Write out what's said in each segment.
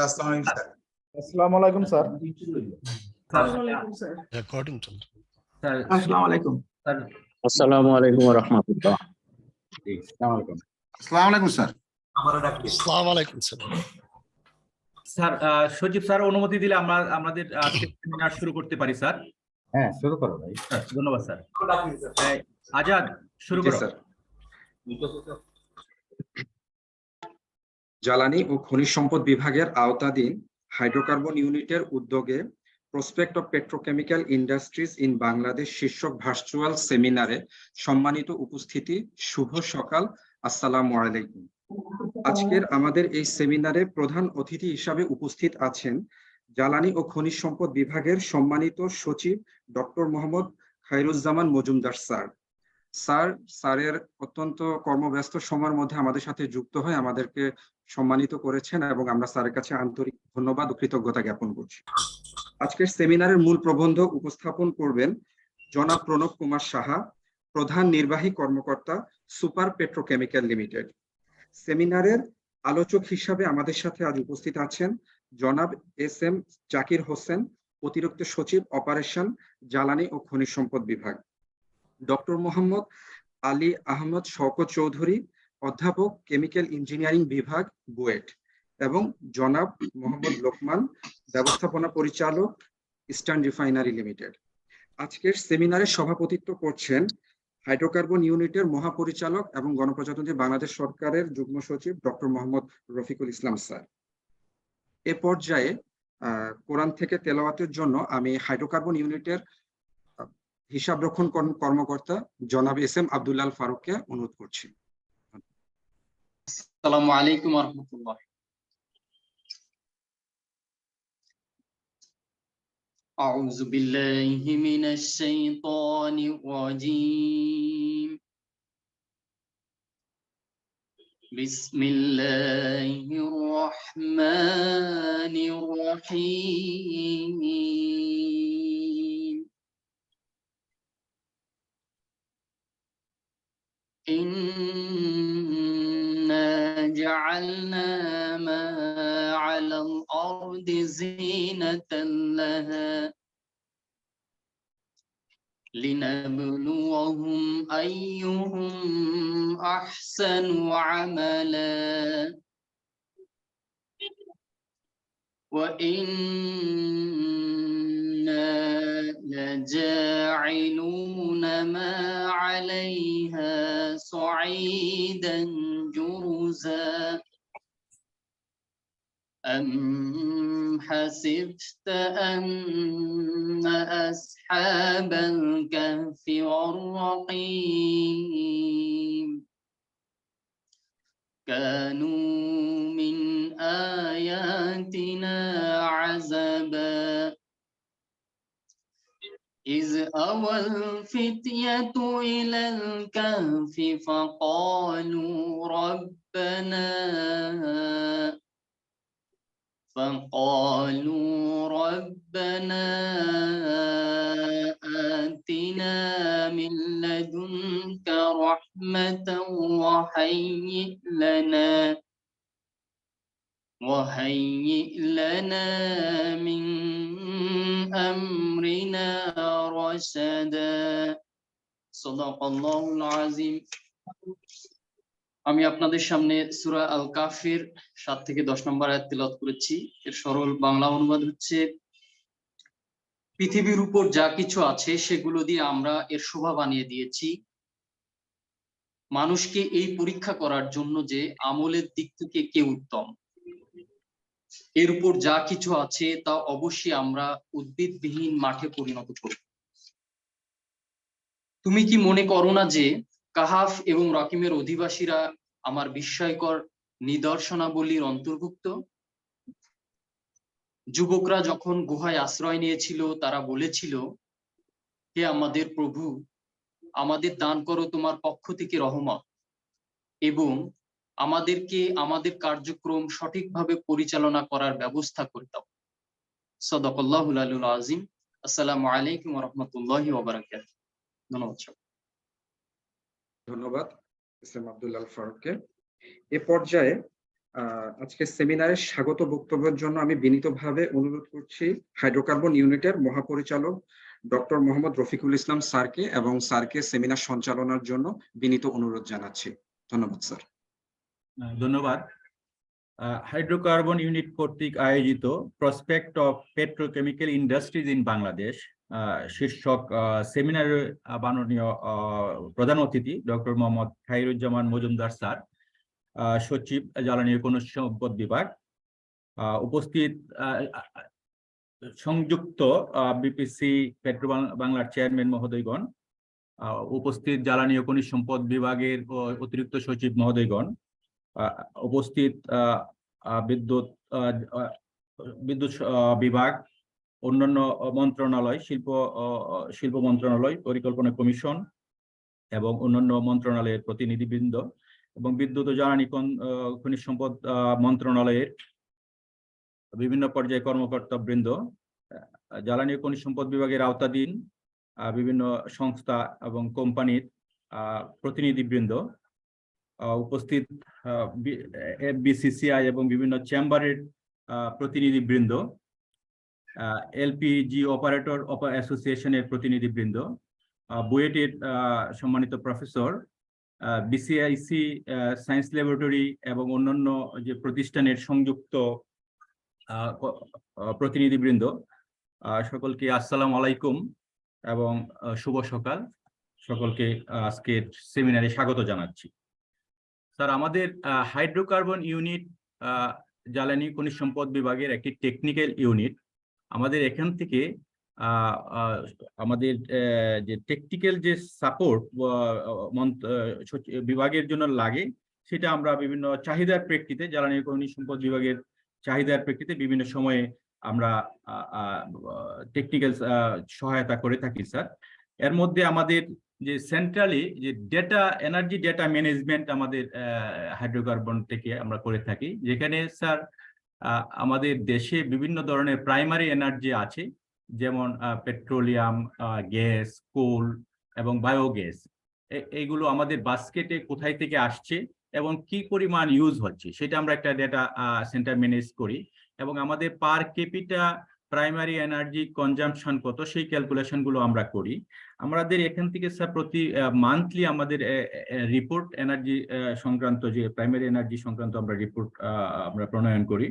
আসসালামু আলাইকুম sir. Recording চলছে। আসসালামু আলাইকুম। আসসালামু আলাইকুম ওয়া রাহমাতুল্লাহ। আসসালামু আলাইকুম স্যার। আসসালামু আলাইকুম স্যার। স্যার সজীব স্যার অনুমতি দিলে আমরা আমাদের আজকে সেমিনার শুরু করতে পারি স্যার। হ্যাঁ, শুরু করো ভাই। ধন্যবাদ স্যার। আজাদ শুরু করো। জ্বালানি ও খনিজ সম্পদ বিভাগের আওতাধীন হাইড্রোকার্বন ইউনিটের উদ্যোগে prospect of petrochemical industries in Bangladesh শীর্ষক ভার্চুয়াল সেমিনারে সম্মানিত উপস্থিতি, শুভ সকাল, আসসালামু আলাইকুম। আজকের আমাদের এই সেমিনারে প্রধান অতিথি হিসাবে উপস্থিত আছেন জ্বালানি ও খনিজ সম্পদ বিভাগের সম্মানিত সচিব ডক্টর মোহাম্মদ খায়রুজ্জামান মজুমদার স্যার। স্যারের অত্যন্ত কর্মব্যস্ত সময়ের মধ্যে আমাদের সাথে যুক্ত হয়ে আমাদেরকে সম্মানিত করেছেন এবং আমরা স্যারের কাছে আন্তরিক ধন্যবাদ ও কৃতজ্ঞতা জ্ঞাপন করছি। আজকের সেমিনারের মূল প্রবন্ধ উপস্থাপন করবেন জনাব প্রণব কুমার সাহা, প্রধান নির্বাহী কর্মকর্তা, সুপার পেট্রোকেমিক্যাল লিমিটেড। সেমিনারের আলোচক হিসাবে আমাদের সাথে আজ উপস্থিত আছেন জনাব এস.এম. জাকির হোসেন, অতিরিক্ত সচিব, অপারেশন, জ্বালানি ও খনিজ সম্পদ বিভাগ, ডক্টর মোহাম্মদ আলী আহমদ শওকত চৌধুরী, অধ্যাপক, কেমিক্যাল ইঞ্জিনিয়ারিং বিভাগ, বুয়েট, এবং জনাব মোহাম্মদ লোকমান, ব্যবস্থাপনা পরিচালক, ইস্টার্ন রিফাইনারি লিমিটেড। আজকের সেমিনারে সভাপতিত্ব করছেন হাইড্রোকার্বন ইউনিটের মহাপরিচালক এবং গণপ্রজাতন্ত্রী বাংলাদেশ সরকারের যুগ্ম সচিব ডক্টর মোহাম্মদ রফিকুল ইসলাম স্যার। এ পর্যায়ে কোরআন থেকে তেলাওয়াতের জন্য আমি হাইড্রোকার্বন ইউনিটের হিসাবরক্ষণ কর্মকর্তা জনাব এস.এম. আব্দুল্লাহ ফারুককে অনুরোধ করছি। আসসালামু আলাইকুম ওয়া রাহমাতুল্লাহ। আউযু বিল্লাহি মিনাশ শাইতানির রাজীম। বিসমিল্লাহির রহমানির রহিম। إنا جعلنا ما على الأرض زينة لها لنبلوهم أيهم أحسن عملا وإنا لجاعلون ما عليها صعيدا جرزا أم حسبت أن أصحاب الكهف والرقيم كانوا من آياتنا عجبا إذ أوى الفتية إلى الكهف فقالوا ربنا آتنا من لدنك رحمة وهيئ لنا من أمرنا رشدا صدق الله العظيم। আমি আপনাদের সামনে সূরা আল কাফির 7 থেকে 10 নম্বর আয়াত তেলাওয়াত করেছি। এর সরল বাংলা অনুবাদ হচ্ছে, পৃথিবীর উপর যা কিছু আছে সেগুলো দিয়ে আমরা এর শোভা বানিয়ে দিয়েছি মানুষকে এই পরীক্ষা করার জন্য যে আমলের দিক থেকে কে উত্তম। এর উপর যা কিছু আছে তা অবশ্যই আমরা উদ্ভিদবিহীন মাঠে পরিণত করব। তুমি কি মনে করো না যে কাহাফ এবং রাকিমের অধিবাসীরা আমার বিস্ময়কর নিদর্শনাবলীর অন্তর্ভুক্ত? যুবকরা যখন গুহায় আশ্রয় নিয়েছিল তারা বলেছিল, হে আমাদের প্রভু, আমাদের দান করো তোমার পক্ষ থেকে রহমত এবং আমাদেরকে আমাদের কার্যক্রম সঠিকভাবে পরিচালনা করার ব্যবস্থা করে দাও। সাদাকাল্লাহুল আলিয়্যুল আযীম। আসসালামু আলাইকুম ওয়া রাহমাতুল্লাহি ওয়া বারাকাতুহু। ধন্যবাদ এস.এম. আব্দুল্লাহ ফারুককে। এ পর্যায়ে আজকে সেমিনারে স্বাগত বক্তব্যের জন্য আমি বিনীতভাবে অনুরোধ করছি হাইড্রোকার্বন ইউনিটের মহাপরিচালক ডক্টর মোহাম্মদ রফিকুল ইসলাম স্যারকে এবং স্যারকে সেমিনার সঞ্চালনার জন্য বিনীত অনুরোধ জানাচ্ছি। ধন্যবাদ স্যার। ধন্যবাদ। হাইড্রোকার্বন ইউনিট কর্তৃক আয়োজিত prospect of petrochemical industries in Bangladesh শীর্ষক সেমিনারে মাননীয় প্রধান অতিথি ডক্টর মোহাম্মদ খায়রুজ্জামান মজুমদার স্যার, সচিব জ্বালানি ও খনিজ সম্পদ বিভাগ, উপস্থিত সংযুক্ত বিপিসি পেট্রো বাংলার চেয়ারম্যান মহোদয়গণ, উপস্থিত জ্বালানি ও খনিজ সম্পদ বিভাগের অতিরিক্ত সচিব মহোদয়গণ, উপস্থিত বিদ্যুৎ বিভাগ, অন্যান্য মন্ত্রণালয়, শিল্প মন্ত্রণালয়, পরিকল্পনা কমিশন এবং অন্যান্য মন্ত্রণালয়ের প্রতিনিধিবৃন্দ এবং বিদ্যুৎ ও জ্বালানি খনিজ সম্পদ মন্ত্রণালয়ের বিভিন্ন পর্যায়ে কর্মকর্তা বৃন্দ, জ্বালানি ও খনিজ সম্পদ বিভাগের আওতাধীন বিভিন্ন সংস্থা এবং কোম্পানির প্রতিনিধিবৃন্দ, উপস্থিত বিসিসিআই এবং বিভিন্ন চেম্বারের প্রতিনিধিবৃন্দ, এলপিজি অপারেটর অ্যাসোসিয়েশনের প্রতিনিধিবৃন্দ, বুয়েটের সম্মানিত প্রফেসর, বিসিআইসি সায়েন্স ল্যাবরেটরি এবং অন্যান্য যে প্রতিষ্ঠানের সংযুক্ত প্রতিনিধিবৃন্দ, সকলকে আসসালামু আলাইকুম এবং শুভ সকাল। সকলকে আজকের সেমিনারে স্বাগত জানাচ্ছি। স্যার, আমাদের হাইড্রোকার্বন ইউনিট জ্বালানি খনিজ সম্পদ বিভাগের একটি টেকনিক্যাল ইউনিট। আমাদের এখান থেকে আমাদের যে টেকনিক্যাল যে সাপোর্ট বিভাগের জন্য লাগে, সেটা আমরা বিভিন্ন চাহিদার প্রেক্ষিতে, জ্বালানি খনিজ সম্পদ বিভাগের চাহিদার প্রেক্ষিতে বিভিন্ন সময়ে আমরা টেকনিক্যাল সহায়তা করে থাকি স্যার। এর মধ্যে আমাদের যে সেন্ট্রালি যে এনার্জি ডেটা ম্যানেজমেন্ট আমাদের হাইড্রোকার্বন থেকে আমরা করে থাকি, যেখানে স্যার আমাদের দেশে বিভিন্ন ধরনের প্রাইমারি এনার্জি আছে, যেমন পেট্রোলিয়াম, গ্যাস, কোল এবং বায়োগ্যাস। এইগুলো আমাদের বাস্কেটে কোথায় থেকে আসছে এবং কি পরিমাণ ইউজ হচ্ছে, সেটা আমরা একটা ডেটা সেন্টার ম্যানেজ করি এবং আমাদের পার ক্যাপিটা প্রাইমারি এনার্জি কনজাম্পশন কত, সেই ক্যালকুলেশনগুলো আমরা করি। আমাদের এখান থেকে স্যার প্রতি মান্থলি আমাদের রিপোর্ট এনার্জি সংক্রান্ত, যে প্রাইমারি এনার্জি সংক্রান্ত আমরা রিপোর্ট আমরা প্রণয়ন করি।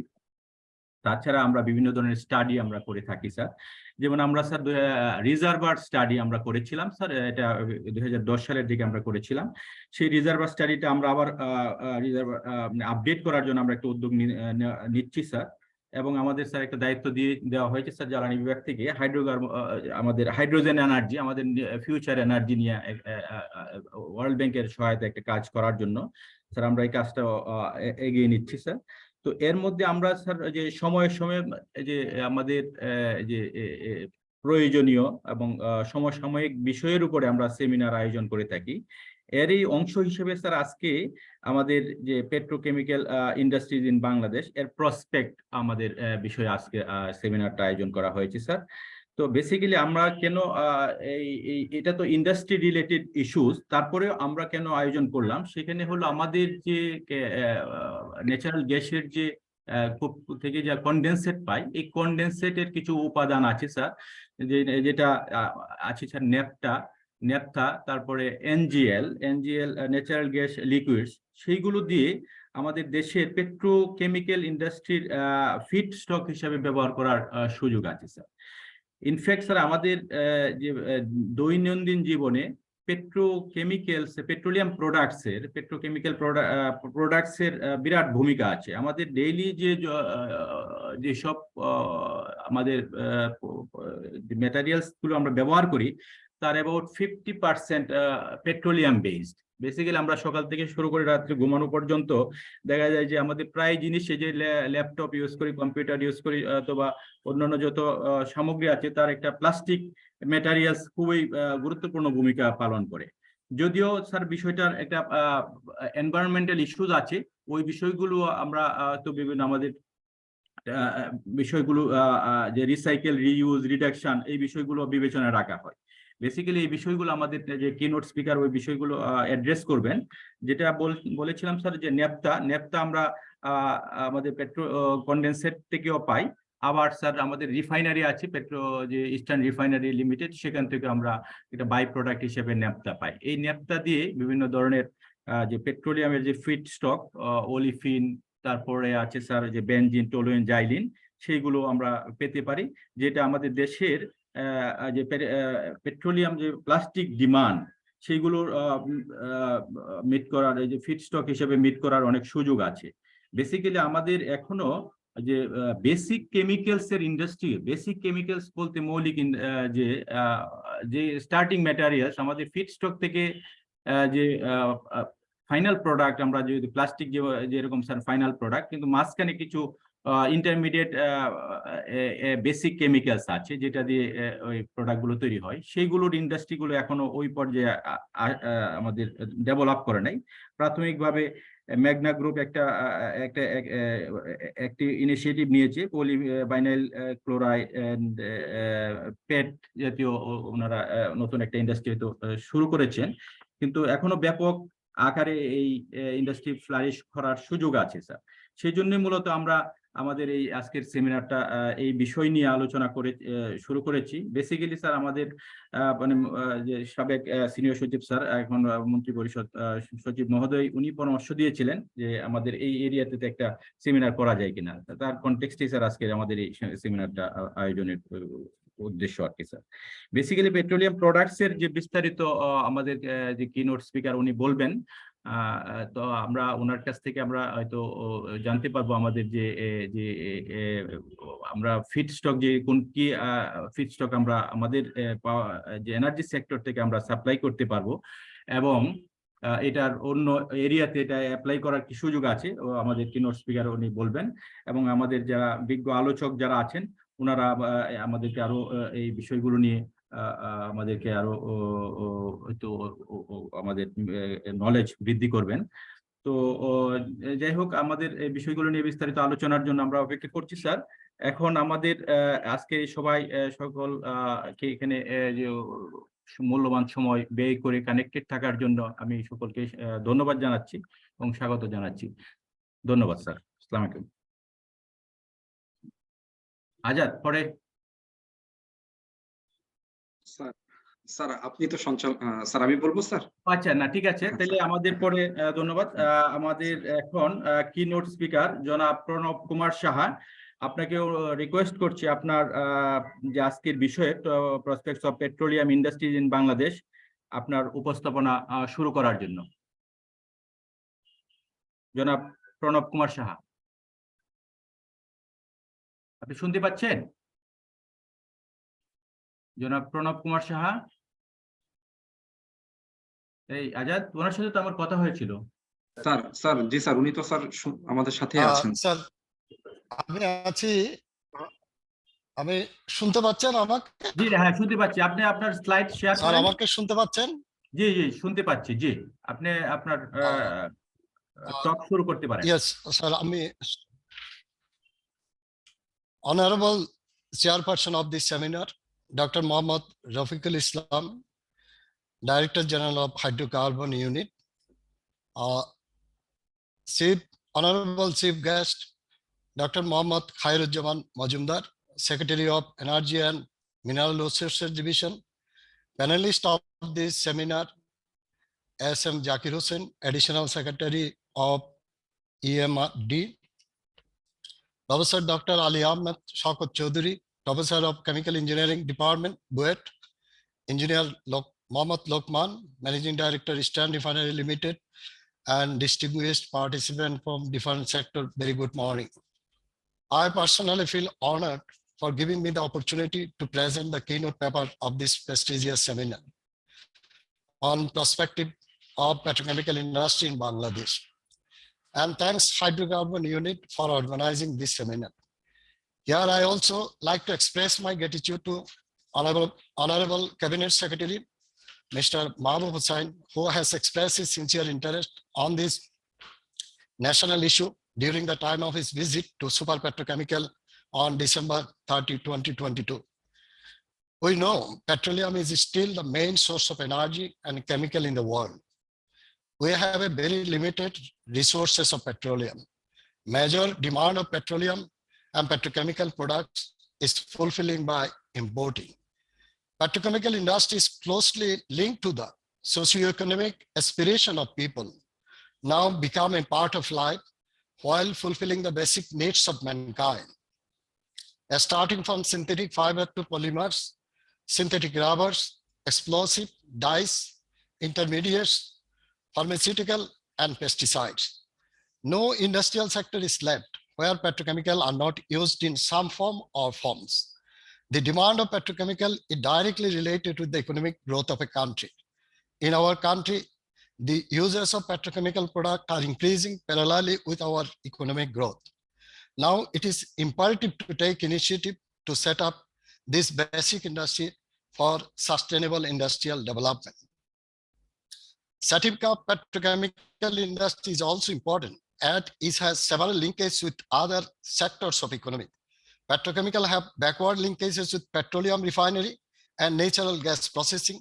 তাছাড়া আমরা বিভিন্ন ধরনের স্টাডি আমরা করে থাকি স্যার। যেমন আমরা স্যার রিজার্ভার স্টাডি আমরা করেছিলাম স্যার, এটা 2010 সালের দিকে আমরা করেছিলাম। সেই রিজার্ভার স্টাডিটা আমরা আবার আপডেট করার জন্য আমরা একটা উদ্যোগ নিচ্ছি স্যার। এবং আমাদের স্যার একটা দায়িত্ব দেওয়া হয়েছে স্যার জ্বালানি বিভাগ থেকে, আমাদের হাইড্রোজেন এনার্জি, আমাদের ফিউচার এনার্জি নিয়ে ওয়ার্ল্ড ব্যাংকের সহায়তা একটা কাজ করার জন্য স্যার আমরা এই কাজটা এগিয়ে নিচ্ছি স্যার। তো এর মধ্যে আমরা স্যার যে সময়ে যে আমাদের যে প্রয়োজনীয় এবং সমসাময়িক বিষয়ের উপরে আমরা সেমিনার আয়োজন করে থাকি। এরই অংশ হিসেবে স্যার আজকে আমাদের যে পেট্রোকেমিক্যাল ইন্ডাস্ট্রিজ ইন বাংলাদেশ এর প্রসপেক্ট আমাদের বিষয়ে আজকে সেমিনারটা আয়োজন করা হয়েছে স্যার। তো বেসিক্যালি আমরা কেন এটা তো ইন্ডাস্ট্রি রিলেটেড ইস্যুস, তারপরে আমরা কেন আয়োজন করলাম, সেখানে হলো আমাদের যে ন্যাচারাল গ্যাসের যে থেকে যা কনডেনসেট পাই, এই কনডেনসেটের কিছু উপাদান আছে স্যার, যেটা আছে স্যার নেপথা, তারপরে এনজিএল ন্যাচারাল গ্যাস লিকুইডস, সেইগুলো দিয়ে আমাদের দেশের পেট্রোকেমিক্যাল ইন্ডাস্ট্রির ফিড স্টক হিসাবে ব্যবহার করার সুযোগ আছে স্যার। ইনফ্যাক্ট স্যার আমাদের যে দৈনন্দিন জীবনে পেট্রোলিয়াম পেট্রোকেমিক্যাল প্রোডাক্টসের বিরাট ভূমিকা আছে। আমাদের ডেইলি যেসব আমাদের ম্যাটেরিয়ালস গুলো আমরা ব্যবহার করি, তার অ্যাবাউট 50% পেট্রোলিয়াম বেসড। বেসিক্যালি আমরা সকাল থেকে শুরু করে রাত্রে ঘুমানো পর্যন্ত দেখা যায় যে আমাদের প্রায় জিনিসে, যে ল্যাপটপ ইউজ করি, কম্পিউটার ইউজ করি, অথবা অন্যান্য যত সামগ্রী আছে, তার একটা প্লাস্টিক ম্যাটেরিয়ালস খুবই গুরুত্বপূর্ণ ভূমিকা পালন করে। যদিও স্যার বিষয়টার একটা এনভায়রনমেন্টাল ইস্যুস আছে, ওই বিষয়গুলো আমরা তো বিভিন্ন আমাদের বিষয়গুলো যে রিসাইকেল, রিইউজ, রিডাকশন, এই বিষয়গুলো বিবেচনায় রাখা হয়। বেসিক্যালি এই বিষয়গুলো আমাদের যে কিনোট স্পিকার ওই বিষয়গুলো অ্যাড্রেস করবেন। যেটা বলেছিলাম স্যার, যে নেপথা আমরা আমাদের কন্ডেন্সেট থেকেও পাই। আবার স্যার আমাদের রিফাইনারি আছে, যে ইস্টার্ন রিফাইনারি লিমিটেড, সেখান থেকে আমরা একটা বাই প্রোডাক্ট হিসেবে ন্যাপথা পাই। এই ন্যাপথা দিয়ে বিভিন্ন ধরনের যে পেট্রোলিয়ামের যে ফিড স্টক, ওলিফিন, তারপরে আছে স্যার যে বেনজিন, টলুইন, জাইলিন, সেইগুলো আমরা পেতে পারি, যেটা আমাদের দেশের যে পেট্রোলিয়াম যে প্লাস্টিক ডিমান্ড, সেইগুলোর মিট করার, এই যে ফিড স্টক হিসেবে মিট করার অনেক সুযোগ আছে। বেসিক্যালি আমাদের এখনো যে বেসিক কেমিক্যালস এর ইন্ডাস্ট্রি, বেসিক কেমিক্যালস বলতে মৌলিক যে স্টার্টিং ম্যাটেরিয়ালস, আমাদের ফিড স্টক থেকে যে ফাইনাল প্রোডাক্ট, আমরা যদি প্লাস্টিক যেরকম স্যার ফাইনাল প্রোডাক্ট, কিন্তু মাঝখানে কিছু ইন্টারমিডিয়েট বেসিক কেমিক্যালস আছে যেটা দিয়ে ওই প্রোডাক্টগুলো তৈরি হয়, সেইগুলোর ইন্ডাস্ট্রিগুলো এখনো ওই পর্যায়ে আমাদের ডেভেলপ করে নাই। প্রাথমিকভাবে মেঘনা গ্রুপ একটি ইনিশিয়েটিভ নিয়েছে, পলিভাইনাইল ক্লোরাইড এন্ড পেট জাতীয়, ওনারা নতুন একটা ইন্ডাস্ট্রি তো শুরু করেছেন, কিন্তু এখনো ব্যাপক আকারে এই ইন্ডাস্ট্রি ফ্লারিশ করার সুযোগ আছে স্যার। সেই জন্য মূলত আমরা আমাদের এই আজকের সেমিনারটা এই বিষয় নিয়ে আলোচনা করে শুরু করেছি। বেসিক্যালি স্যার আমাদের মানে যে সাবেক সিনিয়র সচিব স্যার, এখন মন্ত্রী পরিষদ সচিব মহোদয়, উনি পরামর্শ দিয়েছিলেন যে আমাদের এই এরিয়াতে একটা সেমিনার করা যায় কিনা। তার কনটেক্সটে স্যার আজকে আমাদের এই সেমিনারটা আয়োজনের উদ্দেশ্য আর কি স্যার। বেসিক্যালি পেট্রোলিয়াম প্রোডাক্টস এর যে বিস্তারিত আমাদের যে কিনোট স্পিকার উনি বলবেন, তো আমরা ওনার কাছ থেকে আমরা হয়তো জানতে পারবো আমাদের যে আমরা ফিডস্টক যে কোন কি ফিডস্টক আমরা আমাদের যে এনার্জি সেক্টর থেকে আমরা সাপ্লাই করতে পারবো, এবং এটার অন্য এরিয়াতে এটা অ্যাপ্লাই করার কি সুযোগ আছে, আমাদের কিনোট স্পিকার উনি বলবেন। এবং আমাদের যারা বিজ্ঞ আলোচক যারা আছেন, ওনারা আমাদেরকে আরো এই বিষয়গুলো নিয়ে আমাদেরকে আরো হয়তো আমাদের নলেজ বৃদ্ধি করবেন। তো যাই হোক, আমাদের এই বিষয়গুলো নিয়ে বিস্তারিত আলোচনার জন্য আমরা অপেক্ষা করছি স্যার। এখন আমাদের আজকে সবাই সকল কে এখানে যে মূল্যবান সময় ব্যয় করে কানেক্টেড থাকার জন্য আমি সকলকে ধন্যবাদ জানাচ্ছি এবং স্বাগত জানাচ্ছি। ধন্যবাদ স্যার। আসসালামু আলাইকুম। আজাদ পরে। স্যার আপনি তো স্যার আমি বলবো স্যার? আচ্ছা, না ঠিক আছে, তাহলে আমাদের পরে ধন্যবাদ। আমাদের এখন কিনোট স্পিকার জনাব প্রণব কুমার সাহা, আপনাকে রিকোয়েস্ট করছি আপনার যে আজকের বিষয়ে prospects of petroleum industries in Bangladesh, আপনার উপস্থাপনা শুরু করার জন্য। জনাব প্রণব কুমার সাহা, আপনি শুনতে পাচ্ছেন? জনাব প্রণব কুমার সাহা। এই আজাদ, ওনার সাথে তো আমার কথা হয়েছিল। স্যার জি স্যার, উনি তো স্যার আমাদের সাথে আছেন। স্যার আমি আছি, আমি শুনতে পাচ্ছেন আমাকে? জি হ্যাঁ, শুনতে পাচ্ছি। আপনি আপনার স্লাইড শেয়ার স্যার করেন। আমাকে শুনতে পাচ্ছেন? জি জি শুনতে পাচ্ছি। জি, আপনি আপনার টক শুরু করতে পারেন। ইয়েস স্যার, আমি honourable chairperson of this seminar doctor Mohammad Rafiqul Islam, Director General of Hydrocarbon Unit, Honorable Chief Guest, Dr. Mohammad Khairuজ্জামান Majumdar, Secretary of Energy and Mineral Resources Division, panelist of this seminar, S.M. Zakir Hussain, Additional Secretary of EMD, Professor Dr. Ali Ahmed Shaukat Chaudhary, Professor of Chemical Engineering Department, BUET, Engineer Mohammad Lokman, Managing Director, Eastern Refinery Limited, and distinguished participant from different sector. Very good morning. I personally feel honored for giving me the opportunity to present the keynote paper of this prestigious seminar on perspective of petrochemical industry in Bangladesh. And thanks Hydrocarbon Unit for organizing this seminar. Here I also like to express my gratitude to Honorable Cabinet Secretary Mr. Mahbub Hussain, who has expressed his sincere interest on this national issue during the time of his visit to Super Petrochemical on December 30, 2022. We know petroleum is still the main source of energy and chemical in the world. We have a very limited resources of petroleum. Major demand of petroleum and petrochemical products is fulfilling by importing. Petrochemical industry is closely linked to the socioeconomic aspiration of people, now become a part of life while fulfilling the basic needs of mankind. Starting from synthetic fiber to polymers, synthetic rubbers, explosive, dyes, intermediates, pharmaceutical, and pesticides. No industrial sector is left where petrochemical are not used in some form or forms. The demand of petrochemical is directly related to the economic growth of a country. In our country, the uses of petrochemical products are increasing parallelly with our economic growth. Now it is imperative to take initiative to set up this basic industry for sustainable industrial development. Setting up petrochemical industry is also important as it has several linkages with other sectors of economy. Petrochemical have backward linkages with petroleum refinery and natural gas processing,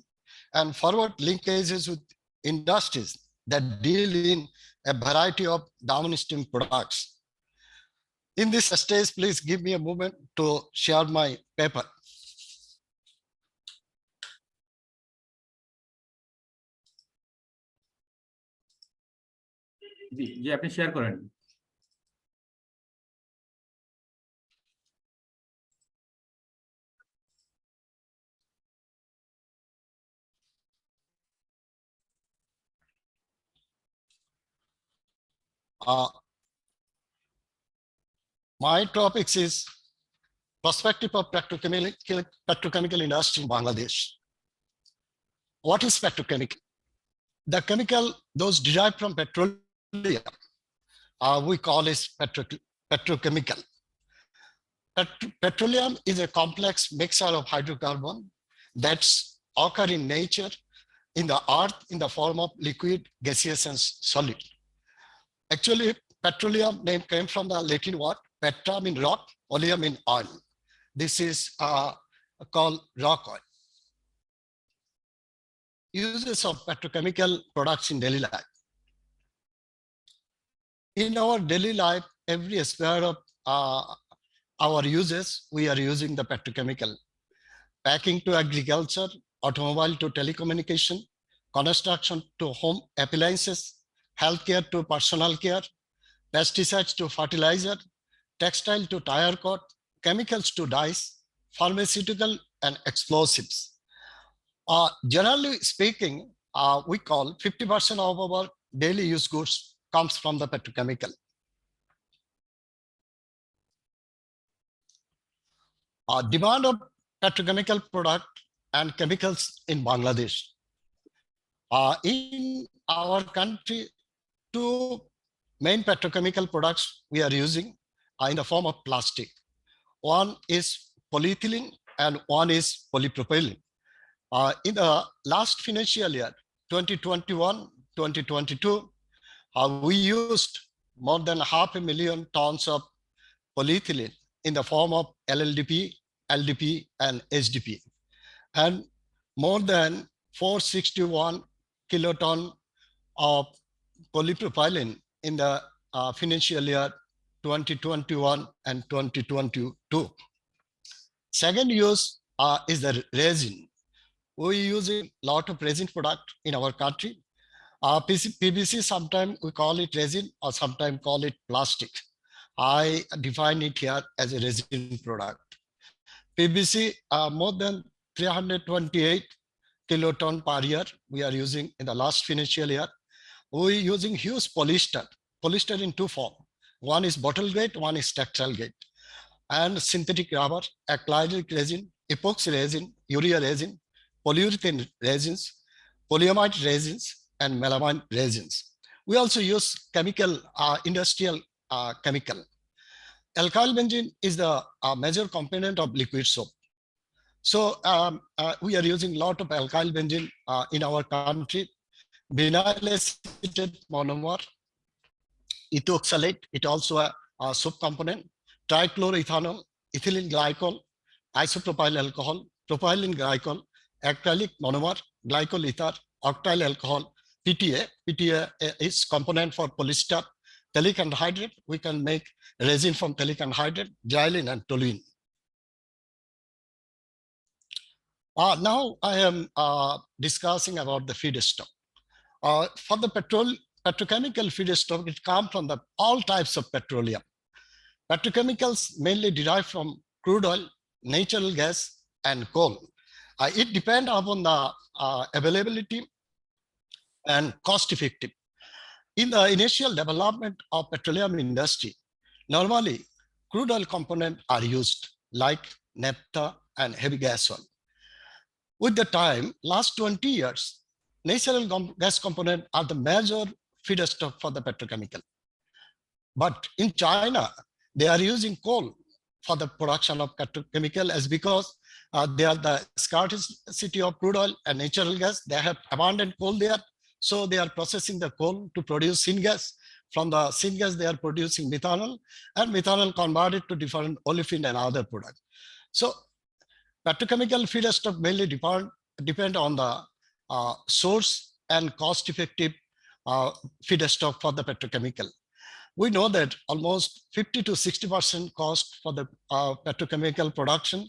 and forward linkages with industries that deal in a variety of downstream products. In this stage, please give me a moment to share my paper. জি আপনি share করেন। My topic is perspective of petrochemical industry in Bangladesh. What is petrochemical? The chemical, those derived from petroleum, we call it petrochemical. Petroleum is a complex mixture of hydrocarbon that's occur in nature, in the earth, in the form of liquid, gaseous, and solid. Actually, petroleum name came from the Latin word, petra means rock, oleum means oil. This is called rock oil. Uses of petrochemical products in daily life. In our daily life, every sphere of our uses, we are using the petrochemical. Packing to agriculture, automobile to telecommunication, construction to home appliances, healthcare to personal care, pesticides to fertilizer, textile to tire cord, chemicals to dyes, pharmaceutical and explosives. Generally speaking, we call 50% of our daily use goods comes from the petrochemical. Demand of petrochemical product and chemicals in Bangladesh. In our country, two main petrochemical products we are using are in the form of plastic. One is polyethylene and one is polypropylene. In the last financial year, 2021-2022, we used more than 500,000 tons of polyethylene in the form of LLDP, LDP, and HDP, and more than 461 kiloton of polypropylene in the financial year 2021 and 2022. Second use is the resin. We use a lot of resin product in our country. PVC, sometimes we call it resin or sometimes call it plastic. I define it here as a resin product. PVC, more than 328 kiloton per year we are using in the last financial year. We're using huge polyester in two forms. One is bottle grade, one is textile grade. And synthetic rubber, acrylic resin, epoxy resin, urea resin, polyurethane resins, polyamide resins, and melamine resins. We also use chemical, industrial chemical. Alkyl benzene is the major component of liquid soap. So we are using a lot of alkyl benzene in our country. Vinyl acetate monomer, ethoxylate, it also a soap component, trichloroethanol, ethylene glycol, isopropyl alcohol, propylene glycol, acrylic monomer, glycol ether, octyl alcohol, PTA. PTA is component for polyester, silicon hydrate, we can make resin from silicon hydrate, xylene and toluene. Now I am discussing about the feedstock. For the petrochemical feedstock, it comes from all types of petroleum. Petrochemicals mainly derive from crude oil, natural gas, and coal. It depends upon the availability and cost effective. In the initial development of petroleum industry, normally crude oil components are used like naphtha and heavy gas oil. With the time, last 20 years, natural gas components are the major feedstock for the petrochemical. But in China, they are using coal for the production of petrochemical as because they are the scarcity of crude oil and natural gas. They have abundant coal there. So they are processing the coal to produce syngas. From the syngas, they are producing methanol, and methanol converted to different olefin and other products. So petrochemical feedstock mainly depend on the source and cost-effective feedstock for the petrochemical. We know that almost 50 to 60% cost for the petrochemical production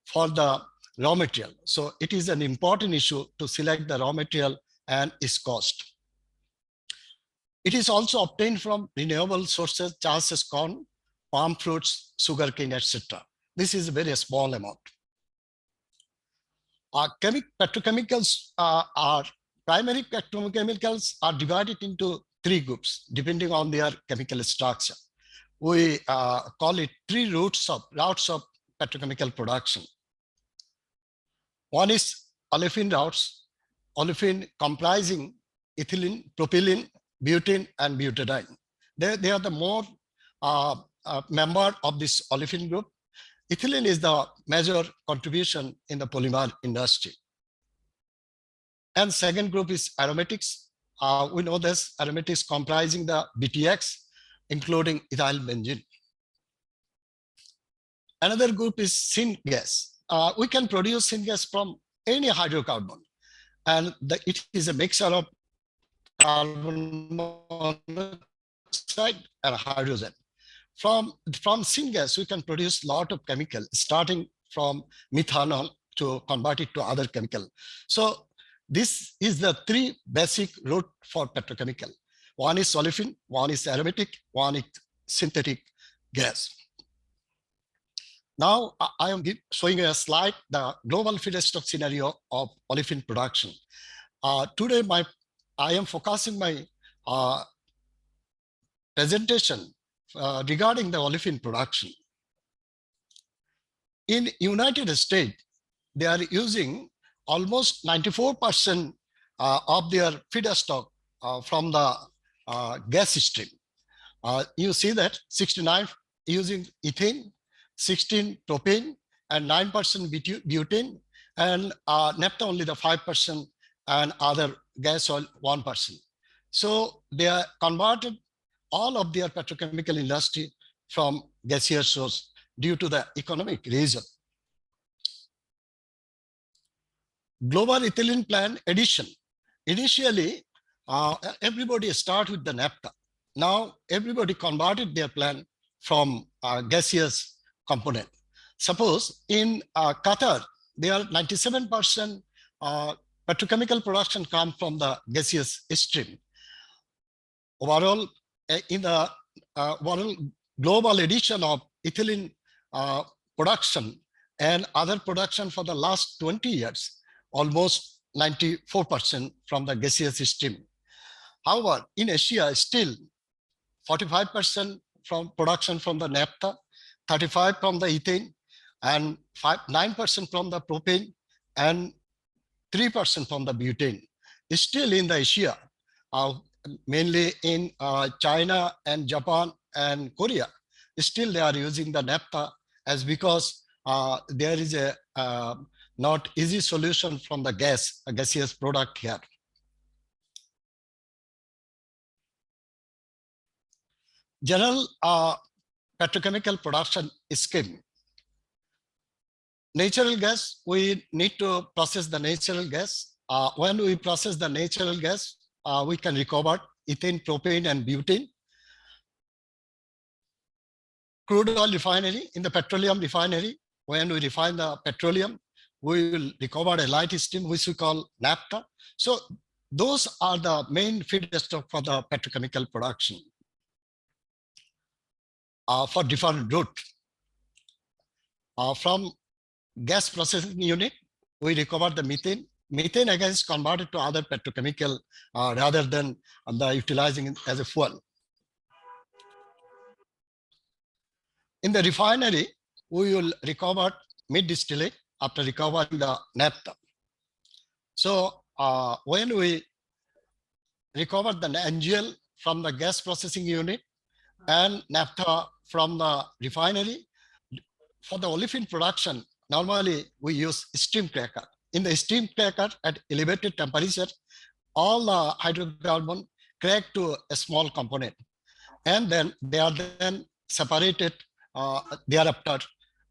for the raw material. So it is an important issue to select the raw material and its cost. It is also obtained from renewable sources such as corn, palm fruits, sugarcane, etc. This is a very small amount. Petrochemicals primary petrochemicals are divided into 3 groups depending on their chemical structure. We call it 3 routes of petrochemical production. One is olefin routes, olefin comprising ethylene, propylene, butane, and butadiene. They are the more member of this olefin group. Ethylene is the major contribution in the polymer industry. And second group is aromatics. We know this aromatics comprising the BTX, including ethyl benzene. Another group is syngas. We can produce syngas from any hydrocarbon, and it is a mixture of carbon monoxide and hydrogen. From syngas, we can produce a lot of chemical, starting from methanol to convert it to other chemical. So this is the 3 basic route for petrochemical. One is olefin, one is aromatic, one is synthetic gas. Now I am showing a slide, the global feedstock scenario of olefin production. Today, I am focusing my presentation regarding the olefin production. In United States, they are using almost 94% of their feedstock from the gas stream. You see that 69 using ethane, 16 propane, and 9% butane, and naphtha only the 5%, and other gas oil 1%. So they are converted all of their petrochemical industry from gaseous source due to the economic reason. Global ethylene plant addition. Initially, everybody start with the naphtha. Now everybody converted their plant from gaseous component. Suppose in Qatar, there are 97% petrochemical production come from the gaseous stream. Overall, in the overall global addition of ethylene production and other production for the last 20 years, almost 94% from the gaseous stream. However, in Asia, still 45% from production from the naphtha, 35% from the ethane, and 9% from the propane, and 3% from the butane. Still in the Asia, mainly in China and Japan and Korea, still they are using the naphtha as because there is a not easy solution from the gaseous product here. General petrochemical production scheme. Natural gas, we need to process the natural gas. When we process the natural gas, we can recover ethane, propane, and butane. crude oil refinery, in the petroleum refinery, when we refine the petroleum, we will recover a light steam, which we call naphtha. So those are the main feedstock for the petrochemical production for different route. From gas processing unit, we recover the methane. Methane again is converted to other petrochemical rather than utilizing it as a fuel. In the refinery, we will recover mid distillate after recovering the naphtha. So when we recover the NGL from the gas processing unit and naphtha from the refinery, for the olefin production, normally we use steam cracker. In the steam cracker at elevated temperature, all the hydrocarbon crack to a small component, and then they are then separated. Thereafter,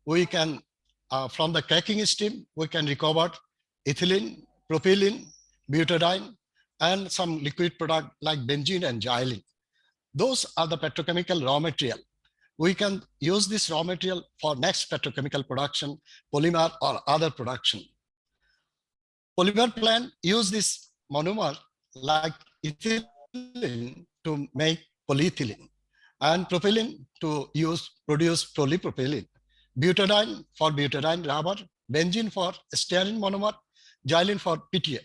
we can, from the cracking steam, we can recover ethylene, propylene, butadiene, and some liquid product like benzene and xylene. Those are the petrochemical raw material. We can use this raw material for next petrochemical production, polymer or other production. Polymer plant use this monomer like ethylene to make polyethylene, and propylene to produce polypropylene, butadiene for butadiene rubber, benzene for styrene monomer, xylene for PTA.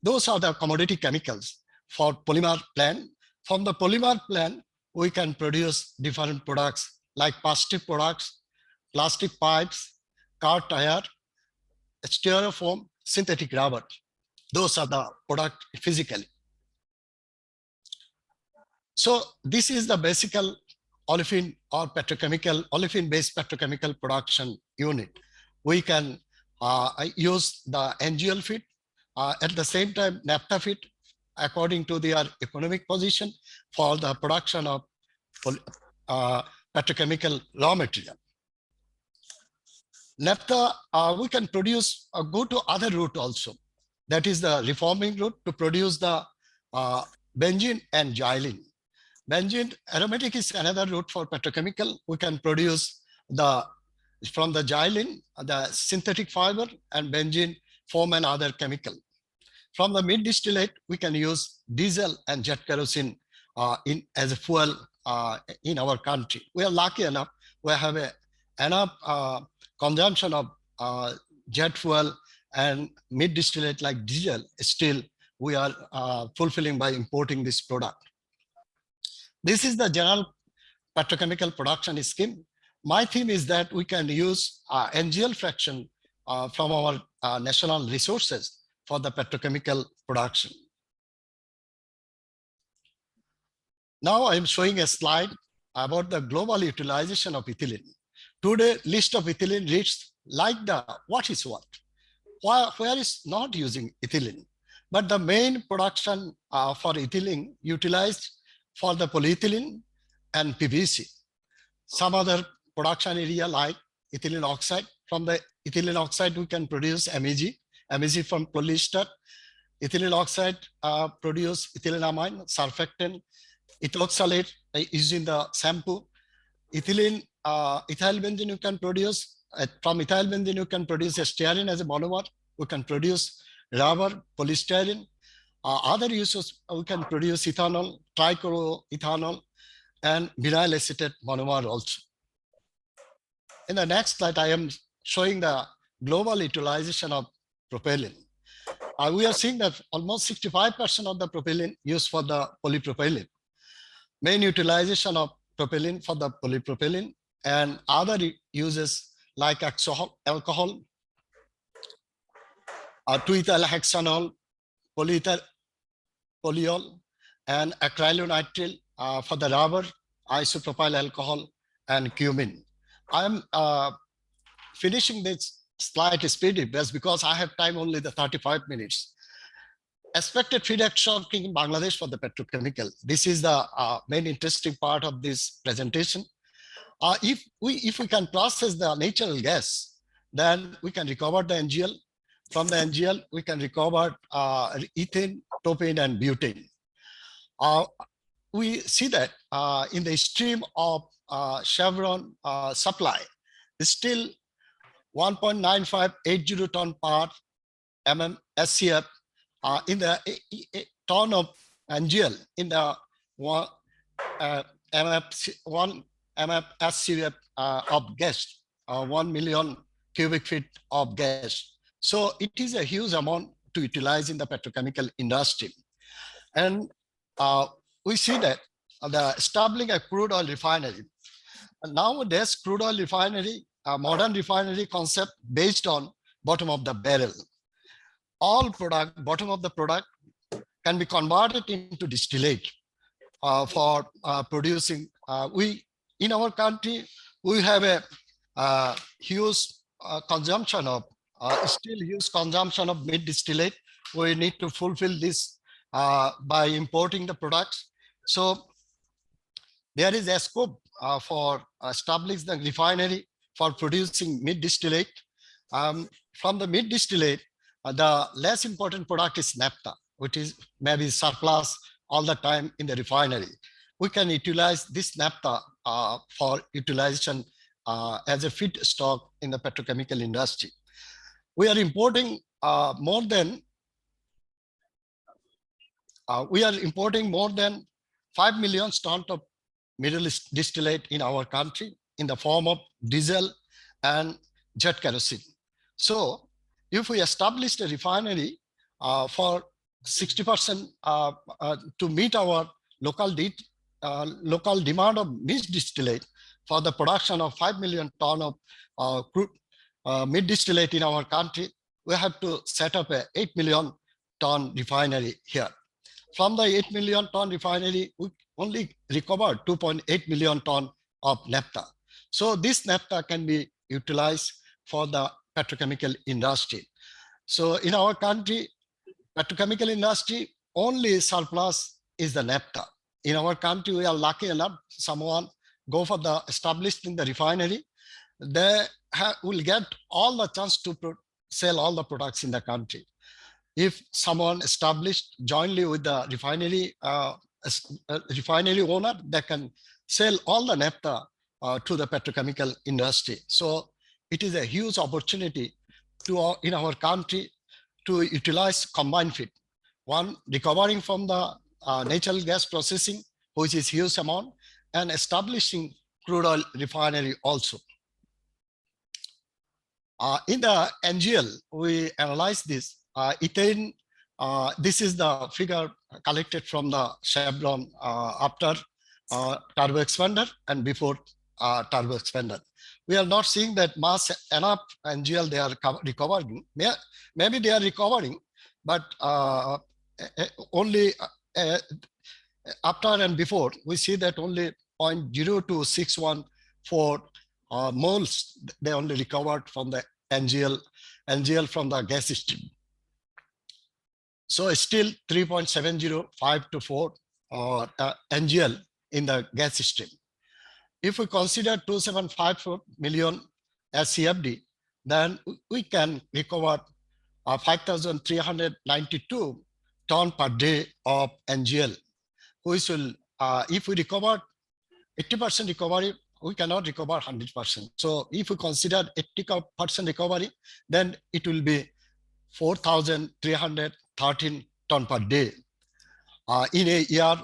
Those are the commodity chemicals for polymer plant. From the polymer plant, we can produce different products like plastic products, plastic pipes, car tire, styrofoam, synthetic rubber. Those are the product physically. So this is the basic olefin or petrochemical, olefin-based petrochemical production unit. We can use the NGL feed, at the same time naphtha feed, according to their economic position for the production of petrochemical raw material. Naphtha, we can produce, go to other route also. That is the reforming route to produce the benzene and xylene. Benzene aromatic is another route for petrochemical. We can produce from the xylene, the synthetic fiber, and benzene foam and other chemical. From the mid distillate, we can use diesel and jet kerosene as a fuel in our country. We are lucky enough, we have enough consumption of jet fuel and mid distillate like diesel. Still, we are fulfilling by importing this product. This is the general petrochemical production scheme. My theme is that we can use NGL fraction from our national resources for the petrochemical production. Now I am showing a slide about the global utilization of ethylene. Today, list of ethylene reached like the what is what. Where is not using ethylene? But the main production for ethylene utilized for the polyethylene and PVC. Some other production area like ethylene oxide. From the ethylene oxide, we can produce MEG. MEG from polyester. Ethylene oxide produce ethylenamine, surfactant, ethoxylate using the shampoo. Ethylene, ethyl benzene you can produce. From ethyl benzene you can produce a styrene as a monomer. We can produce rubber, polystyrene. Other uses, we can produce ethanol, trichloroethanol, and vinyl acetate monomer also. In the next slide, I am showing the global utilization of propylene. We are seeing that almost 65% of the propylene used for the polypropylene. Main utilization of propylene for the polypropylene and other uses like alcohol, 2-ethyl hexanol, polyol, and acrylonitrile for the rubber, isopropyl alcohol, and cumin. I am finishing this slide speedy because I have time only the 35 minutes. Expected feedstock in Bangladesh for the petrochemical. This is the main interesting part of this presentation. If we can process the natural gas, then we can recover the NGL. From the NGL, we can recover ethane, propane, and butane. We see that in the stream of Chevron supply is still 1.9580 ton per SCF in the ton of NGL in the one SCF of gas, 1 million cubic feet of gas. So it is a huge amount to utilize in the petrochemical industry. And we see that the establishing a crude oil refinery. Nowadays, crude oil refinery, modern refinery concept based on bottom of the barrel. All product, bottom of the product can be converted into distillate for producing. In our country, we have a huge consumption of, still huge consumption of mid distillate. We need to fulfill this by importing the products. So there is a scope for establishing the refinery for producing mid distillate. From the mid distillate, the less important product is naphtha, which is maybe surplus all the time in the refinery. We can utilize this naphtha for utilization as a feedstock in the petrochemical industry. We are importing more than 5 million tons of middle distillate in our country in the form of diesel and jet kerosene. So if we establish a refinery for 60% to meet our local demand of mid distillate for the production of 5 million ton of crude mid distillate in our country, we have to set up a 8 million ton refinery here. From the 8 million ton refinery, we only recovered 2.8 million ton of naphtha. So this naphtha can be utilized for the petrochemical industry. So in our country, petrochemical industry, only surplus is the naphtha. In our country, we are lucky enough, someone go for the establishing the refinery, they will get all the chance to sell all the products in the country. If someone established jointly with the refinery owner, they can sell all the naphtha to the petrochemical industry. So it is a huge opportunity to in our country to utilize combined feed. One, recovering from the natural gas processing, which is huge amount, and establishing crude oil refinery also. In the NGL, we analyze this. Ethane, this is the figure collected from the Chevron after turbo expander and before turbo expander. We are not seeing that much enough NGL they are recovering. Maybe they are recovering, but only after and before, we see that only 0.0264 moles they only recovered from the NGL from the gas stream. So still 3.705 to 4 NGL in the gas stream. If we consider 2754 million SCFD, then we can recover 5,392 ton per day of NGL, which will, if we recover 80% recovery, we cannot recover 100%. So if we consider 80% recovery, then it will be 4,313 ton per day. In a year,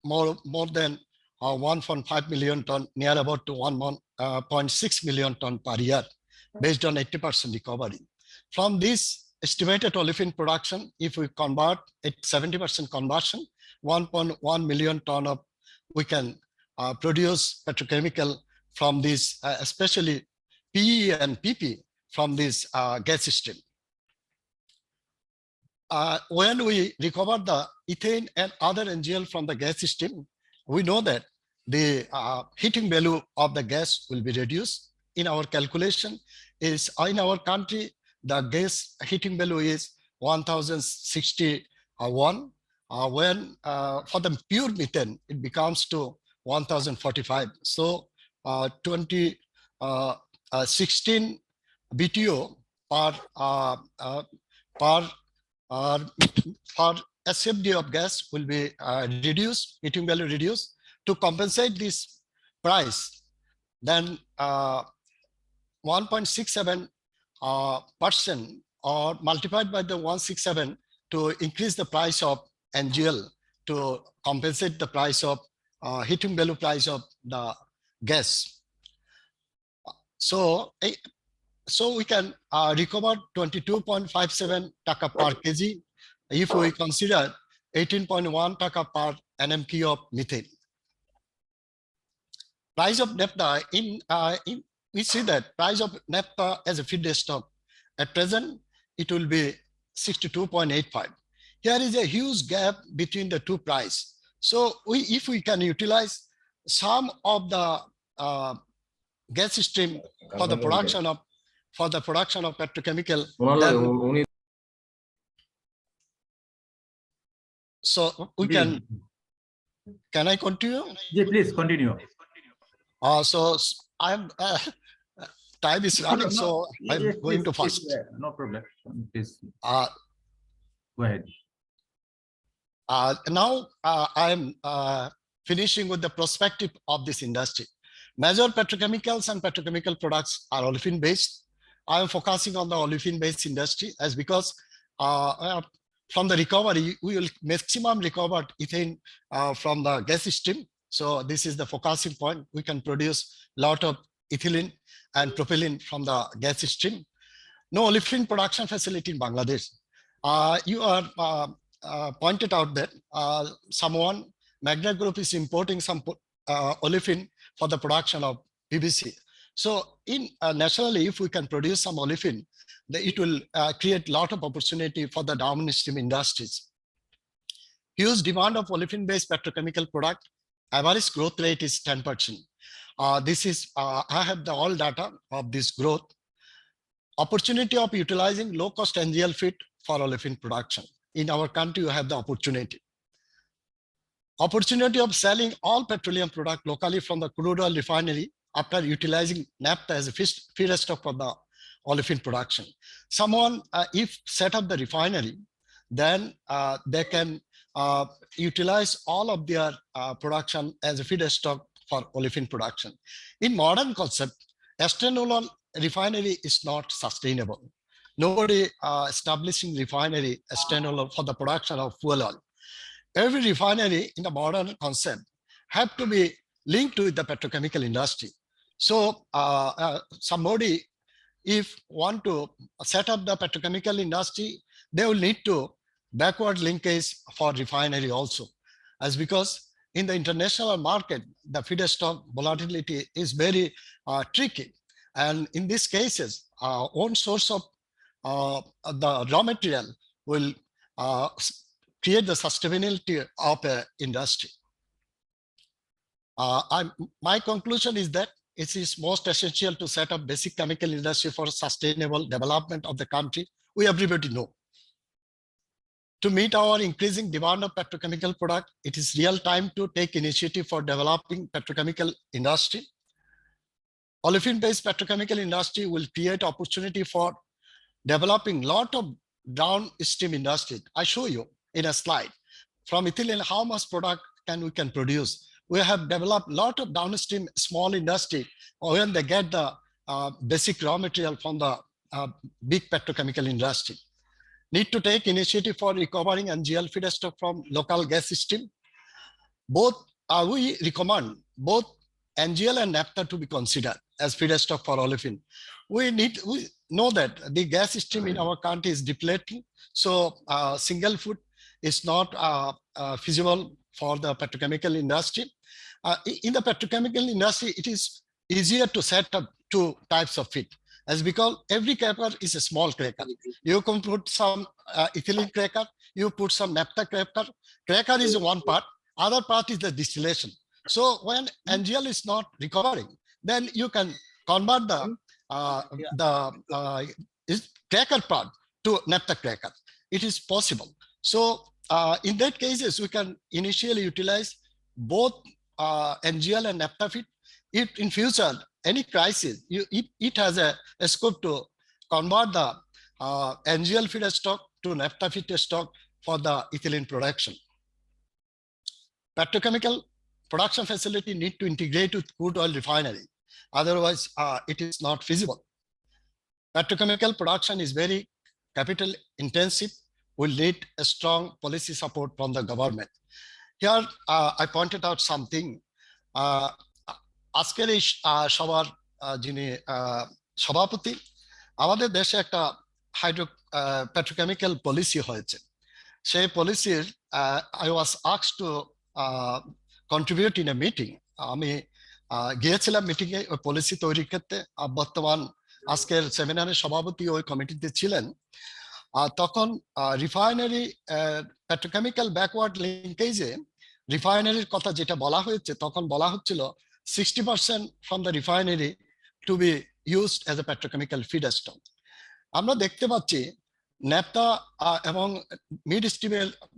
more than 1.5 million ton, near about to 1.6 million ton per year, based on 80% recovery. From this estimated olefin production, if we convert at 70% conversion, 1.1 million ton of we can produce petrochemical from this, especially PE and PP from this gas stream. When we recover the ethane and other NGL from the gas stream, we know that the heating value of the gas will be reduced. In our calculation is in our country, the gas heating value is 1061. When for the pure methane, it becomes to 1045. So 16 BTO per SFD of gas will be reduced, heating value reduced. To compensate this price, then 1.67% or multiplied by the 167 to increase the price of NGL to compensate the price of heating value price of the gas. So we can recover 22.57 taka per kg if we consider 18.1 taka per NMQ of methane. Price of naphtha we see that price of naphtha as a feedstock at present it will be 62.85. Here is a huge gap between the two prices. So if we can utilize some of the gas stream for the production of petrochemical, then so we can I continue? Yeah, please continue. So I'm time is running, so I'm Yes, going please, too fast. please, no problem. Please Uh, go ahead. Now I'm finishing with the perspective of this industry. Major petrochemicals and petrochemical products are olefin based. I am focusing on the olefin based industry as because from the recovery, we will maximum recover ethane from the gas stream. So this is the focusing point. We can produce a lot of ethylene and propylene from the gas stream. No olefin production facility in Bangladesh. You are pointed out that someone, Magna Group is importing some olefin for the production of PVC. So naturally, if we can produce some olefin, it will create a lot of opportunity for the downstream industries. Huge demand of olefin-based petrochemical product. Average growth rate is 10%. This is, I have the all data of this growth. Opportunity of utilizing low-cost NGL feed for olefin production. In our country, you have the opportunity. Opportunity of selling all petroleum product locally from the crude oil refinery after utilizing naphtha as a feedstock for the olefin production. Someone, if set up the refinery, then they can utilize all of their production as a feedstock for olefin production. In modern concept, external refinery is not sustainable. Nobody establishing refinery external for the production of fuel oil. Every refinery in the modern concept have to be linked to the petrochemical industry. So somebody, if want to set up the petrochemical industry, they will need to backward linkage for refinery also. As because in the international market, the feedstock volatility is very tricky. And in these cases, own source of the raw material will create the sustainability of an industry. My conclusion is that it is most essential to set up basic chemical industry for sustainable development of the country. We everybody know. To meet our increasing demand of petrochemical product, it is real time to take initiative for developing petrochemical industry. Olefin-based petrochemical industry will create opportunity for developing lot of downstream industry. I show you in a slide. From ethylene, how much product we can produce. We have developed a lot of downstream small industry when they get the basic raw material from the big petrochemical industry. Need to take initiative for recovering NGL feedstock from local gas stream. Both we recommend both NGL and naphtha to be considered as feedstock for olefin. We know that the gas stream in our country is depleting, so single food is not feasible for the petrochemical industry. In the petrochemical industry, it is easier to set up two types of feed, as because every cracker is a small cracker. You can put some ethylene cracker, you put some naphtha cracker. Cracker is one part, other part is the distillation. So when NGL is not recovering, then you can convert the cracker part to naphtha cracker. It is possible. So in that cases, we can initially utilize both NGL and naphtha feed. If in future any crisis, it has a scope to convert the NGL feedstock to naphtha feedstock for the ethylene production. Petrochemical production facility need to integrate with crude oil refinery. Otherwise, it is not feasible. Petrochemical production is very capital intensive, will need a strong policy support from the government. Here, I pointed out something. আজকের এই সবার যিনি সভাপতি, আমাদের দেশে একটা petrochemical policy হয়েছে। সেই পলিসির I was asked two contribute in a meeting. আমি গিয়েছিলাম মিটিং এ ওই পলিসি তৈরির ক্ষেত্রে। বর্তমান আজকের সেমিনারের সভাপতি ওই কমিটিতে ছিলেন। তখন রিফাইনারি পেট্রোকেমিক্যাল ব্যাকওয়ার্ড লিঙ্কেজে রিফাইনারির কথা যেটা বলা হয়েছে, তখন বলা হচ্ছিল 60% from the refinery to be used as a petrochemical feedstock. আমরা দেখতে পাচ্ছি ন্যাপথা এবং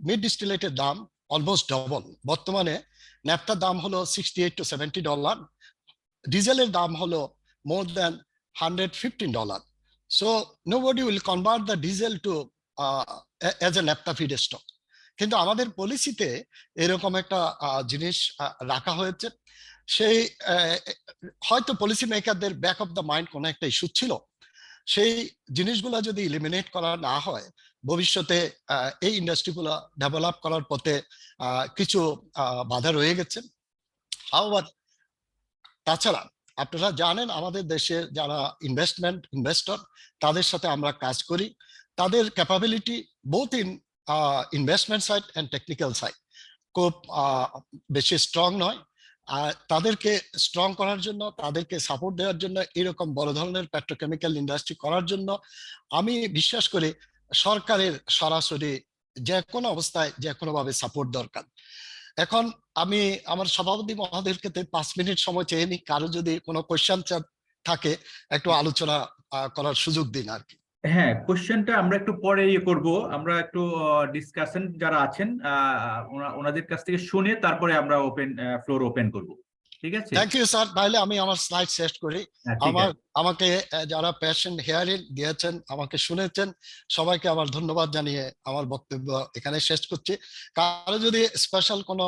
মিড ডিস্টিলেটের দাম অলমোস্ট ডবল। বর্তমানে ন্যাপথার দাম হলো $68 to $70, ডিজেলের দাম হলো more than $115. So nobody will convert the diesel to as a naphtha feedstock. কিন্তু আমাদের পলিসিতে এরকম একটা জিনিস রাখা হয়েছে। সেই হয়তো পলিসি মেকারদের ব্যাক অফ দ্য মাইন্ড কোনো একটা ইস্যু ছিল। সেই জিনিসগুলো যদি এলিমিনেট করা না হয়, ভবিষ্যতে এই ইন্ডাস্ট্রিগুলো ডেভেলপ করার পথে কিছু বাধা রয়ে গেছে। আবার তাছাড়া আপনারা জানেন আমাদের দেশের যারা ইনভেস্টর, তাদের সাথে আমরা কাজ করি। তাদের capability both in investment side and technical side খুব বেশি স্ট্রং নয়। আর তাদেরকে স্ট্রং করার জন্য, তাদেরকে সাপোর্ট দেওয়ার জন্য, এরকম বড় ধরনের পেট্রোকেমিক্যাল ইন্ডাস্ট্রি করার জন্য আমি বিশ্বাস করি সরকারের সরাসরি যে কোনো অবস্থায় যে কোনো ভাবে সাপোর্ট দরকার। এখন আমি আমার সভাপতি মহোদয়কে 5 মিনিট সময় চেয়ে নিই, কারো যদি কোনো কোয়েশ্চেন থাকে একটু আলোচনা করার সুযোগ দিন আর কি। হ্যাঁ, কোশ্চেনটা আমরা একটু পরে করব। আমরা একটু ডিসকাশন যারা আছেন ওনাদের কাছ থেকে শুনে তারপরে আমরা ফ্লোর ওপেন করব। ঠিক আছে, থ্যাংক ইউ স্যার। তাহলে আমি আমার স্লাইড শেষ করি। আমাকে যারা পেশেন্ট হিয়ারিং দিয়েছেন, আমাকে শুনেছেন, সবাইকে আমার ধন্যবাদ জানিয়ে আমার বক্তব্য এখানে শেষ করছি। কারো যদি স্পেশাল কোনো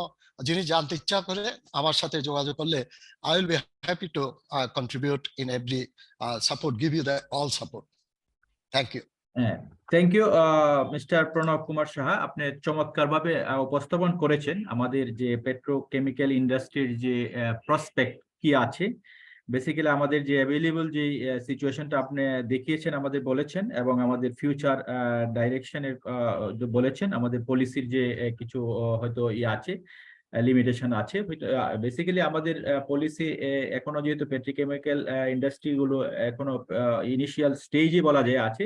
জিনিস জানতে ইচ্ছা করে আমার সাথে যোগাযোগ করলে I will be happy to contribute in every support, give you the all support. Thank you. হ্যাঁ, thank you mister Pranab Kumar Saha. আপনি চমৎকারভাবে উপস্থাপন করেছেন আমাদের যে পেট্রোকেমিক্যাল ইন্ডাস্ট্রির যে প্রসপেক্ট কি আছে, বেসিক্যালি আমাদের যে অ্যাভেলেবল যে সিচুয়েশনটা আপনি দেখিয়েছেন, আমাদের বলেছেন, এবং আমাদের ফিউচার ডাইরেকশনের বলেছেন, আমাদের পলিসির যে কিছু হয়তো আছে, লিমিটেশন আছে। বেসিক্যালি আমাদের পলিসি এখনো যেহেতু পেট্রোকেমিক্যাল ইন্ডাস্ট্রি গুলো এখনো ইনিশিয়াল স্টেজে বলা যায় আছে,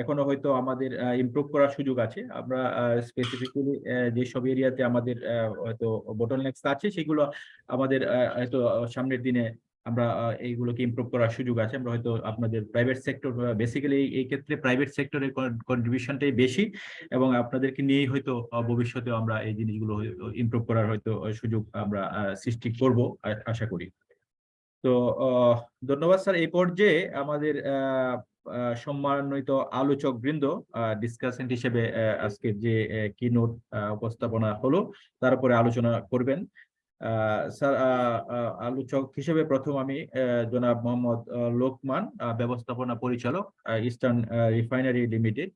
এখনো হয়তো আমাদের ইমপ্রুভ করার সুযোগ আছে। আমরা স্পেসিফিক্যালি যেসব এরিয়াতে আমাদের হয়তো বটলনেকস আছে, সেগুলো আমাদের হয়তো সামনের দিনে আমরা এইগুলোকে ইমপ্রুভ করার সুযোগ আছে। আমরা হয়তো আপনাদের প্রাইভেট সেক্টর, বেসিক্যালি এই ক্ষেত্রে প্রাইভেট সেক্টরের কন্ট্রিবিউশনটাই বেশি, এবং আপনাদেরকে নিয়েই হয়তো ভবিষ্যতে আমরা এই জিনিসগুলো ইমপ্রুভ করার হয়তো সুযোগ আমরা সৃষ্টি করব আশা করি। তো ধন্যবাদ স্যার। এই পর্যায়ে আমাদের সম্মানিত আলোচক বৃন্দ ডিসকাশন হিসেবে আজকের যে কি নোট উপস্থাপনা হলো তার উপরে আলোচনা করবেন। স্যার, আলোচক হিসেবে প্রথম আমি জনাব মোহাম্মদ লোকমান, ব্যবস্থাপনা পরিচালক, ইস্টার্ন রিফাইনারি লিমিটেড,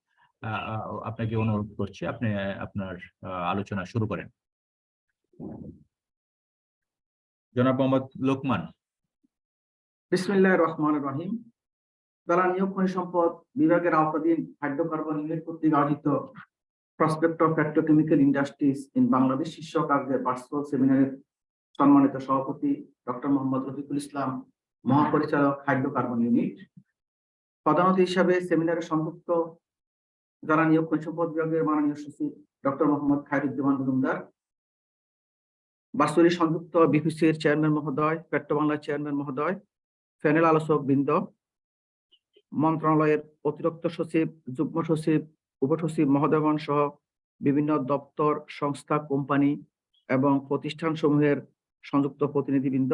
আপনাকে অনুরোধ করছি আপনি আপনার আলোচনা শুরু করেন। জনাব মোহাম্মদ লোকমান। বিসমিল্লাহির রহমানির রহিম। জ্বালানি ও খনিজ সম্পদ বিভাগের আওতাধীন হাইড্রোকার্বন ইউনিট কর্তৃক আয়োজিত prospect of petrochemical industries in Bangladesh শীর্ষক আজকের ভার্চুয়াল সেমিনারের সম্মানিত সভাপতি ডক্টর মোহাম্মদ রফিকুল ইসলাম, মহাপরিচালক হাইড্রোকার্বন ইউনিট, প্রধান অতিথি হিসাবে সেমিনারে সংযুক্ত জ্বালানি ও খনিজ সম্পদ বিভাগের মাননীয় সচিব ডক্টর মোহাম্মদ খায়রুজ্জামান মজুমদার, ভার্চুয়ালি সংযুক্ত বিপিসির চেয়ারম্যান মহোদয়, পেট্রো বাংলার চেয়ারম্যান মহোদয়, প্যানেল আলোচক বৃন্দ, মন্ত্রণালয়ের অতিরিক্ত সচিব, যুগ্ম সচিব, উপসচিব মহোদয়গণ সহ বিভিন্ন দপ্তর, সংস্থা, কোম্পানি এবং প্রতিষ্ঠান সমূহের সংযুক্ত প্রতিনিধিবৃন্দ,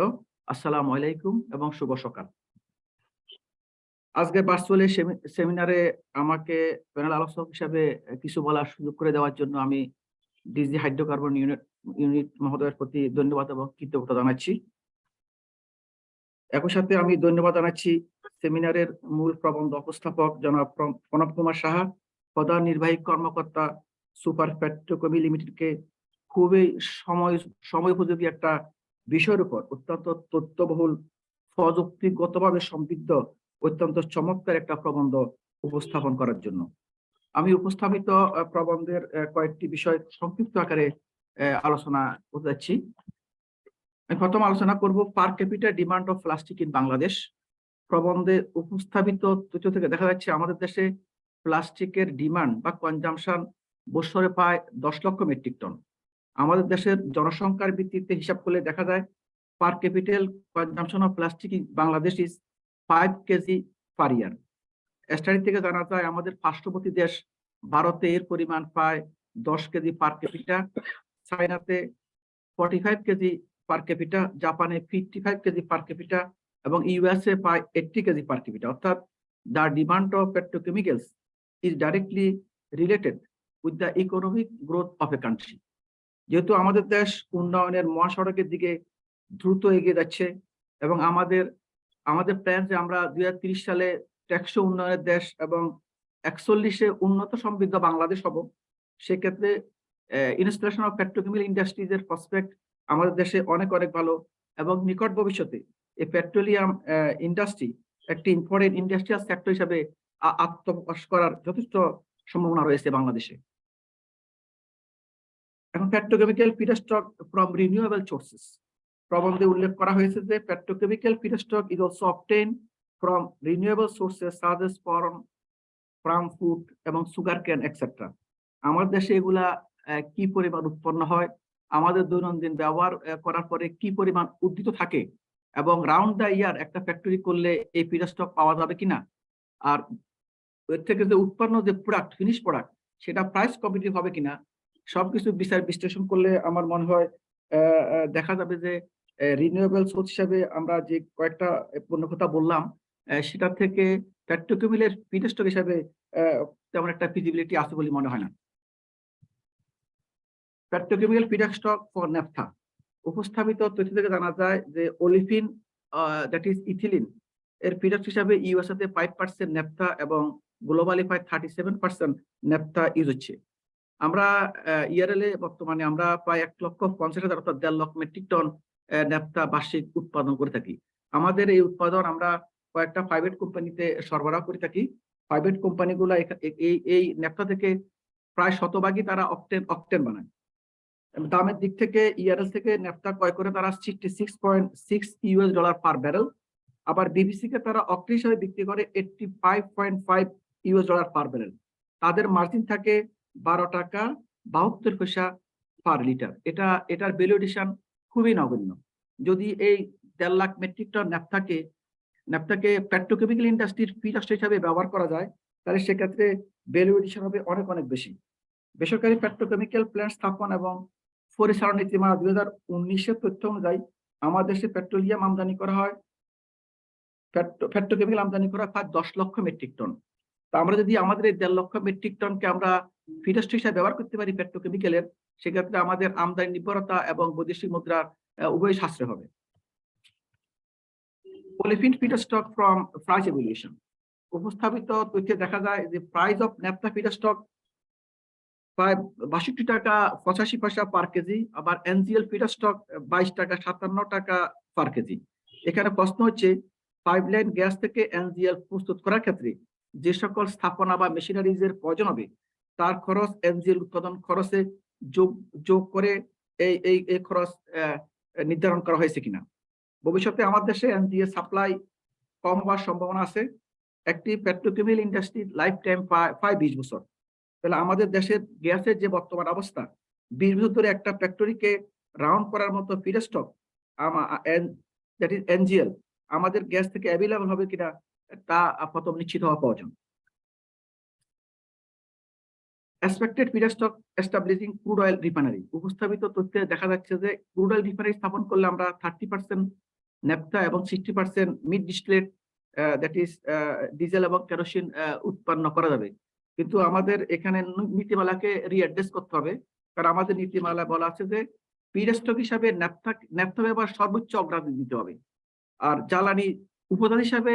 আসসালামু আলাইকুম এবং শুভ সকাল। আজকে ভার্চুয়ালি সেমিনারে আমাকে প্যানেল আলোচক হিসাবে কিছু বলার সুযোগ করে দেওয়ার জন্য আমি ডিজি হাইড্রোকার্বন ইউনিট ইউনিট মহোদয়ের প্রতি ধন্যবাদ এবং কৃতজ্ঞতা জানাচ্ছি। একই সাথে আমি ধন্যবাদ জানাচ্ছি সেমিনারের মূল প্রবন্ধ উপস্থাপক জনাব প্রণব কুমার সাহা, প্রধান নির্বাহী কর্মকর্তা সুপার পেট্রোকেমি লিমিটেডকে খুবই সময়োপযোগী একটা বিষয়ের উপর অত্যন্ত তথ্যবহুল, প্রযুক্তিগতভাবে সমৃদ্ধ, অত্যন্ত চমৎকার একটা প্রবন্ধ উপস্থাপন করার জন্য। আমি উপস্থাপিত প্রবন্ধের কয়েকটি বিষয় সংক্ষিপ্ত আকারে আলোচনা করতে যাচ্ছি। আমি প্রথম আলোচনা করব পার capital demand of plastic in Bangladesh. প্রবন্ধে উপস্থাপিত তথ্য থেকে দেখা যাচ্ছে আমাদের দেশে প্লাস্টিকের ডিমান্ড বা কনজাম্পশন বছরে প্রায় 10 লক্ষ মেট্রিক টন। আমাদের দেশের জনসংখ্যার ভিত্তিতে হিসাব করলে দেখা যায় per capital consumption of plastic in Bangladesh is 5 KG per year. Study থেকে জানা যায় আমাদের পার্শ্ববর্তী দেশ ভারতে এর পরিমাণ প্রায় 10 কেজি পার ক্যাপিটা, চায়নাতে 45 কেজি পার ক্যাপিটা, জাপানে 55 কেজি পার ক্যাপিটা এবং ইউএসএ প্রায় 80 কেজি পার ক্যাপিটা। অর্থাৎ the demand of petrochemicals is directly related with the economic growth of a country. যেহেতু আমাদের দেশ উন্নয়নের মহাসড়কের দিকে দ্রুত এগিয়ে যাচ্ছে এবং আমাদের প্ল্যান যে আমরা 2030 সালে টেকসই উন্নয়নের দেশ এবং 41-এ উন্নত সমৃদ্ধ বাংলাদেশ হব, সেক্ষেত্রে ইনস্টলেশন অফ পেট্রোকেমিক্যাল ইন্ডাস্ট্রিজের প্রসপেক্ট আমাদের দেশে অনেক ভালো এবং নিকট ভবিষ্যতে এই পেট্রোলিয়াম ইন্ডাস্ট্রি একটি ইম্পর্টেন্ট ইন্ডাস্ট্রিয়াল সেক্টর হিসাবে আত্মপ্রকাশ করার যথেষ্ট সম্ভাবনা রয়েছে বাংলাদেশে। এখন petrochemical feedstock from renewable sources. প্রবন্ধে উল্লেখ করা হয়েছে যে petrochemical feedstock is also obtain from renewable sources such as from food এবং সুগার কেন এটসেট্রা। আমাদের দেশে এগুলা কি পরিমাণ উৎপন্ন হয়, আমাদের দৈনন্দিন ব্যবহার করার পরে কি পরিমাণ উদ্ভিদ থাকে এবং রাউন্ড দ্য ইয়ার একটা ফ্যাক্টরি করলে এই ফিডস্টক পাওয়া যাবে কিনা, আর এর থেকে যে উৎপন্ন যে প্রোডাক্ট ফিনিশ প্রোডাক্ট সেটা প্রাইস কম্পিটিটিভ হবে কিনা, সবকিছু বিচার বিশ্লেষণ করলে আমার মনে হয় দেখা যাবে যে রিনিউয়েবল সোর্স হিসাবে আমরা যে কয়েকটা পণ্য কথা বললাম সেটা থেকে পেট্রোকেমিক্যালের ফিডস্টক হিসাবে তেমন একটা ফিজিবিলিটি আছে বলে মনে হয় না। Petrochemical feedstock for naphtha. উপস্থাপিত তথ্য থেকে জানা যায় যে ওলিফিন দ্যাট ইজ ইথিলিন এর ফিডস্টক হিসাবে ইউএসএ তে 5% ন্যাপথা এবং গ্লোবালি প্রায় 37% ন্যাপথা ইউজ হচ্ছে। আমরা ইয়ারএলএ বর্তমানে আমরা প্রায় 1,50,000 অর্থাৎ 1.5 লক্ষ মেট্রিক টন ন্যাপথা বার্ষিক উৎপাদন করে থাকি। আমাদের এই উৎপাদন আমরা কয়েকটা প্রাইভেট কোম্পানিতে সরবরাহ করে থাকি। প্রাইভেট কোম্পানিগুলো এই ন্যাপথা থেকে প্রায় শতভাগই তারা অকটেন বানায়। দামের দিক থেকে ইয়ারএল থেকে ন্যাপথা ক্রয় করে তারা $66.6 পার ব্যারেল, আবার বিবিসি কে তারা অকটেন হিসেবে বিক্রি করে $85.5 পার ব্যারেল। তাদের মার্জিন থাকে 12 টাকা 72 পয়সা পার লিটার। এটার ভ্যালুয়েশন খুবই নগণ্য। যদি এই 1.5 লাখ মেট্রিক টন ন্যাপথাকে পেট্রোকেমিক্যাল ইন্ডাস্ট্রির ফিডস্টক হিসাবে ব্যবহার করা যায়, তাহলে সেক্ষেত্রে ভ্যালুয়েশন হবে অনেক বেশি। বেসরকারি পেট্রোকেমিক্যাল প্ল্যান্ট স্থাপন এবং পরিচালনা নীতিমালা 2019-এর তথ্য অনুযায়ী আমাদের দেশে পেট্রোলিয়াম আমদানি করা হয়, পেট্রোকেমিক্যাল আমদানি করা প্রায় 10 লক্ষ মেট্রিক টন। তা আমরা যদি আমাদের এই 1.5 লক্ষ মেট্রিক টনকে আমরা ফিডস্টক হিসাবে ব্যবহার করতে পারি পেট্রোকেমিক্যালের, সেক্ষেত্রে আমাদের আমদানি নির্ভরতা এবং বৈদেশিক মুদ্রা উভয় সাশ্রয় হবে। পলিফিন ফিডস্টক ফ্রম প্রাইস ইভ্যালুয়েশন। উপস্থাপিত তথ্যে দেখা যায় যে প্রাইস অফ ন্যাপথা ফিডস্টক প্রায় 62 টাকা 85 পয়সা পার কেজি, আবার এনজিএল ফিডস্টক 22 টাকা 57 টাকা পার কেজি। এখানে প্রশ্ন হচ্ছে পাইপলাইন গ্যাস থেকে এনজিএল প্রস্তুত করার ক্ষেত্রে যে সকল স্থাপনা বা মেশিনারিজের প্রয়োজন হবে তার খরচ এনজিএল উৎপাদন খরচে যোগ করে এই খরচ নির্ধারণ করা হয়েছে কিনা। ভবিষ্যতে আমাদের দেশে এনজিএল সাপ্লাই কম হওয়ার সম্ভাবনা আছে। একটি পেট্রোকেমিক্যাল ইন্ডাস্ট্রির লাইফ টাইম প্রায় 20 বছর। তাহলে আমাদের দেশের গ্যাসের যে বর্তমান অবস্থা, 20 বছর ধরে একটা ফ্যাক্টরিকে রাউন্ড করার মতো ফিডস্টক দ্যাট ইজ এনজিএল আমাদের গ্যাস থেকে অ্যাভেলেবল হবে কিনা তা প্রথম নিশ্চিত হওয়া প্রয়োজন। Expected feedstock establishing crude oil refinery. উপস্থাপিত তথ্যে দেখা যাচ্ছে যে ক্রুড অয়েল রিফাইনারি স্থাপন করলে আমরা 30% ন্যাপথা এবং 60% মিড ডিস্টিলেট দ্যাট ইজ ডিজেল এবং কেরোসিন উৎপন্ন করা যাবে। কিন্তু আমাদের এখানে নীতিমালাকে রিঅ্যাড্রেস করতে হবে, কারণ আমাদের নীতিমালা বলা আছে যে ফিডস্টক হিসাবে ন্যাপথা ব্যবহার সর্বোচ্চ অগ্রাধিকার দিতে হবে। আর জ্বালানি উপাদান হিসাবে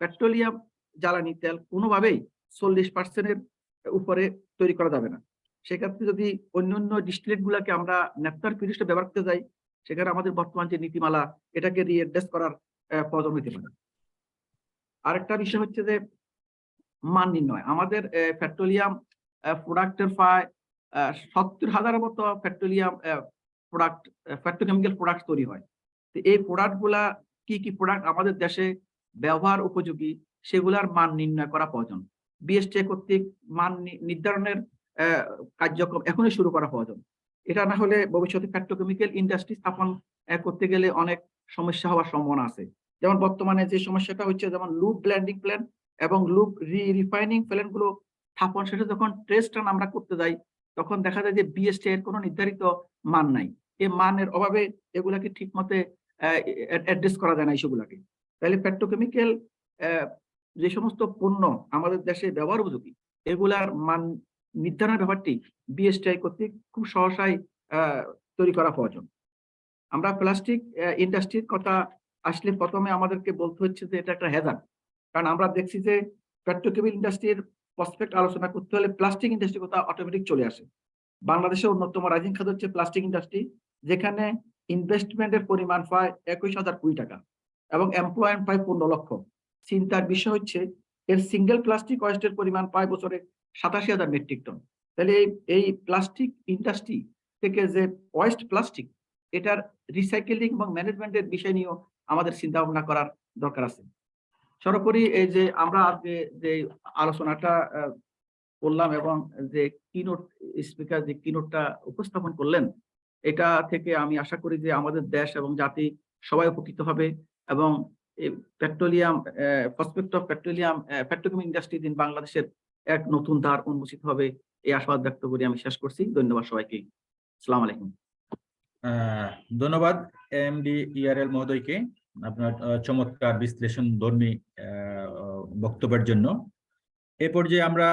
পেট্রোলিয়াম জ্বালানি তেল কোনোভাবেই 40% উপরে তৈরি করা যাবে না। সেক্ষেত্রে যদি অন্যান্য ডিস্টিলেট গুলাকে আমরা ন্যাপথার ফিডস্টক ব্যবহার করতে যাই, সেখানে আমাদের বর্তমান যে নীতিমালা এটাকে রিঅ্যাড্রেস করার প্রয়োজন হতে পারে। আরেকটা বিষয় হচ্ছে যে মান নির্ণয়। আমাদের পেট্রোলিয়াম প্রোডাক্টের প্রায় 70,000-এর মতো পেট্রোলিয়াম প্রোডাক্ট, পেট্রোকেমিক্যাল প্রোডাক্ট তৈরি হয়। তো এই প্রোডাক্ট গুলা কি কি প্রোডাক্ট আমাদের দেশে ব্যবহার উপযোগী সেগুলার মান নির্ণয় করা প্রয়োজন। বিএসটিআই কর্তৃক মান নির্ধারণের কার্যক্রম এখনই শুরু করা প্রয়োজন। এটা না হলে ভবিষ্যতে পেট্রোকেমিক্যাল ইন্ডাস্ট্রি স্থাপন করতে গেলে অনেক সমস্যা হওয়ার সম্ভাবনা আছে। যেমন বর্তমানে যে সমস্যাটা হচ্ছে, যেমন লুপ ব্লেন্ডিং প্ল্যান্ট এবং লুপ রিফাইনিং প্ল্যান্ট গুলো স্থাপন শেষে যখন টেস্ট রান আমরা করতে যাই, তখন দেখা যায় যে বিএসটিআই এর কোনো নির্ধারিত মান নাই। এই মানের অভাবে এগুলাকে ঠিক মতে অ্যাড্রেস করা যায় না এইসবগুলাকে। তাহলে পেট্রোকেমিক্যাল যে সমস্ত পণ্য আমাদের দেশে ব্যবহার উপযোগী এগুলার মান নির্ধারণের ব্যাপারটি বিএসটিআই কর্তৃক খুব সহসাই তৈরি করা প্রয়োজন। আমরা প্লাস্টিক ইন্ডাস্ট্রির কথা আসলে প্রথমে আমাদেরকে বলতে হচ্ছে যে এটা একটা হ্যাজার্ড। কারণ আমরা দেখছি যে পেট্রোকেমিক্যাল ইন্ডাস্ট্রির প্রসপেক্ট আলোচনা করতে হলে প্লাস্টিক ইন্ডাস্ট্রির কথা অটোমেটিক চলে আসে। বাংলাদেশের অন্যতম রাইজিং খাত হচ্ছে প্লাস্টিক ইন্ডাস্ট্রি, যেখানে ইনভেস্টমেন্টের পরিমাণ প্রায় 21,000 কোটি টাকা এবং এমপ্লয়মেন্ট প্রায় 15 লক্ষ। চিন্তার বিষয় হচ্ছে এর সিঙ্গেল প্লাস্টিক ওয়েস্টের পরিমাণ প্রায় বছরে 87,000 মেট্রিক টন। তাহলে এই প্লাস্টিক ইন্ডাস্ট্রি থেকে যে ওয়েস্ট প্লাস্টিক, এটার রিসাইকেলিং এবং ম্যানেজমেন্টের বিষয় নিয়েও আমাদের চিন্তা ভাবনা করার দরকার আছে। সর্বোপরি এই যে আমরা আজকে যে আলোচনাটা করলাম এবং যে কিনোট স্পিকার যে কিনোটটা উপস্থাপন করলেন, এটা থেকে আমি আশা করি যে আমাদের দেশ এবং জাতি সবাই উপকৃত হবে এবং petroleum prospect of petrochemical industry in বাংলাদেশের এক নতুন ধার উন্মোচিত হবে, এই আশাবাদ ব্যক্ত করে আমি শেষ করছি। ধন্যবাদ সবাইকে। আসসালামু আলাইকুম। ধন্যবাদ এমডি ইআরএল মহোদয়কে আপনার চমৎকার বিশ্লেষণ ধর্মী বক্তব্যের জন্য। এ পর্যায়ে আমরা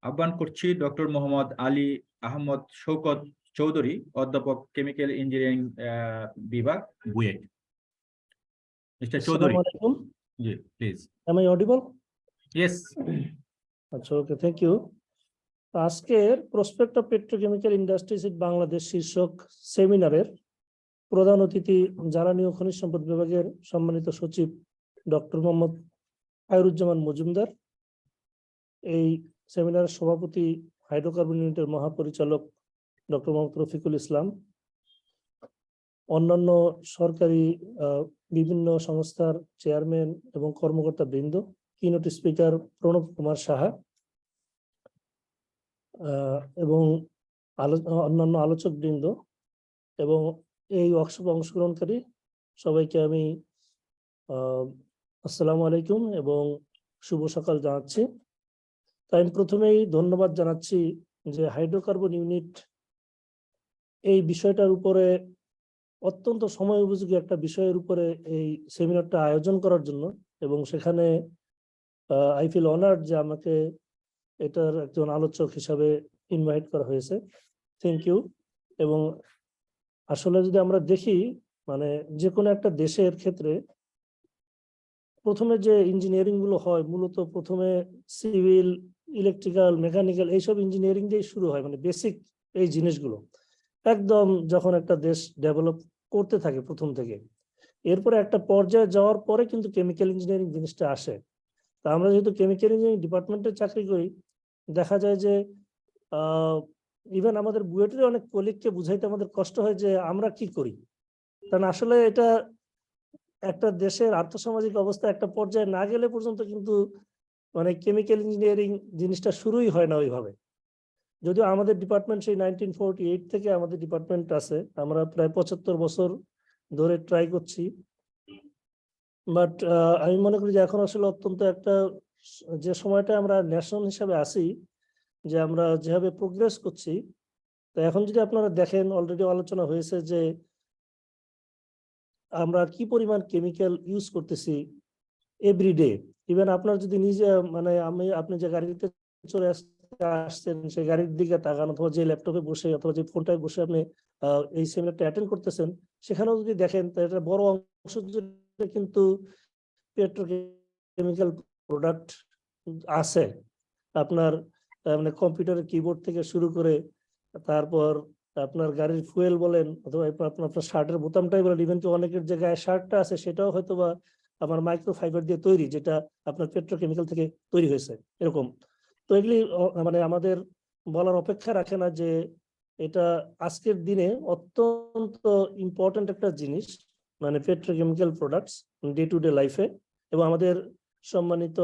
আহ্বান করছি ডক্টর মোহাম্মদ আলী আহমদ শৌকত চৌধুরী, অধ্যাপক কেমিক্যাল ইঞ্জিনিয়ারিং বিভাগ, BUET. Mister Chowdhury, G please. Am I audible? Yes. আচ্ছা, ওকে, থ্যাংক ইউ। আজকের prospect of petrochemical industries in Bangladesh শীর্ষক সেমিনারের প্রধান অতিথি জ্বালানি ও খনিজ সম্পদ বিভাগের সম্মানিত সচিব ডক্টর মোহাম্মদ খায়রুজ্জামান মজুমদার, এই সেমিনারের সভাপতি হাইড্রোকার্বন ইউনিটের মহাপরিচালক ডক্টর মোহাম্মদ রফিকুল ইসলাম, অন্যান্য সরকারি বিভিন্ন সংস্থার চেয়ারম্যান এবং কর্মকর্তা বৃন্দ, কিনোট স্পিকার প্রণব কুমার সাহা এবং অন্যান্য আলোচক বৃন্দ এবং এই ওয়ার্কশপে অংশগ্রহণকারী সবাইকে আমি আসসালামু আলাইকুম এবং শুভ সকাল জানাচ্ছি। তাই আমি প্রথমেই ধন্যবাদ জানাচ্ছি যে হাইড্রোকার্বন ইউনিট এই বিষয়টার উপরে অত্যন্ত সময় উপযোগী একটা বিষয়ের উপরে এই সেমিনারটা আয়োজন করার জন্য, এবং সেখানে আই ফিল অনার্ড যে আমাকে এটার একজন আলোচক হিসাবে ইনভাইট করা হয়েছে। Thank you. এবং আসলে যদি আমরা দেখি, মানে যে কোনো একটা দেশের ক্ষেত্রে প্রথমে যে ইঞ্জিনিয়ারিং গুলো হয় মূলত প্রথমে সিভিল, ইলেকট্রিক্যাল, মেকানিক্যাল এইসব ইঞ্জিনিয়ারিং দিয়েই শুরু হয়, মানে বেসিক এই জিনিসগুলো একদম যখন একটা দেশ ডেভেলপ করতে থাকে প্রথম থেকে, এরপরে একটা পর্যায়ে যাওয়ার পরে কিন্তু কেমিক্যাল ইঞ্জিনিয়ারিং জিনিসটা আসে। তা আমরা যেহেতু কেমিক্যাল ইঞ্জিনিয়ারিং ডিপার্টমেন্টে চাকরি করি, দেখা যায় যে ইভেন আমাদের বুয়েটের অনেক কলিগকে বুঝাইতে আমাদের কষ্ট হয় যে আমরা কি করি। কারণ আসলে এটা একটা দেশের আর্থসামাজিক অবস্থা একটা পর্যায়ে না গেলে পর্যন্ত কিন্তু মানে কেমিক্যাল ইঞ্জিনিয়ারিং জিনিসটা শুরুই হয় না ওইভাবে। যদিও আমাদের ডিপার্টমেন্ট সেই 1948 থেকে আমাদের ডিপার্টমেন্ট আছে, আমরা প্রায় 75 বছর ধরে ট্রাই করছি। বাট আমি মনে করি যে এখন আসলে অত্যন্ত একটা যে সময়টা আমরা ন্যাশনাল হিসাবে আছি, যে আমরা যেভাবে প্রোগ্রেস করছি, তো এখন যদি আপনারা দেখেন অলরেডি আলোচনা হয়েছে যে আমরা কি পরিমাণ কেমিক্যাল ইউজ করতেছি এভরিডে। ইভেন আপনার যদি নিজে মানে আপনি যে গাড়িতে চলে আসতে আসছেন সেই গাড়ির দিকে তাকান, অথবা যে ল্যাপটপে বসে অথবা যে ফোনটায় বসে আপনি এই সেমিনারটা অ্যাটেন্ড করতেছেন, সেখানেও যদি দেখেন তাহলে একটা বড় অংশ জুড়ে কিন্তু পেট্রোকেমিক্যাল প্রোডাক্ট আছে। আপনার মানে কম্পিউটারের কিবোর্ড থেকে শুরু করে, তারপর আপনার গাড়ির ফুয়েল বলেন, অথবা আপনার শার্টের বোতামটাই বলেন, ইভেন কি অনেকের যে গায়ে শার্টটা আছে সেটাও হয়তো বা আমার মাইক্রোফাইবার দিয়ে তৈরি, যেটা আপনার পেট্রোকেমিক্যাল থেকে তৈরি হয়েছে এরকম। তো এগুলি মানে আমাদের বলার অপেক্ষা রাখে না যে এটা আজকের দিনে অত্যন্ত ইম্পর্টেন্ট একটা জিনিস, মানে petrochemical products day to day লাইফে। এবং আমাদের সম্মানিত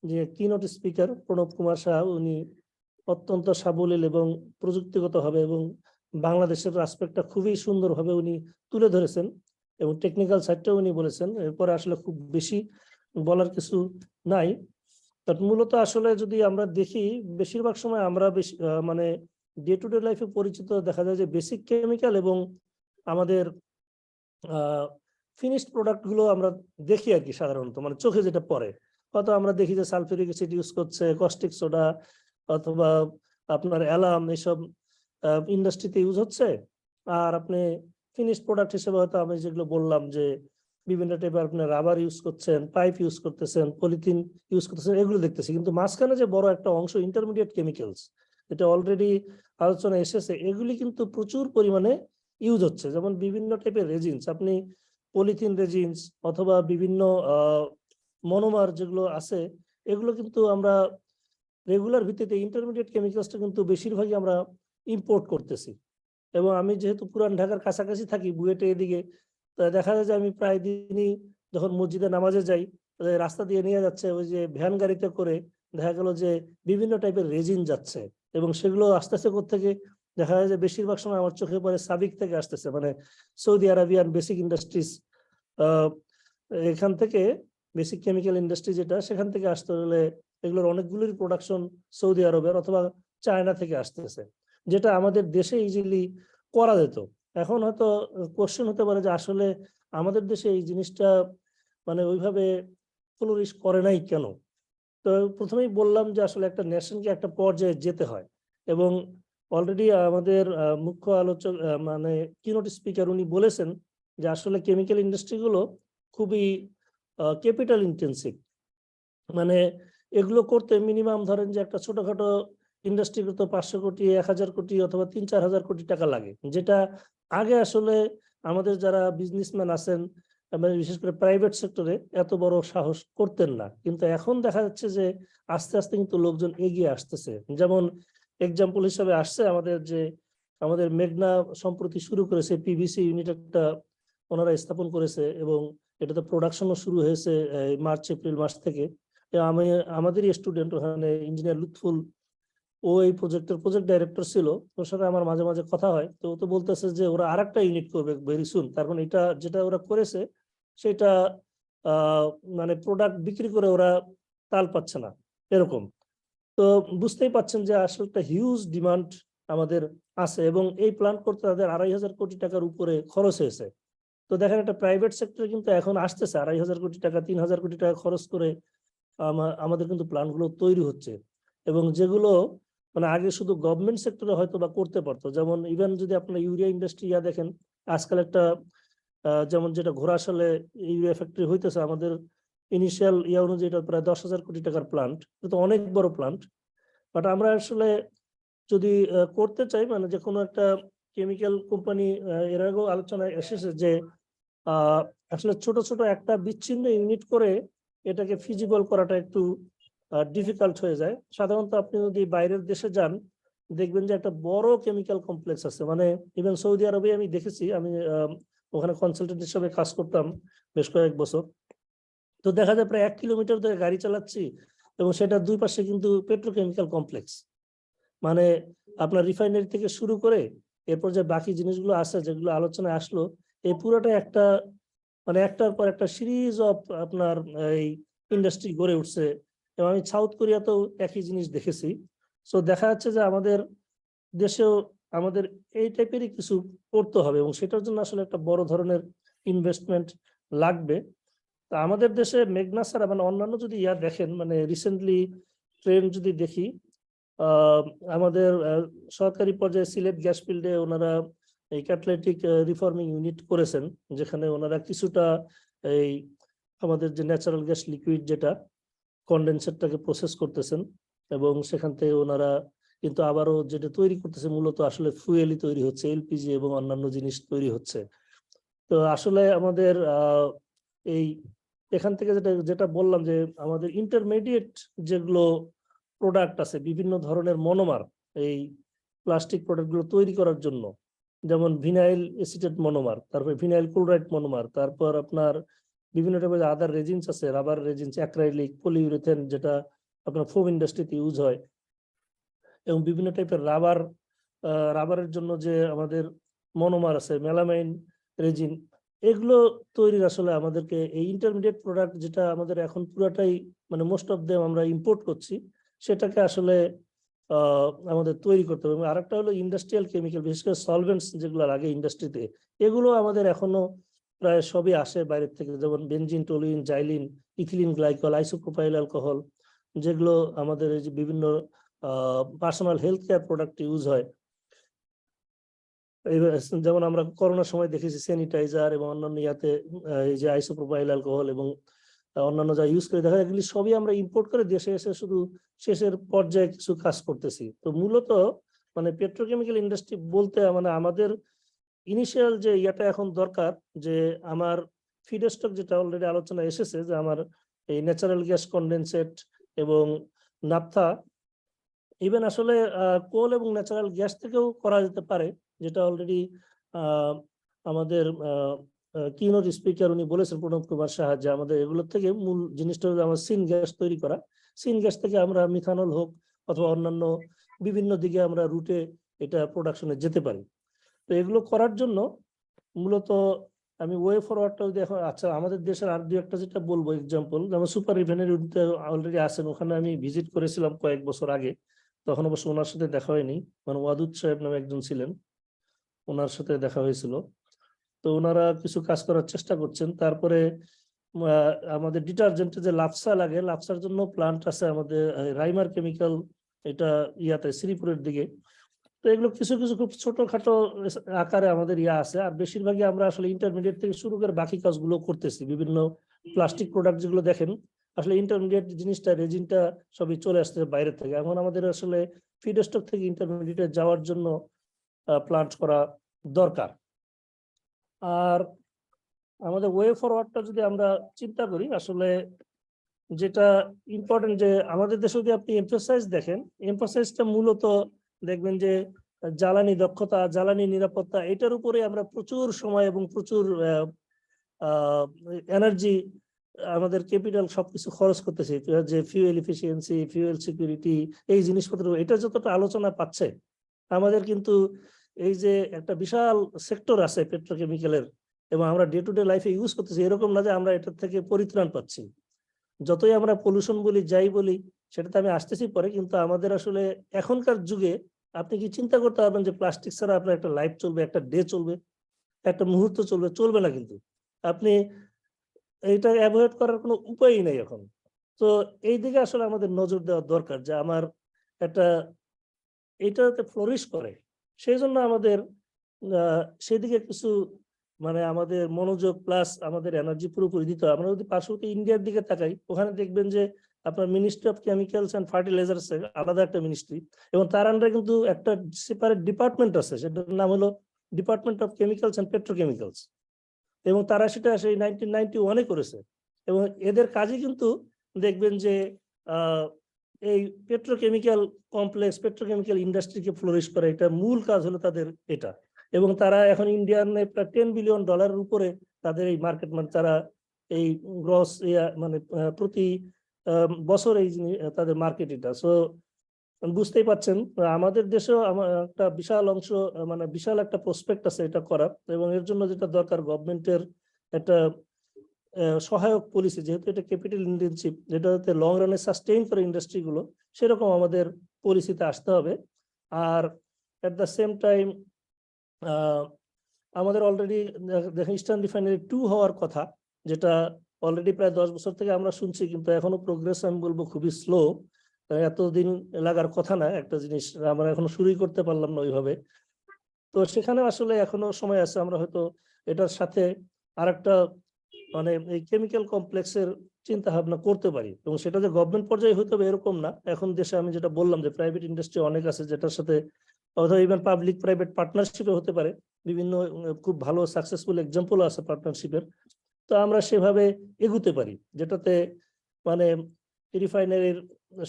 যে কিনোট স্পিকার প্রণব কুমার শাহ, উনি অত্যন্ত সাবলীল এবং প্রযুক্তিগতভাবে এবং বাংলাদেশের আসপেক্টটা খুবই সুন্দরভাবে উনি তুলে ধরেছেন, এবং টেকনিক্যাল সাইডটাও উনি বলেছেন। এরপরে আসলে খুব বেশি বলার কিছু নাই। মূলত আসলে যদি আমরা দেখি, বেশিরভাগ সময় আমরা বেশি মানে ডে টু ডে লাইফে পরিচিত দেখা যায় যে বেসিক কেমিক্যাল এবং আমাদের ফিনিশড প্রোডাক্ট গুলো আমরা দেখি আর কি, সাধারণত মানে চোখে যেটা পড়ে। হয়তো আমরা দেখি যে সালফিউরিক অ্যাসিড ইউজ করছে, কস্টিক সোডা অথবা আপনার অ্যালাম, এইসব ইন্ডাস্ট্রিতে ইউজ হচ্ছে। আর আপনি ফিনিশড প্রোডাক্ট হিসেবে হয়তো আমি যেগুলো বললাম যে বিভিন্ন টাইপের আপনি রাবার ইউজ করছেন, পাইপ ইউজ করতেছেন, পলিথিন ইউজ করতেছেন, এগুলো দেখতেছি। কিন্তু মাঝখানে যে বড় একটা অংশ ইন্টারমিডিয়েট কেমিক্যালস, এটা অলরেডি আলোচনা এসেছে, এগুলি কিন্তু প্রচুর পরিমাণে ইউজ হচ্ছে। যেমন বিভিন্ন টাইপের রেজিনস, আপনি পলিথিন রেজিনস অথবা বিভিন্ন মনোমার যেগুলো আছে, এগুলো কিন্তু আমরা রেগুলার ভিত্তিতে ইন্টারমিডিয়েট কেমিক্যালসটা কিন্তু বেশিরভাগই আমরা ইম্পোর্ট করতেছি। এবং আমি যেহেতু পুরান ঢাকার কাছাকাছি থাকি, বুয়েটে এদিকে, দেখা যায় যে আমি প্রায় দিনই যখন মসজিদে নামাজে যাই, রাস্তা দিয়ে নিয়ে যাচ্ছে ওই যে ভ্যান গাড়িতে করে, দেখা গেল যে বিভিন্ন টাইপের রেজিন যাচ্ছে, এবং সেগুলো আস্তে আস্তে থেকে দেখা যায় যে বেশিরভাগ সময় আমার চোখে পড়ে সাবিক থেকে আসতেছে, মানে সৌদি আরবিয়ান বেসিক ইন্ডাস্ট্রিজ, এখান থেকে বেসিক কেমিক্যাল ইন্ডাস্ট্রি যেটা, সেখান থেকে আসতে হলে এগুলোর অনেকগুলোর প্রোডাকশন সৌদি আরবের অথবা চায়না থেকে আসতেছে, যেটা আমাদের দেশে ইজিলি করা যেত। এখন হয়তো কোশ্চেন হতে পারে যে আসলে আমাদের দেশে এই জিনিসটা মানে ওইভাবে ফ্লোরিশ করে নাই কেন। তো প্রথমেই বললাম যে আসলে একটা নেশনকে একটা পর্যায়ে যেতে হয়, এবং অলরেডি আমাদের মুখ্য আলোচক মানে কিনোট স্পিকার উনি বলেছেন যে আসলে কেমিক্যাল ইন্ডাস্ট্রিগুলো খুবই ক্যাপিটাল ইন্টেন্সিভ। মানে এগুলো করতে মিনিমাম ধরেন যে একটা ছোটখাটো ইন্ডাস্ট্রি করতে 500 কোটি 1000 কোটি অথবা 3-4000 কোটি টাকা লাগে, যেটা আগে আসলে আমাদের যারা বিজনেসম্যান আছেন, মানে বিশেষ করে প্রাইভেট সেক্টরে, এত বড় সাহস করতেন না। কিন্তু এখন দেখা যাচ্ছে যে আস্তে আস্তে কিন্তু লোকজন এগিয়ে আসতেছে। যেমন এক্সাম্পল হিসেবে আসছে আমাদের মেঘনা সম্প্রতি শুরু করেছে পিভিসি ইউনিট, একটা ওনারা স্থাপন করেছে, এবং এটাতে প্রোডাকশনও শুরু হয়েছে মার্চ এপ্রিল মাস থেকে। আমাদেরই স্টুডেন্ট ওখানে ইঞ্জিনিয়ার লুৎফুল, ও এই প্রজেক্টের প্রজেক্ট ডাইরেক্টর ছিল, ওর সাথে আমার মাঝে মাঝে কথা হয়। তো ও তো বলতেছে যে ওরা আরেকটা ইউনিট করবে ভেরি সুন, তার কারণ এটা যেটা ওরা করেছে সেটা মানে প্রোডাক্ট বিক্রি করে ওরা তাল পাচ্ছে না এরকম। তো বুঝতেই পাচ্ছেন যে আসলে একটা হিউজ ডিমান্ড আমাদের আছে, এবং এই প্ল্যান্ট করতে তাদের 2500 কোটি টাকার উপরে খরচ হয়েছে। তো দেখেন একটা প্রাইভেট সেক্টর কিন্তু এখন আসতেছে 2500 কোটি টাকা 3000 কোটি টাকা খরচ করে আমাদের কিন্তু প্ল্যান্ট গুলো তৈরি হচ্ছে, এবং যেগুলো মানে আগে শুধু গভর্নমেন্ট সেক্টরে হয়তো বা করতে পারতো। যেমন ইভেন যদি আপনার ইউরিয়া ইন্ডাস্ট্রি দেখেন, আজকাল একটা যেমন যেটা ঘোড়াশালে ইউরিয়া ফ্যাক্টরি হইতেছে, আমাদের ইনিশিয়াল অনুযায়ী এটা প্রায় 10,000 কোটি টাকার প্ল্যান্ট, এটা অনেক বড় প্ল্যান্ট। বাট আমরা আসলে যদি করতে চাই, মানে যে কোনো একটা কেমিক্যাল কোম্পানি, এর আগেও আলোচনায় এসেছে যে আসলে ছোট ছোট একটা বিচ্ছিন্ন ইউনিট করে এটাকে ফিজিবল করাটা একটু ডিফিকাল্ট হয়ে যায়। সাধারণত আপনি যদি বাইরের দেশে যান, দেখবেন যে একটা বড় কেমিক্যাল কমপ্লেক্স আছে। মানে ইভেন সৌদি আরবে আমি দেখেছি, আমি ওখানে কনসালটেন্ট হিসেবে কাজ করতাম বেশ কয়েক বছর। তো দেখা যায় প্রায় 1 কিলোমিটার ধরে গাড়ি চালাচ্ছি, এবং সেটার দুই পাশে কিন্তু পেট্রোকেমিক্যাল কমপ্লেক্স। মানে আপনার রিফাইনারি থেকে শুরু করে এরপর যে বাকি জিনিসগুলো আছে যেগুলো আলোচনায় আসলো, এই পুরোটা একটা মানে একটার পর একটা সিরিজ অফ আপনার এই ইন্ডাস্ট্রি গড়ে উঠছে। এবং আমি সাউথ কোরিয়াতেও একই জিনিস দেখেছি। সো দেখা যাচ্ছে যে আমাদের দেশেও আমাদের এই টাইপেরই কিছু করতে হবে, এবং সেটার জন্য আসলে একটা বড় ধরনের ইনভেস্টমেন্ট লাগবে। তা আমাদের দেশে মেঘনা ছাড়া মানে অন্যান্য যদি দেখেন, মানে রিসেন্টলি ট্রেন্ড যদি দেখি, আমাদের সরকারি পর্যায়ে সিলেট গ্যাস ফিল্ডে ওনারা এই ক্যাটালাইটিক রিফর্মিং ইউনিট করেছেন, যেখানে ওনারা কিছুটা এই আমাদের যে ন্যাচারাল গ্যাস লিকুইড যেটা কন্ডেন্সারটাকে প্রসেস করতেছেন, এবং সেখান থেকে ওনারা কিন্তু আবারও যেটা তৈরি করতেছে মূলত আসলে ফুয়েলই তৈরি হচ্ছে, এলপিজি এবং অন্যান্য জিনিস তৈরি হচ্ছে। তো আসলে আমাদের এই এখান থেকে যেটা যেটা বললাম যে আমাদের ইন্টারমিডিয়েট যেগুলো প্রোডাক্ট আছে, বিভিন্ন ধরনের মনোমার এই প্লাস্টিক প্রোডাক্টগুলো তৈরি করার জন্য, যেমন ভিনাইল এসিটেট মনোমার, তারপর ভিনাইল ক্লোরাইড মনোমার, তারপর আপনার বিভিন্ন টাইপের আদার রেজিনস আছে, রাবার রেজিনস, অ্যাক্রাইলিক, পলিইউরেথেন, যেটা আপনার ফোম ইন্ডাস্ট্রিতে ইউজ হয়, এবং বিভিন্ন টাইপের রাবারের জন্য যে আমাদের মনোমার আছে, মেলামাইন রেজিন, এগুলো তৈরির আসলে আমাদেরকে এই ইন্টারমিডিয়েট প্রোডাক্ট যেটা আমাদের এখন পুরাটাই মানে মোস্ট অফ দেম আমরা ইম্পোর্ট করছি, সেটাকে আসলে আমাদের তৈরি করতে হবে। এবং আরেকটা হলো ইন্ডাস্ট্রিয়াল কেমিক্যাল, বিশেষ করে সলভেন্টস যেগুলো লাগে ইন্ডাস্ট্রিতে, এগুলো আমাদের এখনো প্রায় সবই আসে বাইরের থেকে, যেমন benzene, toluene, xylene, ethylene glycol, isopropyl alcohol, যেগুলো আমাদের এই যে বিভিন্ন personal health care product use হয়। যেমন আমরা করোনার সময় দেখেছি স্যানিটাইজার এবং অন্যান্য ইয়াতে এই যে আইসোপ্রোপাইল অ্যালকোহল এবং অন্যান্য যা ইউজ করে দেখা যায়, এগুলি সবই আমরা ইম্পোর্ট করে দেশে এসে শুধু শেষের পর্যায়ে কিছু কাজ করতেছি। তো মূলত মানে পেট্রোকেমিক্যাল ইন্ডাস্ট্রি বলতে মানে আমাদের ইনিশিয়াল যে ইয়াটা এখন দরকার, যে আমার ফিডস্টক যেটা অলরেডি আলোচনা এসেছে, যে আমার এই ন্যাচারাল গ্যাস কন্ডেনসেট এবং নাফথা, ইভেন আসলে কোল এবং ন্যাচারাল গ্যাস থেকেও করা যেতে পারে, যেটা অলরেডি আমাদের কিনোট স্পিকার উনি বলেছেন, প্রণব কুমার সাহা, যে আমাদের এগুলোর থেকে মূল জিনিসটা হলো আমার সিন গ্যাস তৈরি করা। সিন গ্যাস থেকে আমরা মিথানল হোক অথবা অন্যান্য বিভিন্ন দিকে আমরা রুটে এটা প্রোডাকশনে যেতে পারি। তো এগুলো করার জন্য মূলত আমি ওয়ে ফরওয়ার্ডটা যদি এখন, আচ্ছা আমাদের দেশের আর দু একটা যেটা বলবো এক্সাম্পল, যেমন সুপার রিফাইনারি অলরেডি আছেন, ওখানে আমি ভিজিট করেছিলাম কয়েক বছর আগে, তখন অবশ্য ওনার সাথে দেখা হয়নি, মানে ওয়াদুদ সাহেব নামে একজন ছিলেন, ওনার সাথে দেখা হয়েছিল। তো ওনারা কিছু কাজ করার চেষ্টা করছেন। তারপরে আমাদের ডিটারজেন্টে যে লাপসা লাগে, লাপসার জন্য প্লান্ট আছে আমাদের রাইমার কেমিক্যাল, এটা ইয়াতে শ্রীপুরের দিকে। তো এগুলো কিছু কিছু খুব ছোটখাটো আকারে আমাদের ইয়া আছে, আর বেশিরভাগই আমরা আসলে ইন্টারমিডিয়েট থেকে শুরু করে বাকি কাজগুলো করতেছি। বিভিন্ন প্লাস্টিক প্রোডাক্ট যেগুলো দেখেন, আসলে ইন্টারমিডিয়েট জিনিসটা, রেজিনটা সবই চলে আসছে বাইরে থেকে। এখন আমাদের আসলে ফিডস্টক থেকে ইন্টারমিডিয়েটে যাওয়ার জন্য প্লান্ট করা দরকার। আর আমাদের ওয়ে ফরওয়ার্ডটা যদি আমরা চিন্তা করি, আসলে যেটা ইম্পর্টেন্ট, যে আমাদের দেশে যদি আপনি এমফাসাইজ দেখেন, এমফাসাইজটা মূলত দেখবেন যে জ্বালানি দক্ষতা, জ্বালানি নিরাপত্তা, এটার উপরে আমরা প্রচুর সময় এবং প্রচুর এনার্জি, আমাদের ক্যাপিটাল সবকিছু খরচ করতেছি, যে ফিউয়েল এফিসিয়েন্সি, ফিউয়েল সিকিউরিটি, এই জিনিসপত্র, এটা যতটা আলোচনা পাচ্ছে, আমাদের কিন্তু এই যে একটা বিশাল সেক্টর আছে পেট্রোকেমিক্যালের, এবং আমরা ডে টু ডে লাইফে ইউজ করতেছি, এরকম না যে আমরা এটার থেকে পরিত্রাণ পাচ্ছি। যতই আমরা পলিউশন বলি, যাই বলি, সেটাতে আমি আসতেছি পরে, কিন্তু আমাদের আসলে এখনকার যুগে আপনি কি চিন্তা করতে পারবেন যে প্লাস্টিক ছাড়া আপনার একটা লাইফ চলবে, একটা ডে চলবে, একটা মুহূর্ত চলবে? চলবে না। কিন্তু আপনি এটা অ্যাভয়েড করার কোনো উপায়ই নেই এখন। তো এই দিকে আসলে আমাদের নজর দেওয়া দরকার, যে আমার একটা এইটাতে ফ্লোরিশ করে, সেই জন্য আমাদের সেদিকে কিছু মানে আমাদের মনোযোগ প্লাস আমাদের এনার্জি পুরোপুরি দিতে হবে। আমরা যদি পার্শ্ববর্তী ইন্ডিয়ার দিকে তাকাই, ওখানে দেখবেন যে আপনার ministry of chemicals and fertilisers আলাদা একটা মিনিস্ট্রি, এবং তার আন্ডারে কিন্তু একটা সেপারেট ডিপার্টমেন্ট আছে, সেটার নাম হলো department of chemicals and petrochemicals, এবং তারা সেটা সেই 1991 করেছে। এবং এদের কাজে কিন্তু দেখবেন যে এই পেট্রোকেমিক্যাল কমপ্লেক্স, পেট্রোকেমিক্যাল ইন্ডাস্ট্রিকে ফ্লোরিশ করে, এটা মূল কাজ হলো তাদের এটা। এবং তারা এখন ইন্ডিয়ানে প্রায় $10 বিলিয়ন উপরে তাদের এই মার্কেট, মানে তারা এই গ্রস মানে প্রতি বছর এই তাদের মার্কেট এটা। সো বুঝতেই পাচ্ছেন আমাদের দেশেও একটা বিশাল অংশ, মানে বিশাল একটা প্রসপেক্ট আছে এটা করার, এবং এর জন্য যেটা দরকার গভর্নমেন্টের একটা সহায়ক পলিসি, যেহেতু এটা ক্যাপিটাল ইন্টেনসিভ, যেটা হচ্ছে লং রানে সাস্টেইন করে ইন্ডাস্ট্রি গুলো, সেরকম আমাদের পলিসিতে আসতে হবে। আর এট দ্য সেম টাইম আমাদের অলরেডি দেখেন ইস্টার্ন রিফাইনারি 2 হওয়ার কথা, যেটা অলরেডি প্রায় 10 বছর থেকে আমরা শুনছি, কিন্তু এখনো প্রোগ্রেস আমি বলবো খুবই স্লো। এতদিন লাগার কথা না, একটা জিনিস আমরা এখনো শুরুই করতে পারলাম না ওইভাবে। তো সেখানে আসলে এখনো সময় আছে, আমরা হয়তো এটার সাথে আরেকটা মানে এই কেমিক্যাল কমপ্লেক্সের চিন্তা ভাবনা করতে পারি, এবং সেটা যে গভর্নমেন্ট পর্যায়ে হইতে হবে এরকম না। এখন দেশে আমি যেটা বললাম যে প্রাইভেট ইন্ডাস্ট্রি অনেক আছে, যেটার সাথে অথবা ইভেন পাবলিক প্রাইভেট পার্টনারশিপে হতে পারে। বিভিন্ন খুব ভালো সাকসেসফুল এক্সাম্পল আছে পার্টনারশিপের। তো আমরা সেভাবে এগুতে পারি, যেটাতে মানে রিফাইনারির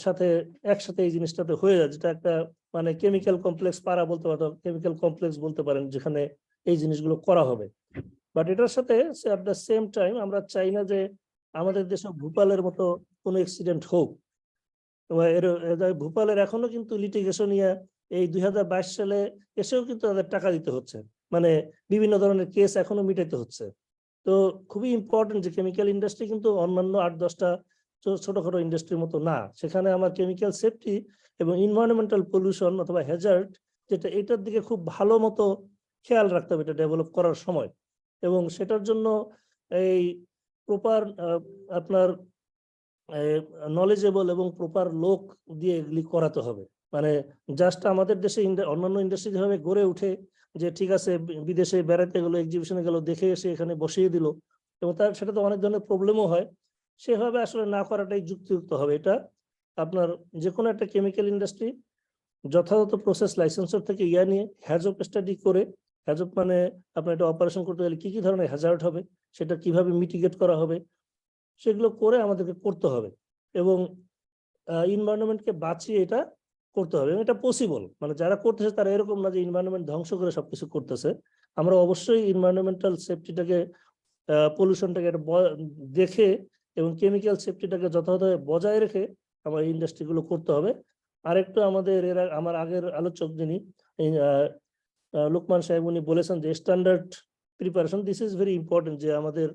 সাথে একসাথে এই জিনিসটাতে হয়ে যায়, যেটা একটা মানে কেমিক্যাল কমপ্লেক্স পাড়া বলতে পারেন, কেমিক্যাল কমপ্লেক্স বলতে পারেন, যেখানে এই জিনিসগুলো করা হবে। বাট এটার সাথে অ্যাট দ্য সেম টাইম আমরা চাই না যে আমাদের দেশে ভূপালের মতো কোনো অ্যাক্সিডেন্ট হোক। ভূপালের এখনো কিন্তু লিটিগেশন নিয়ে এই 2022 সালে এসেও কিন্তু তাদের টাকা দিতে হচ্ছে, মানে বিভিন্ন ধরনের কেস এখনো মিটাইতে হচ্ছে। তো খুবই ইম্পর্টেন্ট যে কেমিক্যাল ইন্ডাস্ট্রি কিন্তু অন্যান্য 8-10টা ছোটখাটো ইন্ডাস্ট্রির মতো না। সেখানে আমার কেমিক্যাল সেফটি এবং এনভায়রনমেন্টাল পলিউশন অথবা হ্যাজার্ড, যেটা এটার দিকে খুব ভালো মতো খেয়াল রাখতে হবে এটা ডেভেলপ করার সময়। এবং সেটার জন্য এই প্রপার আপনার নলেজেবল এবং প্রপার লোক দিয়ে এগুলি করাতে হবে। মানে জাস্ট আমাদের দেশে অন্যান্য ইন্ডাস্ট্রি যেভাবে গড়ে উঠে যে ঠিক আছে বিদেশে বেড়াতে গেলো, এক্সিবিশনে গেলো, দেখে এসে এখানে বসিয়ে দিল, এবং তার সেটা তো অনেক ধরনের প্রবলেমও হয়। সেভাবে আসলে না করাটাই যুক্তিযুক্ত হবে। এটা আপনার যে কোনো একটা কেমিক্যাল ইন্ডাস্ট্রি যথাযথ প্রসেস লাইসেন্সর থেকে নিয়ে হ্যাজপ স্টাডি করে, হ্যাজপ মানে আপনার এটা অপারেশন করতে গেলে কি কি ধরনের হ্যাজার্ড হবে, সেটা কিভাবে মিটিগেট করা হবে, সেগুলো করে আমাদেরকে করতে হবে। এবং এনভায়রনমেন্টকে বাঁচিয়ে এটা করতে হবে, এবং এটা পসিবল। মানে যারা করতেছে তারা এরকম না যে এনভায়রনমেন্ট ধ্বংস করে সবকিছু করতেছে। আমরা অবশ্যই এনভায়রনমেন্টাল সেফটিটাকে পলিউশনটাকে দেখে এবং কেমিক্যাল সেফটিটাকে যথাযথভাবে বজায় রেখে আমার ইন্ডাস্ট্রিগুলো করতে হবে। আরেকটু আমাদের আমার আগের আলোচক যিনি লোকমান সাহেব, উনি বলেছেন যে standard preparation, this is very important. যে আমাদের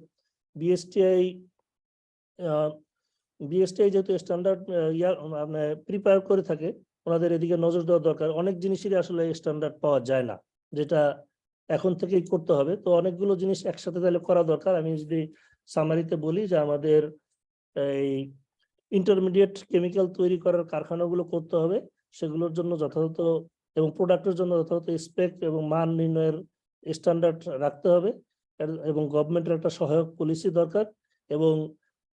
বিএসটিআই যেহেতু স্ট্যান্ডার্ড প্রিপেয়ার করে থাকে, ওনাদের এদিকে নজর দেওয়া দরকার। অনেক জিনিসেরই আসলে স্ট্যান্ডার্ড পাওয়া যায় না, যেটা এখন থেকেই করতে হবে। তো অনেকগুলো জিনিস একসাথে তাহলে করা দরকার। আমি যদি সামারিতে বলি যে আমাদের এই ইন্টারমিডিয়েট কেমিক্যাল তৈরি করার কারখানাগুলো করতে হবে, সেগুলোর জন্য যথাযথ এবং প্রোডাক্টের জন্য যথাযথ স্পেক এবং মান নির্ণয়ের স্ট্যান্ডার্ড রাখতে হবে, এবং গভর্নমেন্টের একটা সহায়ক পলিসি দরকার। এবং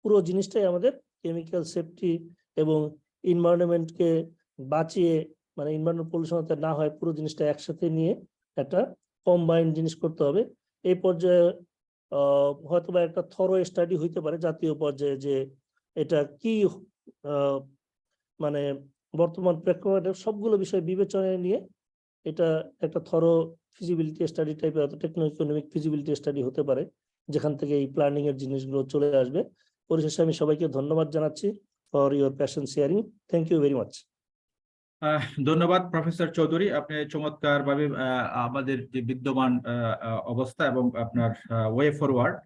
পুরো জিনিসটাই আমাদের কেমিক্যাল সেফটি এবং এনভায়রনমেন্টকে বাঁচিয়ে, মানে এনভায়রনমেন্ট পলিউশন যাতে না হয়, পুরো জিনিসটা একসাথে নিয়ে একটা কম্বাইন্ড জিনিস করতে হবে। এই পর্যায়ে হয়তোবা একটা থরো স্টাডি হইতে পারে জাতীয় পর্যায়ে, যে এটা কি মানে বর্তমান প্রেক্ষাপটে সবগুলো বিষয় বিবেচনায় নিয়ে এটা একটা থরো ফিজিবিলিটি স্টাডি টাইপের, টেকনো ইকোনমিক ফিজিবিলিটি স্টাডি হতে পারে, যেখান থেকে এই প্ল্যানিং এর জিনিসগুলো চলে আসবে। পরিশেষে আমি সবাইকে ধন্যবাদ জানাচ্ছি for your passion sharing. Thank you very much. ধন্যবাদ প্রফেসর চৌধুরী, আপনি চমৎকারভাবে আমাদের যে বিদ্যমান অবস্থা এবং আপনার ওয়ে ফরওয়ার্ড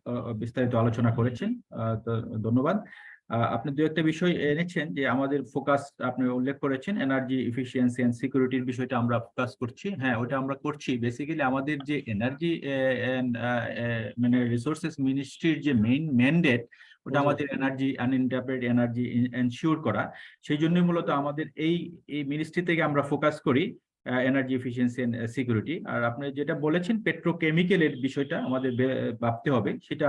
বিস্তারিত আলোচনা করেছেন। তো ধন্যবাদ। আপনি দু একটা বিষয় এনেছেন যে আমাদের ফোকাস, আপনি উল্লেখ করেছেন এনার্জি ইফিসিয়েন্সি এন্ড সিকিউরিটির বিষয়টা আমরা ফোকাস করছি। হ্যাঁ, ওটা আমরা করছি। বেসিক্যালি আমাদের যে এনার্জি মানে রিসোর্সেস মিনিস্ট্রির যে মেইন ম্যান্ডেট, ওটা আমাদের এনার্জি আনইন্টারপ্টেড এনার্জি এনশিওর করা। সেই জন্যই মূলত আমাদের এই মিনিস্ট্রি থেকে আমরা ফোকাস করি এনার্জি এফিসিয়েন্সি এন্ড সিকিউরিটি। আর আপনি যেটা বলেছেন পেট্রোকেমিক্যালের বিষয়টা আমাদের ভাবতে হবে, সেটা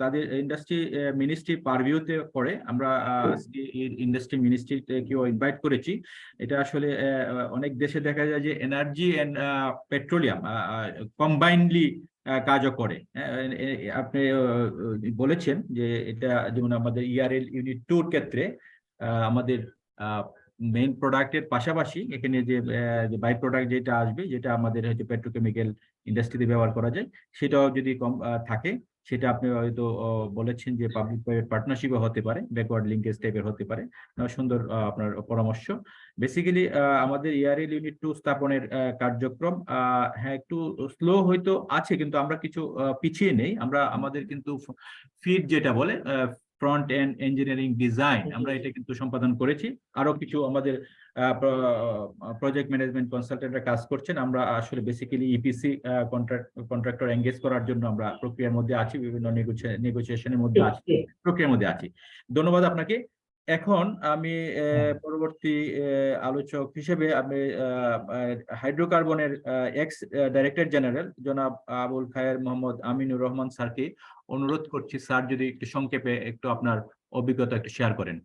তাদের ইন্ডাস্ট্রি মিনিস্ট্রি পারভিউতে পড়ে। আমরা ইন্ডাস্ট্রি মিনিস্ট্রিকেও ইনভাইট করেছি। এটা আসলে অনেক দেশে দেখা যায় যে এনার্জি এন্ড পেট্রোলিয়াম কম্বাইন্ডলি কাজও করে। আপনি বলেছেন যে এটা যেমন আমাদের ইআরএল ইউনিট 2 এর ক্ষেত্রে আমাদের মেইন প্রোডাক্টের পাশাপাশি এখানে যে বাই প্রোডাক্ট যেটা আসবে, যেটা আমাদের হয়তো পেট্রোকেমিক্যাল ইন্ডাস্ট্রিতে ব্যবহার করা যায়, সেটাও যদি কম থাকে, সেটা আপনি হয়তো বলেছেন যে পাবলিক প্রাইভেট পার্টনারশিপও হতে পারে, ব্যাকওয়ার্ড লিঙ্কেজ টাইপের হতে পারে। সুন্দর আপনার পরামর্শ। বেসিক্যালি আমাদের ইআরএল ইউনিট 2 স্থাপনের কার্যক্রম হ্যাঁ একটু স্লো হয়তো আছে, কিন্তু আমরা কিছু পিছিয়ে নেই। আমাদের কিন্তু ফিড যেটা বলে ফ্রন্ট এন্ড ইঞ্জিনিয়ারিং ডিজাইন, আমরা এটা কিন্তু সম্পাদন করেছি। আরো কিছু আমাদের প্রজেক্ট ম্যানেজমেন্ট কনসালটেন্টরা কাজ করছেন। আমরা আসলে বেসিক্যালি ইপিসি কন্ট্রাক্টর এঙ্গেজ করার জন্য আমরা প্রক্রিয়ার মধ্যে আছি, বিভিন্ন নেগোসিয়েশনের মধ্যে আছি, প্রক্রিয়ার মধ্যে আছি। ধন্যবাদ আপনাকে। এখন আমি পরবর্তী আলোচক হিসেবে আমি হাইড্রোকার্বনের এক্স ডাইরেক্টর জেনারেল জনাব আবুল খায়ের মোহাম্মদ আমিনুর রহমান স্যারকে অনুরোধ করছি, স্যার যদি একটু সংক্ষেপে একটু আপনার অভিজ্ঞতা একটু শেয়ার করেন।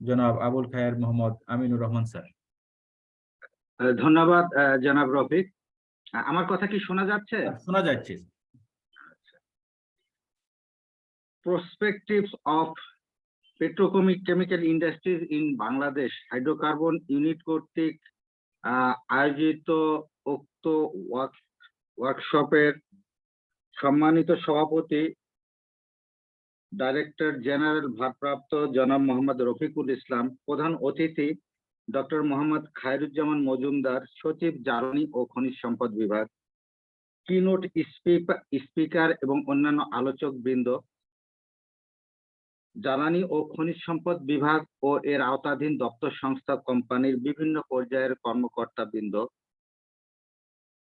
জনাব আবুল খায়ের মোহাম্মদ আমিনুর রহমান স্যার। ধন্যবাদ জনাব রফিক। আমার কথা কি শোনা যাচ্ছে? শোনা যাচ্ছে। Perspectives of petrochemical industries in Bangladesh hydrocarbon unit কর্তৃক আয়োজিত উক্ত ওয়ার্কশপের সম্মানিত সভাপতি ডাইরেক্টর জেনারেল ভারপ্রাপ্ত জনাব মোহাম্মদ রফিকুল ইসলাম, প্রধান অতিথি ডক্টর মোহাম্মদ খায়রুজ্জামান মজুমদার, সচিব জ্বালানি ও খনিজ সম্পদ বিভাগ, কিনোট স্পিকার এবং অন্যান্য আলোচক বৃন্দ, জ্বালানি ও খনিজ সম্পদ বিভাগ ও এর আওতাধীন দপ্তর সংস্থা কোম্পানির বিভিন্ন পর্যায়ের কর্মকর্তা বৃন্দ,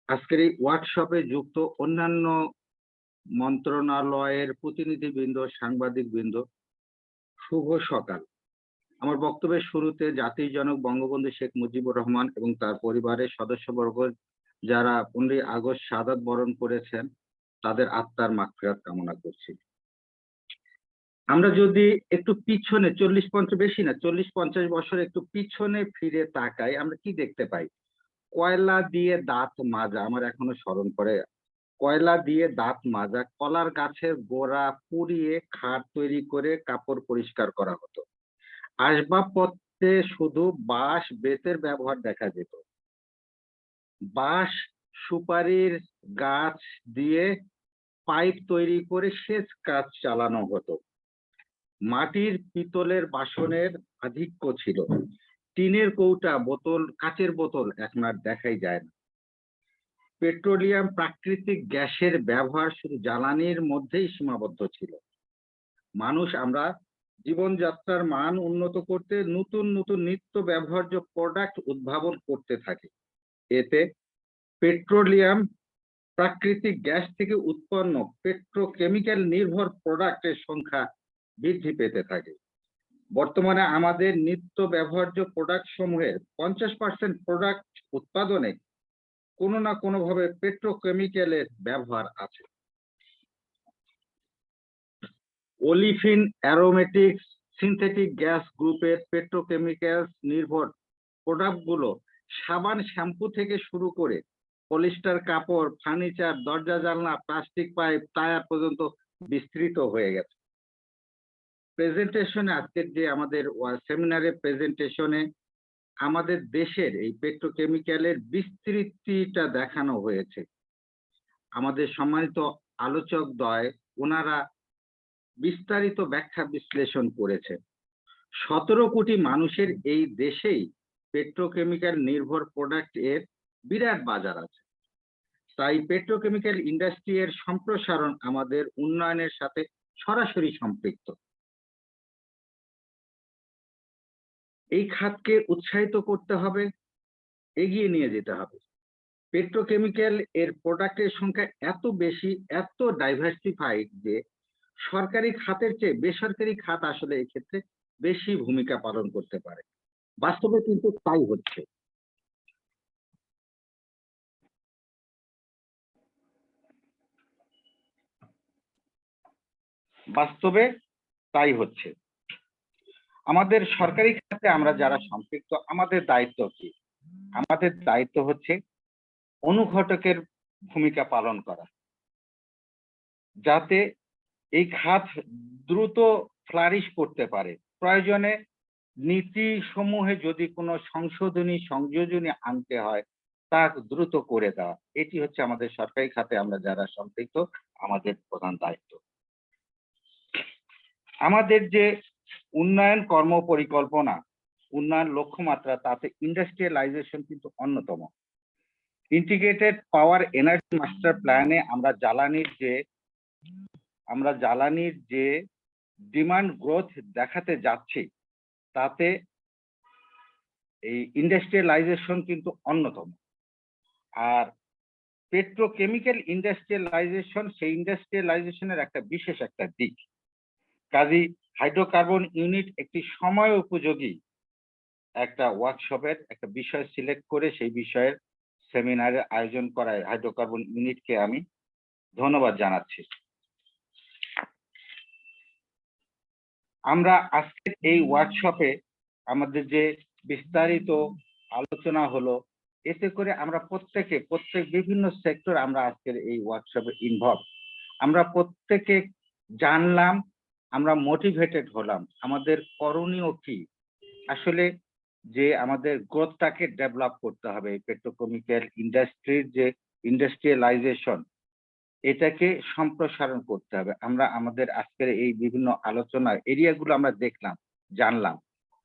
আজকের এই ওয়ার্কশপে যুক্ত অন্যান্য মন্ত্রণালয়ের প্রতিনিধিবৃন্দ, সাংবাদিক বৃন্দ, শুভ সকাল। আমার বক্তব্যের শুরুতে জাতির জনক বঙ্গবন্ধু শেখ মুজিবুর রহমান এবং তার পরিবারের সদস্যবর্গ যারা 15ই আগস্ট শাহাদাত বরণ করেছেন তাদের আত্মার মাগফিরাত কামনা করছি। আমরা যদি একটু পিছনে 40-50 বছর একটু পিছনে ফিরে তাকাই, আমরা কি দেখতে পাই? কয়লা দিয়ে দাঁত মাজা, আমার এখনো স্মরণ করে। কয়লা দিয়ে দাঁত মাজা, কলার গাছের গোড়া পুড়িয়ে খাট তৈরি করে কাপড় পরিষ্কার করা হতো। আসবাবপত্রে শুধু বাঁশ বেতের ব্যবহার দেখা যেত। বাঁশ সুপারির গাছ দিয়ে পাইপ তৈরি করে সেচ কাজ চালানো হতো। মাটির পিতলের বাসনের আধিক্য ছিল। টিনের কৌটা, বোতল, কাচের বোতল এখন আর দেখাই যায় না। পেট্রোলিয়াম প্রাকৃতিক গ্যাসের ব্যবহার শুধু জ্বালানির মধ্যেই সীমাবদ্ধ ছিল। আমরা জীবনযাত্রার মান উন্নত করতে নতুন নতুন নিত্য ব্যবহার্য প্রোডাক্ট উদ্ভাবন করতে থাকি। এতে পেট্রোলিয়াম প্রাকৃতিক গ্যাস থেকে উৎপন্ন পেট্রোকেমিক্যাল নির্ভর প্রোডাক্টের সংখ্যা বৃদ্ধি পেতে থাকে। বর্তমানে আমাদের নিত্য ব্যবহার্য প্রোডাক্ট সমূহের 50% প্রোডাক্ট উৎপাদনে কোনো না কোনো ভাবে পেট্রোকেমিক্যালের ব্যবহার আছে। ওলিফিন, অ্যারোমেটিক্স, সিনথেটিক গ্যাস গ্রুপের পেট্রোকেমিক্যাল নির্ভর প্রোডাক্টগুলো সাবান, শ্যাম্পু থেকে শুরু করে পলিস্টার কাপড়, ফার্নিচার, দরজা জানলা, প্লাস্টিক পাইপ, টায়ার পর্যন্ত বিস্তৃত হয়ে গেছে। প্রেজেন্টেশনে, আজকের যে আমাদের সেমিনারের প্রেজেন্টেশনে আমাদের দেশের এই পেট্রোকেমিক্যালের বিস্তৃতিটা দেখানো হয়েছে। আমাদের সম্মানিত আলোচকদ্বয় ওনারা বিস্তারিত ব্যাখ্যা বিশ্লেষণ করেছে। 17 কোটি মানুষের এই দেশেই পেট্রোকেমিক্যাল নির্ভর প্রোডাক্ট এর বিরাট বাজার আছে। তাই পেট্রোকেমিক্যাল ইন্ডাস্ট্রি এর সম্প্রসারণ আমাদের উন্নয়নের সাথে সরাসরি সম্পৃক্ত। এই খাতকে উৎসাহিত করতে হবে, এগিয়ে নিয়ে যেতে হবে। পেট্রোকেমিক্যাল এর প্রোডাক্টের সংখ্যা এত বেশি, এত ডাইভার্সিফাইড যে সরকারি খাতের চেয়ে বেসরকারি খাত আসলে এই ক্ষেত্রে বেশি ভূমিকা পালন করতে পারে। বাস্তবে কিন্তু তাই হচ্ছে। আমাদের সরকারি খাতে আমরা যারা সম্পৃক্ত, আমাদের দায়িত্ব কি? আমাদের দায়িত্ব হচ্ছে অনুঘটকের ভূমিকা পালন করা, যাতে এই খাত দ্রুত ফ্লারিশ করতে পারে। প্রয়োজনে নীতি সমূহে যদি কোনো সংযোজনী আনতে হয় তা দ্রুত করে দেওয়া, এটি হচ্ছে আমাদের সরকারি খাতে আমরা যারা সম্পৃক্ত আমাদের প্রধান দায়িত্ব। আমাদের যে উন্নয়ন কর্ম পরিকল্পনা, উন্নয়ন লক্ষ্যমাত্রা, তাতে ইন্ডাস্ট্রিয়ালাইজেশন কিন্তু অন্যতম। ইন্টিগ্রেটেড পাওয়ার এনার্জি মাস্টার প্ল্যানে আমরা জ্বালানির যে ডিমান্ড গ্রোথ দেখাতে যাচ্ছি, তাতে এই ইন্ডাস্ট্রিয়ালাইজেশন কিন্তু অন্যতম। আর পেট্রোকেমিক্যাল ইন্ডাস্ট্রিয়ালাইজেশন, সেই ইন্ডাস্ট্রিয়ালাইজেশনের একটা বিশেষ একটা দিক। কাজেই হাইড্রোকার্বন ইউনিট একটি সময় উপযোগী একটা ওয়ার্কশপের একটা বিষয় সিলেক্ট করে সেই বিষয়ের সেমিনারের আয়োজন করায় হাইড্রোকার্বন ইউনিটকে আমি ধন্যবাদ জানাচ্ছি। আমরা আজকের এই ওয়ার্কশপে আমাদের যে বিস্তারিত আলোচনা হলো, এতে করে আমরা প্রত্যেক বিভিন্ন সেক্টর আমরা আজকের এই ওয়ার্কশপে ইনভলভ। আমরা প্রত্যেকে জানলাম, আমরা মোটিভেটেড হলাম আমাদের করণীয় কি, আসলে যে আমাদের গ্রোথটাকে ডেভেলপ করতে হবে। পেট্রোকেমিক্যাল ইন্ডাস্ট্রির যে ইন্ডাস্ট্রিয়ালাইজেশন, এটাকে সম্প্রসারণ করতে হবে। আমরা আমাদের আজকের এই বিভিন্ন আলোচনার এরিয়াগুলো আমরা দেখলাম, জানলাম।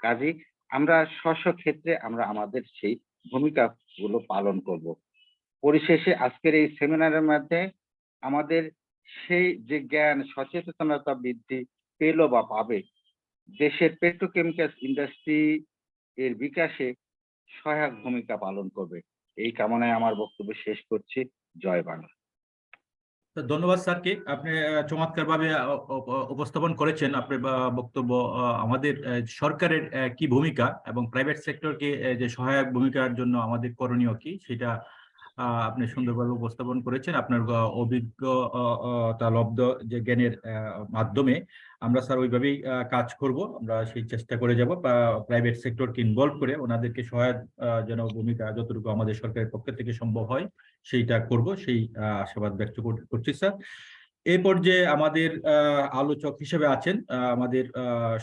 কাজেই আমরা স্ব ক্ষেত্রে আমরা আমাদের সেই ভূমিকাগুলো পালন করব। পরিশেষে আজকের এই সেমিনারের মধ্যে আমাদের সেই যে জ্ঞান সচেতনতা বৃদ্ধি পেল বা পাবে, দেশের পেট্রোকেমিক্যাল ইন্ডাস্ট্রি এর বিকাশে সহায়ক ভূমিকা পালন করবে। এই কামনায় আমার বক্তব্য শেষ করছি। জয় বাংলা। তো ধন্যবাদ স্যারকে, আপনি চমৎকারভাবে উপস্থাপন করেছেন আপনার বক্তব্য। আমাদের সরকারের কি ভূমিকা এবং প্রাইভেট সেক্টরকে যে সহায়ক ভূমিকার জন্য আমাদের করণীয় কি, সেটা আপনি সুন্দরভাবে উপস্থাপন করেছেন। আপনার অভিজ্ঞতা লব্ধ যে জ্ঞানের মাধ্যমে আমরা স্যার ওইভাবেই কাজ করব। আমরা সেই চেষ্টা করে যাব প্রাইভেট সেক্টরকে ইনভলভ করে ওনাদেরকে সহায়ক যেন ভূমিকা যতটুকু আমাদের সরকারের পক্ষ থেকে সম্ভব হয় সেইটা করব, সেই আশাবাদ ব্যক্ত করছি স্যার। এই পর্যায়ে আমাদের আলোচক হিসেবে আছেন আমাদের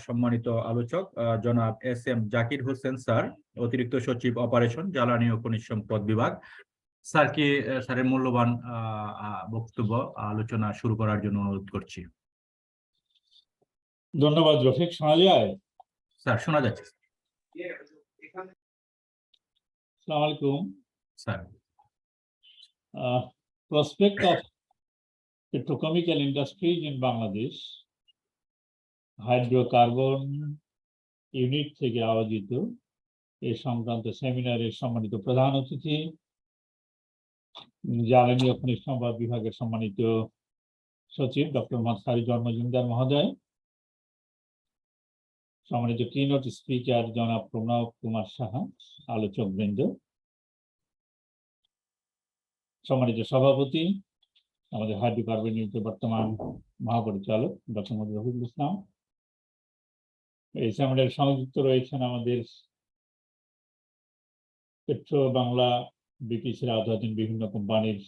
সম্মানিত আলোচক জনাব এস.এম. জাকির হোসেন স্যার, অতিরিক্ত সচিব অপারেশন, জ্বালানি ও খনিজ সম্পদ বিভাগ। স্যারকে স্যারের মূল্যবান বক্তব্য আলোচনা শুরু করার জন্য অনুরোধ করছি। ধন্যবাদ রফিক। শোনা যায়? স্যার শোনা যাচ্ছে। আসসালামু আলাইকুম sir. Prospect of petrochemical industries in Bangladesh, hydrocarbon unit থেকে আয়োজিত এই সংক্রান্ত সেমিনারের সম্মানিত প্রধান অতিথি, জ্বালানি ও খনিজ সম্পদ বিভাগের সম্মানিত সচিব ডক্টর মোহাম্মদ খায়রুজ্জামান মজুমদার মহোদয়, সম্মানিত কিনোট স্পিকার জনাব প্রণব কুমার সাহা, আলোচক বৃন্দ, সম্মানিত সভাপতি আমাদের হাইড্রোকার্বন ইউনিটের বর্তমান মহাপরিচালক ডক্টর মোহাম্মদ রফিকুল ইসলাম, এই সেমিনারে সংযুক্ত রয়েছেন আমাদের পেট্রো বাংলা বিপিসির আওতাধীন বিভিন্ন কোম্পানির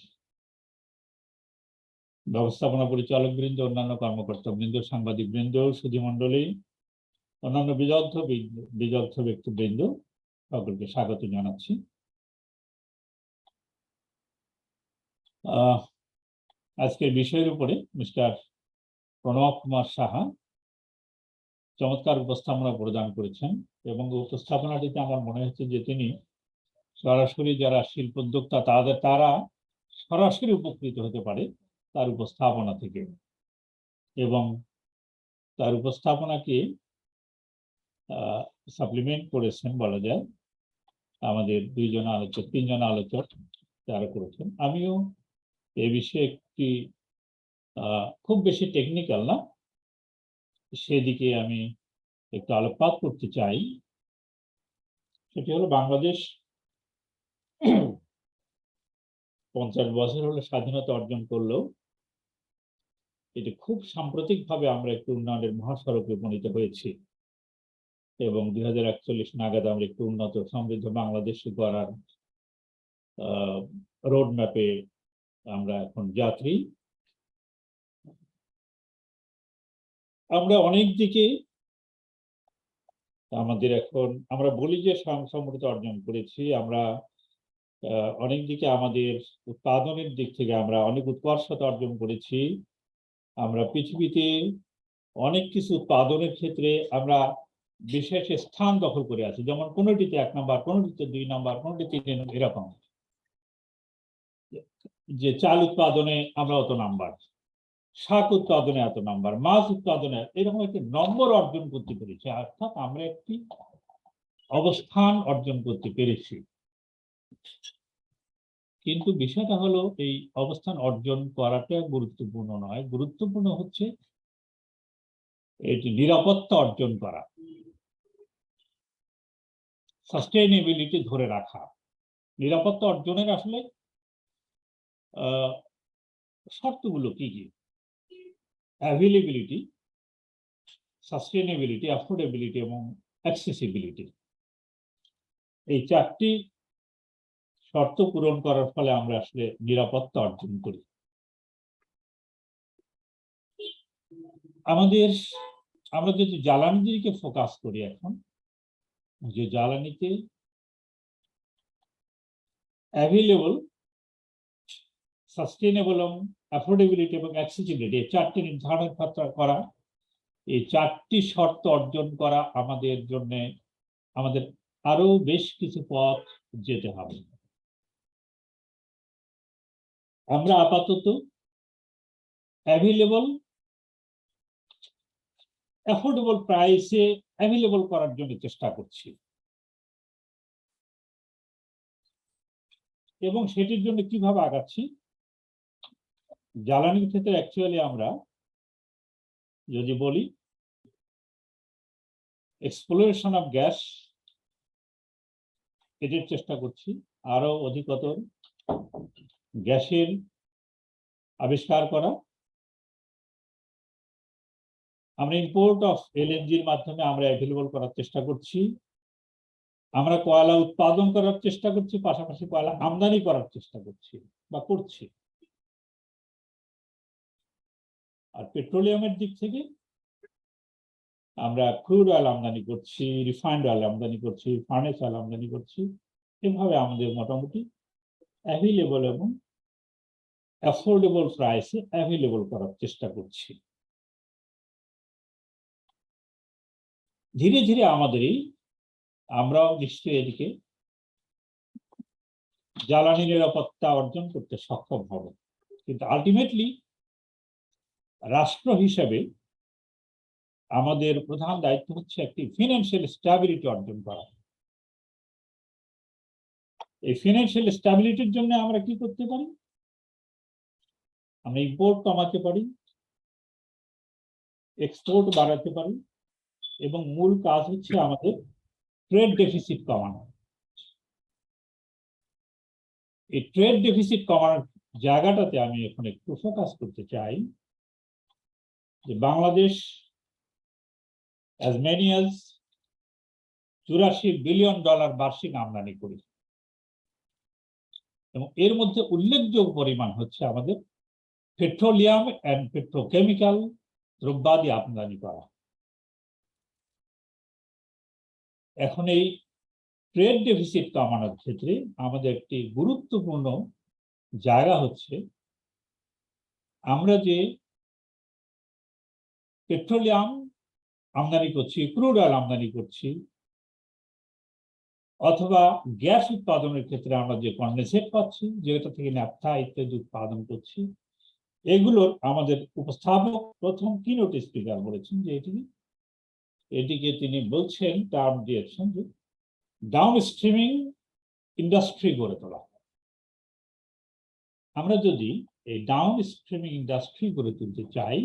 ব্যবস্থাপনা পরিচালক বৃন্দ, অন্যান্য কর্মকর্তা বৃন্দ, সাংবাদিক বৃন্দ, সুধীমণ্ডলী, অন্যান্য বিদগ্ধ ব্যক্তিবৃন্দ, সকলকে স্বাগত জানাচ্ছি। আজকের বিষয়ের উপরে মিস্টার প্রণব কুমার সাহা চমৎকার উপস্থাপনা প্রদান করেছেন এবং উপস্থাপনাটিতে আমার মনে হচ্ছে যে তিনি সরাসরি যারা শিল্পোদ্যোক্তা তারা সরাসরি উপকৃত হতে পারে তার উপস্থাপনা থেকে, এবং তার উপস্থাপনাকে সাপ্লিমেন্ট করেছেন বলা যায় আমাদের তিনজন আলোচক যারা করেছেন। আমিও এ বিষয়ে একটি খুব বেশি টেকনিক্যাল না, সেদিকে আমি একটু আলোকপাত করতে চাই। সেটি হলো বাংলাদেশ 50 বছর হলো স্বাধীনতা অর্জন করলেও এটি খুব সাম্প্রতিকভাবে আমরা একটু উন্নয়নের মহাসড়কে উপনীত হয়েছি এবং 2041 নাগাদ আমরা একটু উন্নত সমৃদ্ধ বাংলাদেশ গড়ার রোড ম্যাপে আমরা এখন যাত্রী। আমরা অনেক দিকে আমাদের এখন আমরা বলি যে সমৃদ্ধ অর্জন করেছি, আমরা অনেক দিকে আমাদের উৎপাদনের দিক থেকে আমরা অনেক উৎকর্ষতা অর্জন করেছি। আমরা পৃথিবীতে অনেক কিছু উৎপাদনের ক্ষেত্রে আমরা বিশেষ স্থান দখল করে আছি, যেমন কোনোটিতে 1 নম্বর, কোনোটিতে 2 নম্বর, কোনোটিতে 3 নম্বর, এরকম। যে চাল উৎপাদনে আমরা অত নাম্বার, শাক উৎপাদনে এত নাম্বার, মাছ উৎপাদনে এরকম একটি নম্বর অর্জন করতে পেরেছি, অর্থাৎ আমরা একটি অবস্থান অর্জন করতে পেরেছি। কিন্তু বিষয়টা হলো এই অবস্থান অর্জন করাটা গুরুত্বপূর্ণ নয়, গুরুত্বপূর্ণ হচ্ছে এটি নিরাপত্তা অর্জন করা, সাস্টেইনেবিলিটি ধরে রাখা। নিরাপত্তা অর্জনের আসলে শর্তগুলো কি কি? অ্যাভেলেবিলিটি, সাস্টেইনেবিলিটি, অ্যাফোর্ডেবিলিটি এবং অ্যাক্সেসিবিলিটি। এই চারটি শর্ত পূরণ করার ফলে আমরা আসলে নিরাপত্তা অর্জন করি। আমরা যদি জ্বালানির দিকে ফোকাস করি এখন, যে জ্বালানিতে অ্যাভেলেবল, সাস্টেইনেবল এবং অ্যাফোর্ডেবিলিটি এবং অ্যাক্সেসিবিলিটি, এই চারটি নির্ধারণ করা, এই চারটি শর্ত অর্জন করা আমাদের জন্য আমাদের আরো বেশ কিছু পথ যেতে হবে। আমরা আপাতত অ্যাভেলেবল, অ্যাফোর্ডেবল প্রাইসে অ্যাভেলেবল করার জন্য চেষ্টা করছি, এবং সেটির জন্য কিভাবে আগাচ্ছি? জ্বালানির ক্ষেত্রে অ্যাকচুয়ালি আমরা যদি বলি, এক্সপ্লোরেশন অফ গ্যাস, এটির চেষ্টা করছি, আরো অধিকতর গ্যাসের আবিষ্কার করা। আমরা ইম্পোর্ট অফ এলএনজির মাধ্যমে আমরা অ্যাভেলেবল করার চেষ্টা করছি। আমরা কয়লা উৎপাদন করার চেষ্টা করছি, পাশাপাশি কয়লা আমদানি করার চেষ্টা করছি বা করছি। আর পেট্রোলিয়ামের দিক থেকে আমরা ক্রুড অয়েল আমদানি করছি, রিফাইন্ড অয়েল আমদানি করছি, ফার্নেস অয়েল আমদানি করছি। এভাবে আমাদের মোটামুটি অ্যাভেলেবল এবং অ্যাফোর্ডেবল প্রাইসে অ্যাভেলেবল করার চেষ্টা করছি। ধীরে ধীরে আমরাও নিশ্চয়ই এদিকে জ্বালানি নিরাপত্তা অর্জন করতে সক্ষম হব। কিন্তু আলটিমেটলি রাষ্ট্র হিসেবে আমাদের প্রধান দায়িত্ব হচ্ছে একটি ফিনান্সিয়াল স্ট্যাবিলিটি অর্জন করা। এই ফিনান্সিয়াল স্ট্যাবিলিটির জন্য আমরা কি করতে পারি? আমরা ইম্পোর্ট কমাতে পারি, এক্সপোর্ট বাড়াতে পারি, এবং মূল কাজ হচ্ছে আমাদের ট্রেড ডেফিসিট কমানো। এই ট্রেড ডেফিসিট কমানোর জায়গাটাতে আমি এখন একটু ফোকাস করতে চাই যে Bangladesh as many as $84 billion বার্ষিক আমদানি করি, এবং এর মধ্যে উল্লেখযোগ্য পরিমাণ হচ্ছে আমাদের পেট্রোলিয়াম এন্ড পেট্রোকেমিক্যাল দ্রব্যাদি আমদানি করা। এখন এই ট্রেড ডেফিসিট কমানোর ক্ষেত্রে আমাদের একটি গুরুত্বপূর্ণ জায়গা হচ্ছে আমরা যে পেট্রোলিয়াম আমদানি করছি, ক্রুড অয়েল আমদানি করছি, অথবা গ্যাস উৎপাদনের ক্ষেত্রে আমরা যে কন্ডেনসেট পাচ্ছি, যেটা থেকে ন্যাপথা ইত্যাদি উৎপাদন করছি, এগুলোর আমাদের উপস্থাপক প্রথম কিনোট স্পিকার বলেছেন যে এটিকে তিনি বলছেন, টার্ম দিয়েছেন যে ডাউন স্ট্রিমিং ইন্ডাস্ট্রি গড়ে তোলা। আমরা যদি এই ডাউন স্ট্রিমিং ইন্ডাস্ট্রি গড়ে তুলতে চাই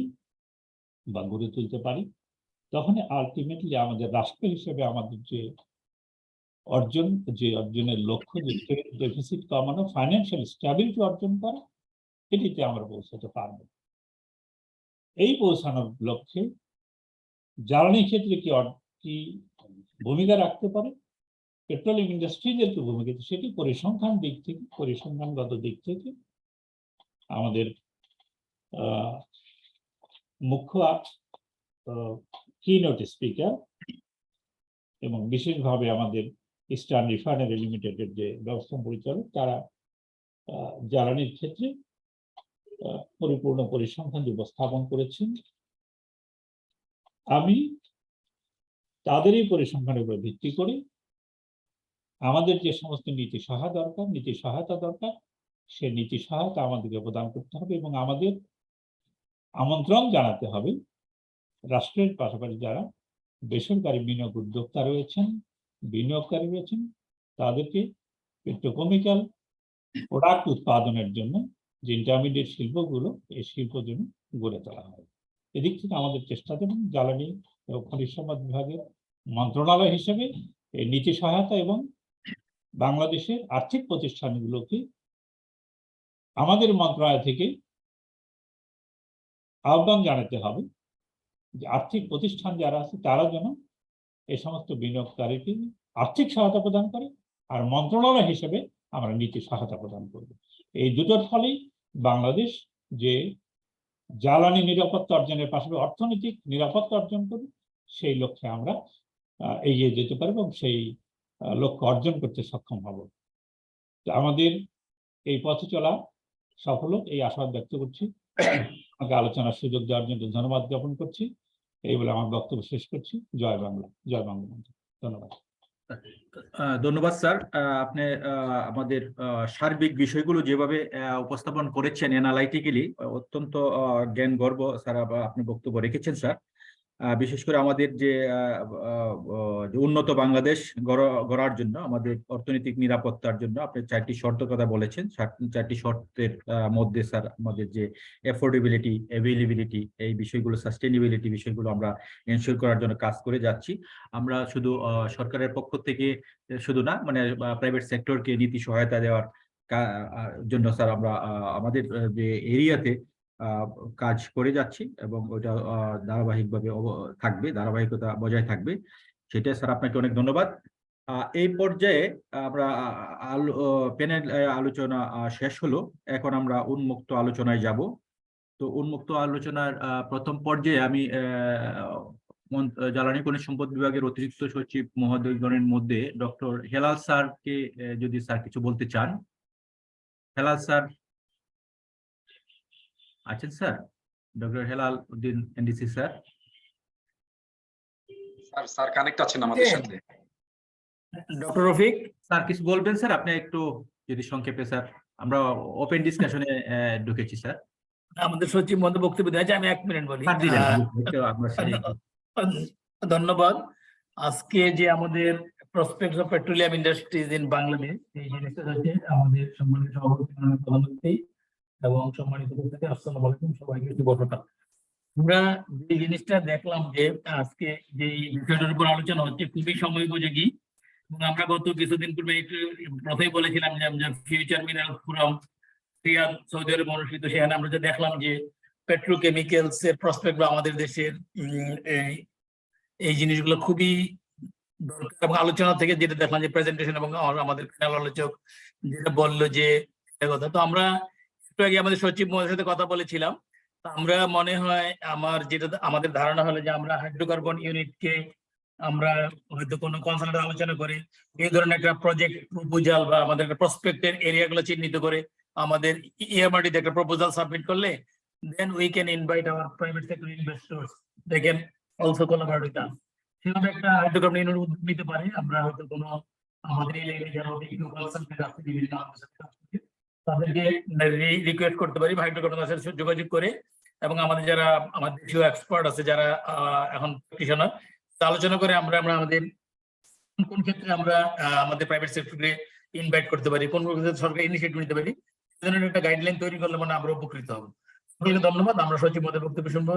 বা গড়ে তুলতে পারি, তখন আলটিমেটলি আমাদের রাষ্ট্র হিসেবে আমাদের যে অর্জনের লক্ষ্য, যে ট্রেড ডেফিসিট কমানো, ফাইন্যান্সিয়াল স্ট্যাবিলিটি অর্জন করা, এটিতে আমরা পৌঁছাতে পারবো। এই পৌঁছানোর লক্ষ্যে জ্বালানি ক্ষেত্রে কি ভূমিকা রাখতে পারে, পেট্রোলিয়াম ইন্ডাস্ট্রিজের কি ভূমিকা, সেটি পরিসংখ্যানগত দিক থেকে আমাদের মুখ্য কিনোট স্পিকার এবং বিশেষভাবে আমাদের ইস্টার্ন রিফাইনারি লিমিটেডের যে ব্যবস্থা পরিচালক, তারা জ্বালানির ক্ষেত্রে পরিপূর্ণ পরিসংখ্যান উপস্থাপন করেছেন। আমি তাদেরই পরিসংখ্যানের উপর ভিত্তি করে আমাদের যে সমস্ত নীতি সহায়তা দরকার, সে নীতি সহায়তা আমাদেরকে প্রদান করতে হবে, এবং আমাদের আমন্ত্রণ জানাতে হবে রাষ্ট্রের পাশাপাশি যারা বেসরকারি বিনিয়োগ উদ্যোক্তা রয়েছেন, বিনিয়োগকারী রয়েছেন, তাদেরকে পেট্রোকেমিক্যাল প্রোডাক্ট উৎপাদনের জন্য যে ইন্টারমিডিয়েট শিল্পগুলো, এই শিল্প জন্য গড়ে তোলা হয়। এদিক থেকে আমাদের চেষ্টা যেমন জ্বালানি এবং খনিজ সম্পদ বিভাগের মন্ত্রণালয় হিসেবে এই নীতি সহায়তা এবং বাংলাদেশের আর্থিক প্রতিষ্ঠানগুলোকে আমাদের মন্ত্রণালয় থেকে আহ্বান জানাতে হবে যে আর্থিক প্রতিষ্ঠান যারা আছে তারা যেন এই সমস্ত বিনিয়োগকারীকে আর্থিক সহায়তা প্রদান করে, আর মন্ত্রণালয় হিসেবে আমরা নীতি সহায়তা প্রদান করব। এই দুটোর ফলেই বাংলাদেশ যে জ্বালানি নিরাপত্তা অর্জনের পাশাপাশি অর্থনৈতিক নিরাপত্তা অর্জন করবে, সেই লক্ষ্যে আমরা এগিয়ে যেতে পারবো এবং সেই লক্ষ্য অর্জন করতে সক্ষম হব। আমাদের এই পথে চলা সফল হোক এই আশাবাদ ব্যক্ত করছি। আমাকে আলোচনার সুযোগ দেওয়ার জন্য ধন্যবাদ জ্ঞাপন করছি। এই বলে আমার বক্তব্য শেষ করছি। জয় বাংলা, জয় বঙ্গবন্ধু। ধন্যবাদ। ধন্যবাদ স্যার। আপনি আমাদের সার্বিক বিষয়গুলো যেভাবে উপস্থাপন করেছেন অ্যানালাইটিক্যালি, অত্যন্ত জ্ঞান গর্ব স্যার আপনি বক্তব্য রেখেছেন স্যার। বিশেষ করে আমাদের যে উন্নত বাংলাদেশ গড়ার জন্য, আমাদের অর্থনৈতিক নিরাপত্তার জন্য আপনি 4টি শর্ত কথা বলেছেন। 4টি শর্তের মধ্যে স্যার আমাদের যে অ্যাফোর্ডেবিলিটি, অ্যাভেইলেবিলিটি, এই বিষয়গুলো, সাস্টেনেবিলিটি বিষয়গুলো আমরা এনশিওর করার জন্য কাজ করে যাচ্ছি। আমরা শুধু সরকারের পক্ষ থেকে শুধু না, মানে প্রাইভেট সেক্টরকে নীতি সহায়তা দেওয়ার জন্য স্যার আমরা আমাদের যে এরিয়াতে কাজ করে যাচ্ছি এবং ওইটা ধারাবাহিকভাবে থাকবে, ধারাবাহিকতা বজায় থাকবে। সেটা স্যার আপনাকে অনেক ধন্যবাদ। এই পর্যায়ে আমরা প্যানেল আলোচনা শেষ হলো। এখন আমরা উন্মুক্ত আলোচনায় যাব। তো উন্মুক্ত আলোচনার প্রথম পর্যায়ে আমি জ্বালানি খনিজ সম্পদ বিভাগের অতিরিক্ত সচিব মহোদয়গণের মধ্যে ডক্টর হেলাল স্যারকে যদি স্যার কিছু বলতে চান। হেলাল স্যার আছেন sir? Doctor Helal Uddin NDC sir. Sir connect আছেন আমাদের সাথে। ডক্টর রফিক স্যার কিছু বলবেন স্যার? আপনি একটু যদি সংক্ষেপে স্যার, আমরা ওপেন ডিসকাশনে ঢুকেছি স্যার। আমাদের সচিব মধ্যে বক্তব্য দেওয়া যায়, আমি 1 মিনিট বলি। ধন্যবাদ। আজকে যে আমাদের prospects of petroleum industries in Bangladesh, এই জিনিসটা হচ্ছে আমাদের সম্মানিত সভাপতি প্রধানমন্ত্রী এবং সম্মানিত উপস্থিতি, আসসালামু আলাইকুম সবাইকে শুভসকাল। আমরা যে জিনিসটা দেখলাম যে আজকে যে বিষয়টার উপর আলোচনা হচ্ছে খুবই সময় উপযোগী, এবং আমরা গত কিছুদিন পূর্বে একটু প্রথমেই বলেছিলাম যে future mineral forum Riyadh Saudi Arab অনুষ্ঠিত, সেখানে আমরা যে দেখলাম যে পেট্রোকেমিক্যালস এর প্রসপেক্ট বা আমাদের দেশের এই জিনিসগুলো খুবই দরকার। এবং আলোচনা থেকে যেটা দেখলাম যে প্রেজেন্টেশন এবং আমাদের প্যানেল আলোচক যেটা বললো যে কথা, তো আমরা একটু আগে আমাদের সচিব মহোদয়ের সাথে কথা বলেছিলাম। আমরা মনে হয় আমাদের ধারণা হলো যে আমরা হাইড্রোকার্বন ইউনিটকে আমরা হয়তো কোনো কনসালটেন্ট আলোচনা করে এই ধরনের একটা প্রজেক্ট প্রপোজাল বা আমাদের একটা প্রসপেক্টের এরিয়াগুলো চিহ্নিত করে আমাদের ইএমআরডি তে একটা প্রপোজাল সাবমিট করলে then we can invite our private sector investors, they can also collaborate with us. সেভাবে একটা হাইড্রোকার্বন ইউনিট উদ্যোগ নিতে পারে। আমরা হয়তো কোনো আমাদের এই লাইনে যারা টেকনিক্যাল কনসালটেন্ট আছে বিভিন্ন তাদেরকে রিকোয়েস্ট করতে পারি হাইড্রোকার্বনের সাথে যোগাযোগ করে, এবং আমাদের যারা আমাদের দেশীয় এক্সপার্ট আছে যারা এখন প্র্যাকটিশনার, আলোচনা করে আমরা আমাদের কোন ক্ষেত্রে আমরা আমাদের প্রাইভেট সেক্টরকে ইনভাইট করতে পারি, কোন ক্ষেত্রে সরকার ইনিশিয়েটিভ নিতে পারি, সেজন্য একটা গাইডলাইন তৈরি করলে মানে আমরা উপকৃত হব। সকলকে ধন্যবাদ। আমরা সচিব মহোদয়ের বক্তব্য শুনবো।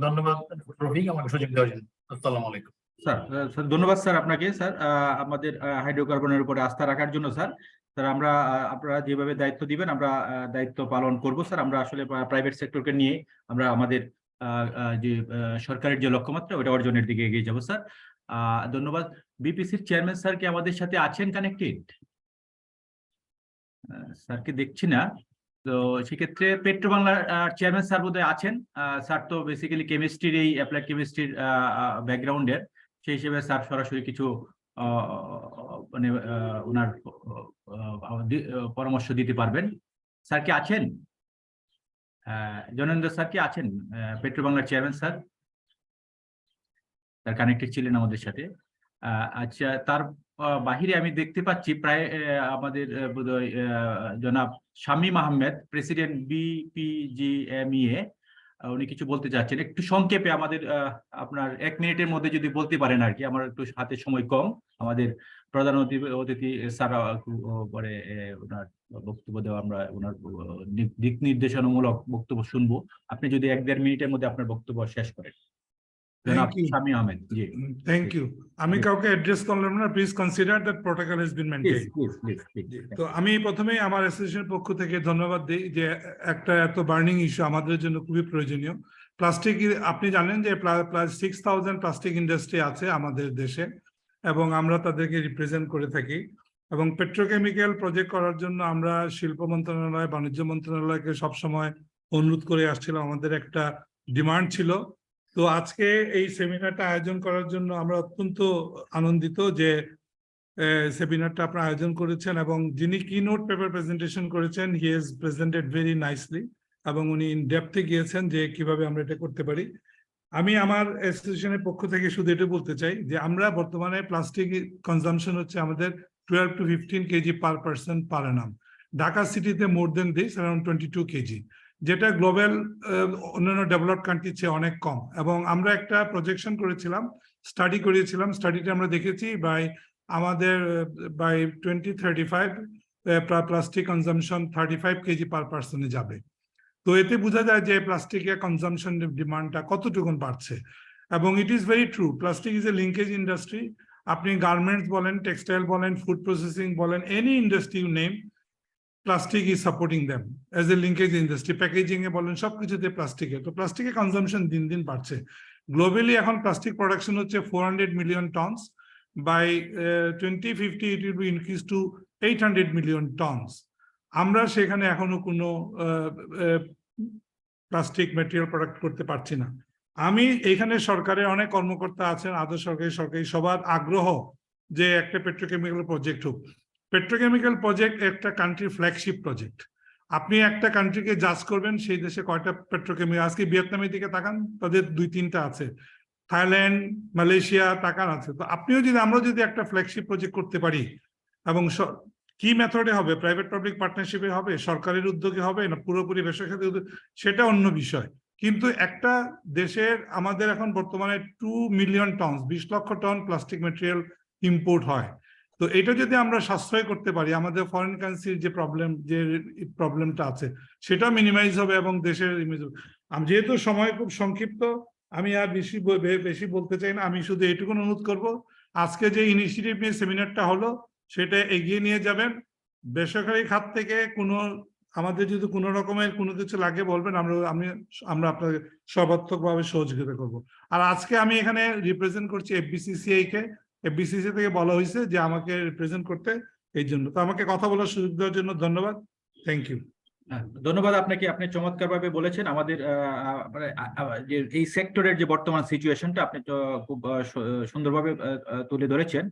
ধন্যবাদ রফিক আমাকে সুযোগ দেওয়ার জন্য। আসসালামু আলাইকুম। স্যার ধন্যবাদ স্যার আপনাকে। স্যার আমাদের হাইড্রোকার্বনের উপরে আস্থা রাখার জন্য স্যার আমরা আপনারা যেভাবে দায়িত্ব দিবেন আমরা দায়িত্ব পালন করব স্যার। আমরা আসলে প্রাইভেট সেক্টরকে নিয়ে আমরা আমাদের যে সরকারের যে লক্ষ্যমাত্রা ওটা অর্জনের দিকে এগিয়ে যাব স্যার। ধন্যবাদ। বিপিসির চেয়ারম্যান স্যার কি আমাদের সাথে আছেন কানেক্টেড? স্যারকে দেখছি না। তো সেক্ষেত্রে পেট্রো বাংলার চেয়ারম্যান স্যার বোধহয় আছেন। স্যার তো বেসিক্যালি কেমিস্ট্রির এই অ্যাপ্লাইড কেমিস্ট্রির ব্যাকগ্রাউন্ডের, সেই হিসেবে স্যার সরাসরি কিছু মানে ওনার পরামর্শ দিতে পারবেন। স্যার কি আছেন? জনেন্দ্র স্যার কি আছেন? পেট্রো বাংলার চেয়ারম্যান স্যার কানেক্টেড ছিলেন আমাদের সাথে। আচ্ছা, তার বাহিরে আমি দেখতে পাচ্ছি প্রায় আমাদের বোধহয় জনাব শামীম আহমেদ, প্রেসিডেন্ট বিপিজিএমইএ, উনি কিছু বলতে চাচ্ছেন, একটু সংক্ষেপে আমাদের আপনার 1 মিনিটের মধ্যে যদি বলতে পারেন আর কি, আমার একটু হাতে সময় কম। আমাদের প্রধান অতিথি স্যার পরে ওনার বক্তব্য দেওয়া, আমরা ওনার দিক নির্দেশনামূলক বক্তব্য শুনবো। আপনি যদি 1-1.5 মিনিটের মধ্যে আপনার বক্তব্য শেষ করেন। জনাব শামী আহমেদ, জি। Thank you. আমি জি। কাউকে অ্যাড্রেস করলাম না, please consider that protocol has been maintain. তো আমি প্রথমেই আমার অ্যাসোসিয়েশনের পক্ষ থেকে ধন্যবাদ দিই যে একটা এত বার্নিং ইস্যু আমাদের জন্য খুবই প্রয়োজনীয়। প্লাস্টিক, আপনি জানেন যে প্রায় 6000 প্লাস্টিক ইন্ডাস্ট্রি আছে আমাদের দেশে এবং আমরা তাদেরকে রিপ্রেজেন্ট করে থাকি। এবং পেট্রোকেমিক্যাল প্রজেক্ট করার জন্য আমরা শিল্প মন্ত্রণালয়, বাণিজ্য মন্ত্রণালয়কে সবসময় অনুরোধ করে আসছিলাম, আমাদের একটা ডিমান্ড ছিল। তো আজকে এই সেমিনারটা আয়োজন করার জন্য আমরা অত্যন্ত আনন্দিত যে সেমিনারটা আপনারা আয়োজন করেছেন, এবং যিনি কিনোট পেপার প্রেজেন্টেশন করেছেন, he has presented very nicely, এবং উনি ইন ডেপথে গিয়েছেন যে কিভাবে আমরা এটা করতে পারি। আমি আমার অ্যাসোসিয়েশনের পক্ষ থেকে শুধু এটা বলতে চাই যে আমরা বর্তমানে প্লাস্টিক কনজাম্পশন হচ্ছে আমাদের 12 to 15 কেজি পার পার্সন পার অ্যানাম। ঢাকা সিটিতে মোর দেন দিস অ্যারাউন্ড 22 কেজি, যেটা গ্লোবাল অন্যান্য ডেভেলপড কান্ট্রির চেয়ে অনেক কম। এবং আমরা একটা প্রজেকশন করেছিলাম, স্টাডি করেছিলাম, স্টাডিতে আমরা দেখেছি আমাদের বাই 2035 প্লাস্টিক কনজাম্পশন 35 কেজি পার পার্সনে যাবে। তো এতে বোঝা যায় যে প্লাস্টিকের কনজাম্পশন ডিমান্ডটা কতটুকু বাড়ছে। এবং it is very true, plastic is a linkage industry. আপনি গার্মেন্টস বলেন, টেক্সটাইল বলেন, ফুড প্রসেসিং বলেন, any industry you name, plastic is supporting them as a linkage industry. Packaging এ বলেন, সবকিছুতে প্লাস্টিকের। তো প্লাস্টিকের কনজাম্পশন দিন দিন বাড়ছে। গ্লোবালি এখন প্লাস্টিক প্রোডাকশন হচ্ছে 400 million tons. By 2050 it will be increase to 800 million tons. আমরা সেখানে এখনো কোনো প্লাস্টিক ম্যাটেরিয়াল প্রোডাক্ট করতে পারছি না। আমি এখানে সরকারের অনেক কর্মকর্তা আছেন, আধা সরকারি সবার আগ্রহ যে একটা পেট্রোকেমিক্যাল প্রজেক্ট হোক। পেট্রোকেমিক্যাল প্রজেক্ট একটা কান্ট্রির ফ্ল্যাগশিপ প্রজেক্ট। আপনি একটা কান্ট্রিকে জাজ করবেন সেই দেশে কয়টা পেট্রোকেমিক্যাল, আজকে ভিয়েতনামের দিকে তাকান, তাদের 2-3টা আছে। থাইল্যান্ড, মালয়েশিয়া তাকান আছে। তো আমরা যদি একটা ফ্ল্যাগশিপ প্রজেক্ট করতে পারি, এবং কি মেথডে হবে, প্রাইভেট পাবলিক পার্টনারশিপে হবে, সরকারের উদ্যোগে হবে না পুরোপুরি বেসরকারি উদ্যোগ, সেটা অন্য বিষয়। কিন্তু একটা দেশের আমাদের এখন বর্তমানে 2 মিলিয়ন টন, 20 লক্ষ টন প্লাস্টিক ম্যাটেরিয়াল ইম্পোর্ট হয়। তো এটা যদি আমরা সাশ্রয় করতে পারি, আমাদের ফরেন কারেন্সির যে প্রবলেমটা আছে সেটা মিনিমাইজ হবে এবং দেশের ইমেজ। যেহেতু সময় খুব সংক্ষিপ্ত, আমি আর বেশি বলতে চাই না। আমি শুধু এইটুকু অনুরোধ করব, আজকে যে ইনিশিয়েটিভ নিয়ে সেমিনারটা হলো সেটা এগিয়ে নিয়ে যাবেন। বেসরকারি খাত থেকে আমাদের যদি কোনো রকমের কোনো কিছু লাগে বলবেন, আমরা আপনাকে সর্বাত্মকভাবে সহযোগিতা করব। আর আজকে আমি এখানে রিপ্রেজেন্ট করছি এফবিসিসিআই কে। এফবিসিসি থেকে বলা হয়েছে যে আমাকে রিপ্রেজেন্ট করতে, এই জন্য। তো আমাকে কথা বলার সুযোগ দেওয়ার জন্য ধন্যবাদ। Thank you. ধন্যবাদ আপনাকে। আপনি চমৎকারভাবে বলেছেন আমাদের যে এই সেক্টরের যে বর্তমান সিচুয়েশনটা আপনি তো খুব সুন্দরভাবে তুলে ধরেছেন।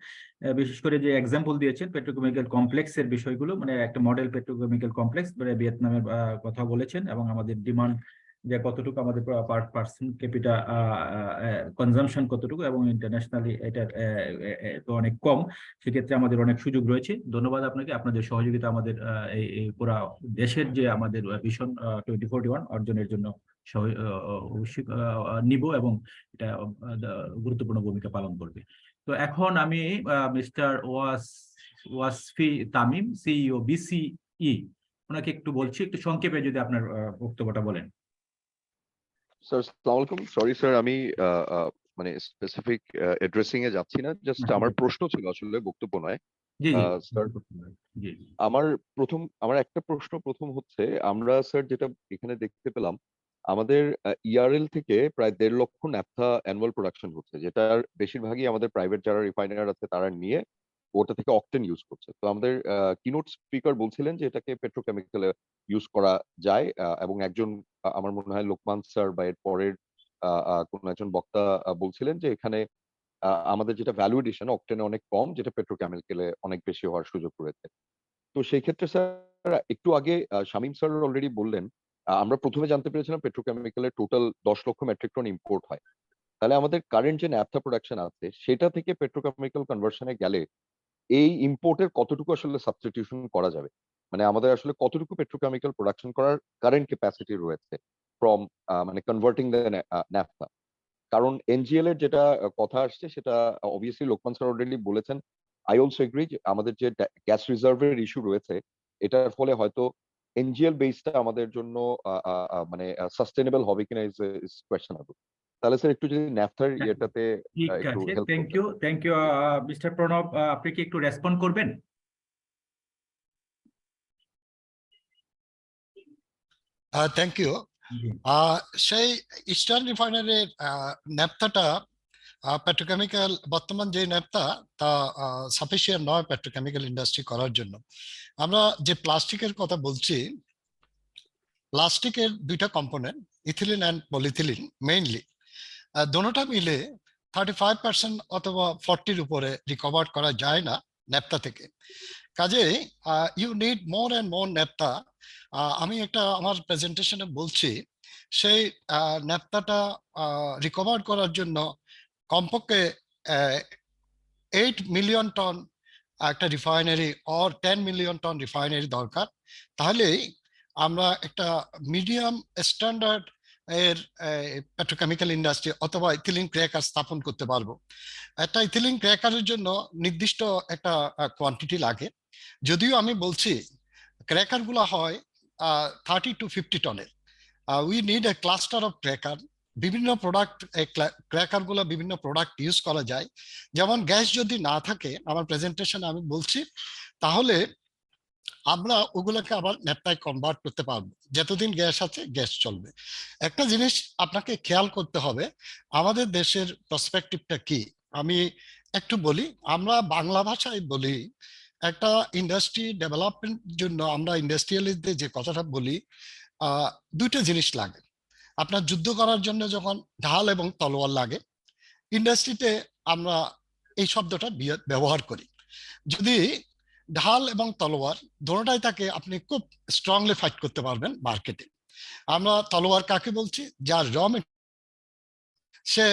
বিশেষ করে যে এক্সাম্পল দিয়েছেন পেট্রোকেমিক্যাল কমপ্লেক্সের বিষয়গুলো, মানে একটা মডেল পেট্রোকেমিক্যাল কমপ্লেক্স ভিয়েতনামের কথা বলেছেন, এবং আমাদের ডিমান্ড যে কতটুকু, আমাদের পার পার্সন ক্যাপিটা কনজাম্পশন কতটুকু, এবং ইন্টারন্যাশনালি এটা তো অনেক কম। সেক্ষেত্রে আমাদের অনেক সুযোগ রয়েছে। ধন্যবাদ আপনাকে, আপনাদের সহযোগিতা আমাদের এই পুরা দেশের যে আমাদের ভিশন 2041 অর্জনের জন্য অবশ্যই নিব, এবং এটা গুরুত্বপূর্ণ ভূমিকা পালন করবে। তো এখন আমি মিস্টার ওয়াসফি তামিম, সিইও বিসিই, ওনাকে একটু বলছি, একটু সংক্ষেপে যদি আপনার বক্তব্যটা বলেন। স্যার আসসালামু আলাইকুম। সরি স্যার, আমি মানে স্পেসিফিক অ্যাড্রেসিং এ যাচ্ছি না, জাস্ট আমার প্রশ্ন ছিল, আসলে বক্তব্য নয়। জি স্যার, আমার একটা প্রশ্ন প্রথম হচ্ছে, আমরা স্যার যেটা এখানে দেখতে পেলাম, আমাদের ইআরএল থেকে প্রায় 1.5 লক্ষ ন্যাপথা অ্যানুয়াল প্রোডাকশন হচ্ছে, যেটার বেশিরভাগই আমাদের প্রাইভেট যারা রিফাইনার আছে তারা নিয়ে ওটা থেকে অকটেন ইউজ করছে। তো আমাদের কিনোট স্পিকার বলছিলেন যে এটাকে পেট্রোকেমিক্যালে ইউজ করা যায়, এবং একজন আমার মনে হয় লোকমান স্যার বা এর পরের কোন একজন বক্তা বলছিলেন যে এখানে আমাদের যেটা ভ্যালু এডিশন অকটেনে অনেক কম, যেটা পেট্রোকেমিক্যালে অনেক বেশি হওয়ার সুযোগ রয়েছে। তো সেই ক্ষেত্রে স্যার একটু আগে শামীম স্যার অলরেডি বললেন, আমরা প্রথমে জানতে পেরেছিলাম পেট্রোকেমিক্যালের টোটাল 10 লক্ষ মেট্রিক টন ইম্পোর্ট হয়। তাহলে আমাদের কারেন্ট যে ন্যাপথা প্রোডাকশন আছে সেটা থেকে পেট্রোকেমিক্যাল কনভার্সনে গেলে এই ইম্পোর্টের কতটুকু আসলে সাবস্টিটিউশন করা যাবে, মানে আমাদের আসলে কতটুকু পেট্রোকেমিক্যাল প্রোডাকশন করার কারেন্ট ক্যাপাসিটি রয়েছে, ফ্রম মানে কনভার্টিং দ্য ন্যাফথা। কারণ এনজিএল এর যেটা কথা আসছে সেটা অবভিয়াসলি লোকমান স্যার অলরেডি বলেছেন। আই অলসো এগ্রি আমাদের যে গ্যাস রিজার্ভের ইস্যু রয়েছে এটার ফলে হয়তো এনজিএল বেসটা আমাদের জন্য মানে সাস্টেনেবল হবে কিনা ইজ কোয়েশ্চেনেবল। তাহলে স্যার একটু যদি ন্যাফথার ইয়েটাতে ঠিক একটু আছে, help thank you mister Pranab, আপনি কি একটু রেসপন্ড করবেন? Thank you. সেই ইস্টার্ন রিফাইনারির ন্যাপথাটা পেট্রোকেমিক্যাল বর্তমান যে ন্যাপথা তা সাফিসিয়েন্ট নয় পেট্রোকেমিক্যাল ইন্ডাস্ট্রি করার জন্য। আমরা যে প্লাস্টিকের কথা বলছি, প্লাস্টিকের দুইটা component, ethylene and polyethylene mainly, দোনোটা মিলে 35% অথবা 40-র উপরে রিকভার করা যায় না ন্যাপথা থেকে। কাজেই you need more and more naphtha. আমি একটা আমার প্রেজেন্টেশনে বলছি সেই ন্যাপথাটা রিকভার করার জন্য কমপক্ষে 8 মিলিয়ন টন একটা refinery or 10 million ton refinery দরকার। তাহলেই আমরা একটা মিডিয়াম স্ট্যান্ডার্ড এর পেট্রোকেমিক্যাল ইন্ডাস্ট্রি অথবা ইথিলিন ক্র্যাকার স্থাপন করতে পারবো। একটা ইথিলিন ক্র্যাকারের জন্য নির্দিষ্ট একটা কোয়ান্টিটি লাগে। যদিও আমি বলছি ক্র্যাকার গুলো হয় 30 to 50 টনের। We need a cluster of cracker. বিভিন্ন প্রোডাক্ট ক্র্যাকার গুলো বিভিন্ন প্রোডাক্ট ইউজ করা যায়। যেমন গ্যাস যদি না থাকে, আমার প্রেজেন্টেশনে আমি বলছি, তাহলে আমরা ওগুলোকে আবার ন্যাপথায় কনভার্ট করতে পারবো। যতদিন গ্যাস আছে গ্যাস চলবে। একটা জিনিস আপনাকে খেয়াল করতে হবে, আমাদের দেশের পার্সপেক্টিভটা কি আমি একটু বলি। আমরা বাংলা ভাষায় বলি একটা ইন্ডাস্ট্রি ডেভেলপমেন্ট জন্য আমরা ইন্ডাস্ট্রিয়ালিস্টদের যে কথাটা বলি, দুইটা জিনিস লাগে। আপনার যুদ্ধ করার জন্য যখন ঢাল এবং তলোয়ার লাগে, ইন্ডাস্ট্রিতে আমরা এই শব্দটা ব্যবহার করি। যদি ঢাল এবং তলোয়ার দুটোটাই থাকে, আপনি খুব স্ট্রংলি ফাইট করতে পারবেন মার্কেটে। আমরা তলোয়ার কাকে বলছি? যার সে